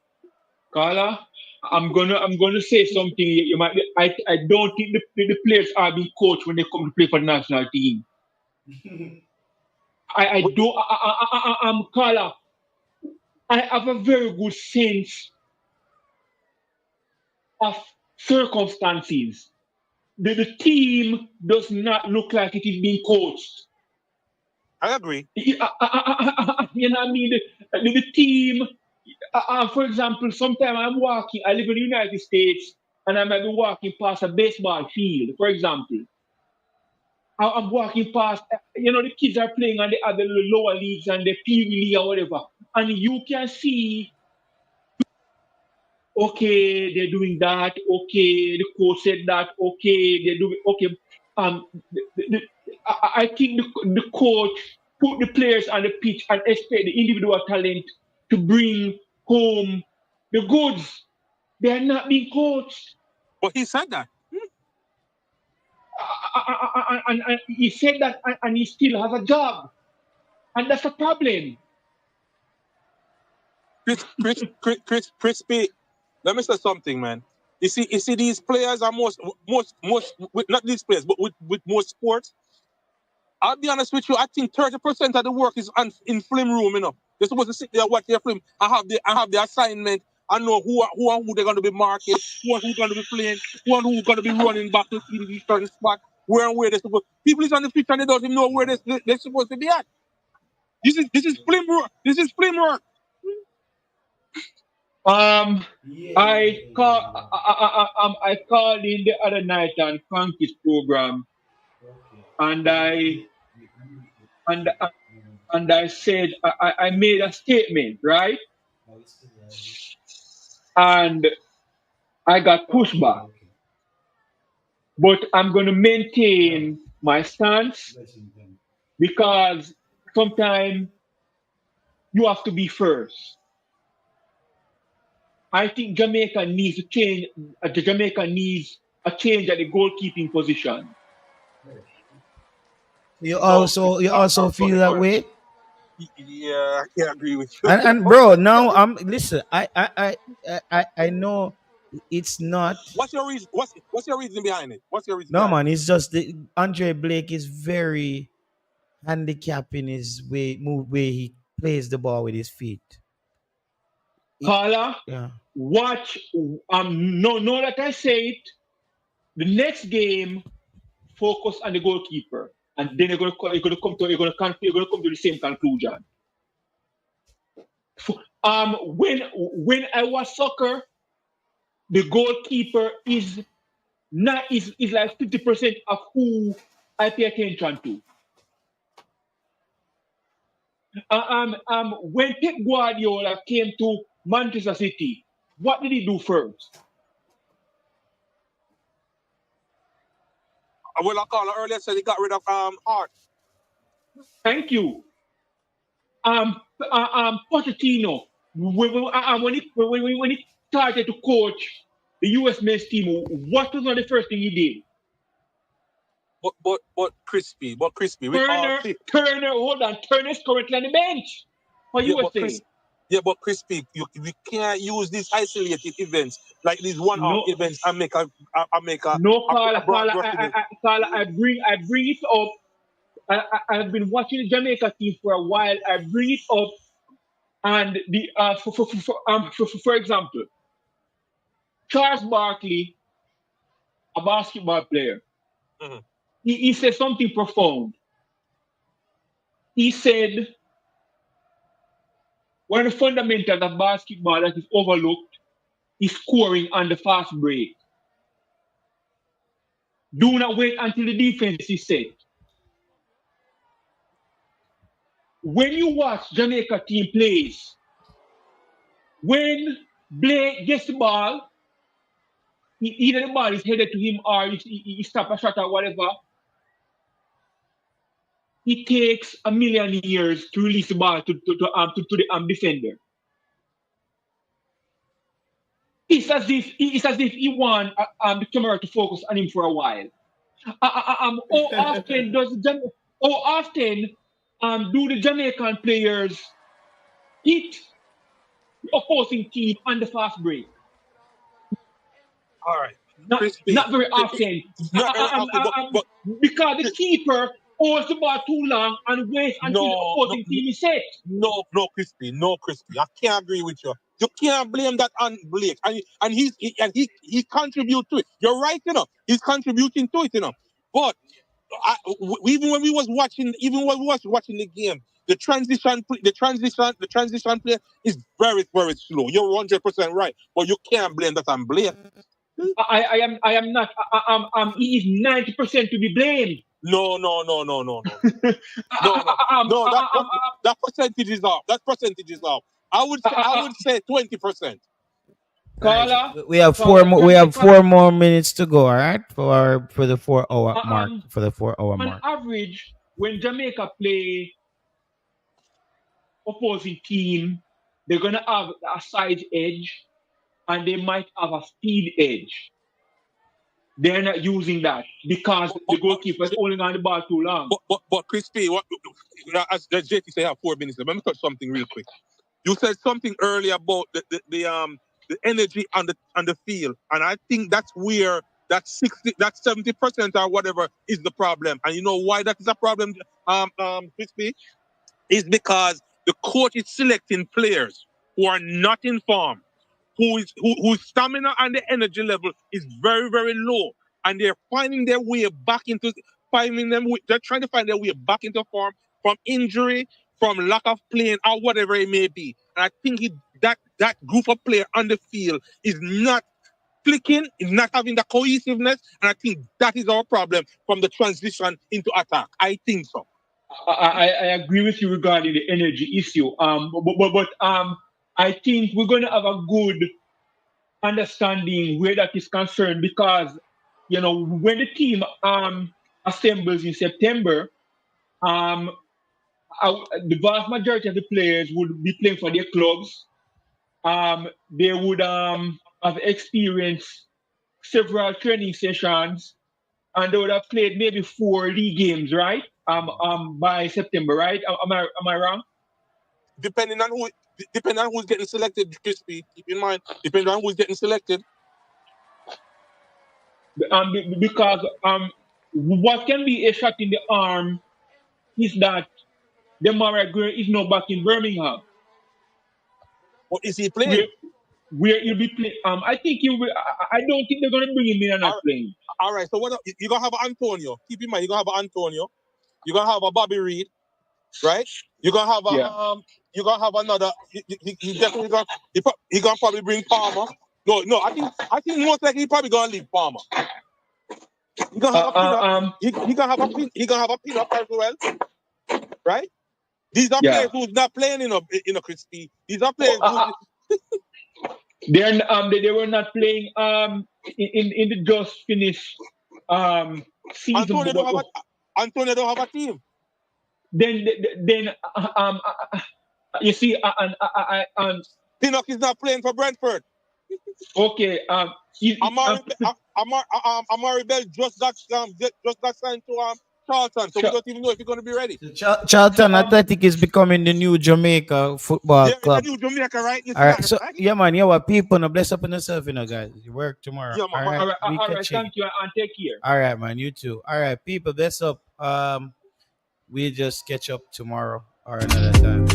Carla, I'm gonna say something. You might. I don't think the players are being coached when they come to play for the national team. I don't. I'm Carla. I have a very good sense of circumstances. The team does not look like it is being coached. I agree. You know what I mean? The team, for example, sometimes I'm walking, I live in the United States, and I might be walking past a baseball field, for example. I'm walking past, the kids are playing on the other lower leagues and the Pee Wee League or whatever. And you can see, okay, they're doing that, okay, the coach said that, okay, they're doing, okay. I think the coach put the players on the pitch and expect the individual talent to bring home the goods. They are not being coached. But he said that. And he said that, and he still has a job, and that's a problem. Crispy, let me say something, man. You see, these players are most not these players, but with most sports. I'll be honest with you. I think 30% of the work is in film room. They're supposed to sit there watch their film. I have the assignment. I know who they're going to be marking, who's going to be playing, who's going to be running back to the certain spot, where they're supposed. People is on the pitch and they don't even know where they're supposed to be at. This is film work. This is film work. I called in the other night on Frankie's program, and I said I made a statement, right? And I got pushback, but I'm going to maintain my stance because sometimes you have to be first. I think Jamaica needs to change. Jamaica needs a change at the goalkeeping position. You also feel that way? Yeah, I can't agree with you. And bro, now listen. I know it's not. What's your reason? What's your reason behind it? What's your reason No behind man, it's just Andre Blake is very handicapped in his way he plays the ball with his feet. Carla, Yeah. watch. No, that I say it. The next game, focus on the goalkeeper, and then you're gonna come to the same conclusion. When I watch soccer, the goalkeeper is like 50% of who I pay attention to. When Pep Guardiola came to Manchester City, What did he do first? Well, I called earlier said he got rid of Hart. Thank you. Pochettino, when he started to coach the US men's team, what was the first thing he did? But crispy. With all Turner, hold on. Turner's currently on the bench for USA. But crispy, we can't use these isolated events like these one-off events and make a No, broad Carla, I bring it up. I've been watching the Jamaica team for a while. I bring it up, and for example, Charles Barkley, a basketball player, he said something profound. He said, one of the fundamentals of basketball that is overlooked is scoring on the fast break. Do not wait until the defense is set. When you watch Jamaica team plays, when Blake gets the ball, either the ball is headed to him or he stop a shot or whatever, it takes a million years to release the ball to the defender. It's as if he want the camera to focus on him for a while. How often do the Jamaican players hit the opposing team on the fast break? All right. Not very often. But because the keeper holds the ball too long and waits until the opposing team is set. No, crispy. I can't agree with you. You can't blame that on Blake, and he contribute to it. You're right, he's contributing to it, But even when we was watching the game, the transition play is very, very slow. You're 100% right, but you can't blame that on Blake. I am not. He is 90% to be blamed. No. That percentage is off. I would say 20%. Carla, We have four more minutes to go. All right, for the 4 hour mark. For the 4 hour mark. On average, when Jamaica play opposing team, they're gonna have a size edge, and they might have a speed edge. They're not using that because the goalkeeper is holding on the ball too long. But Crispy, as JT said, I have 4 minutes. Let me touch something real quick. You said something earlier about the energy on the field, and I think that's where that 70% or whatever is the problem. And you know why that is a problem, Crispy? Is because the coach is selecting players who are not in form, whose stamina and the energy level is very, very low, and they're finding their way back into they're trying to find their way back into form from injury, from lack of playing, or whatever it may be. And I think that group of players on the field is not clicking, is not having the cohesiveness, and I think that is our problem from the transition into attack. I think so. I agree with you regarding the energy issue. But I think we're going to have a good understanding where that is concerned because, when the team assembles in September, the vast majority of the players would be playing for their clubs. They would have experienced several training sessions, and they would have played maybe 4 league games, right? By September, right? Am I wrong? Depending on who's getting selected, Crispy. Keep in mind, depending on who's getting selected. Because what can be a shot in the arm is that Demarai Gray is now back in Birmingham. What is he playing? Where he'll be playing. I think he'll be, I don't think they're going to bring him in and not playing. All right. So what you're gonna have Antonio? Keep in mind, you're gonna have Antonio. You're gonna have a Bobby Reed, right? You're gonna have you're gonna have another. He definitely gonna probably bring Palmer. No. I think most likely he probably gonna leave Palmer. He gonna have a Pinnock. He gonna have a Pinnock as well, right? These are players who's not playing in a Crispy. These are players They were not playing in the just finished season. Antonio don't have a team. Then you see Pinnock is not playing for Brentford. Okay. Amari Bell just got signed to Charlton, so we don't even know if he's going to be ready. Charlton Athletic is becoming the new Jamaica football club. The new Jamaica, right? All right, so yeah, man, you what people now bless up on yourself, guys. You work tomorrow. Yeah, man. All right, thank you and take care. All right, man, you too. All right, people, bless up. We just catch up tomorrow or another time.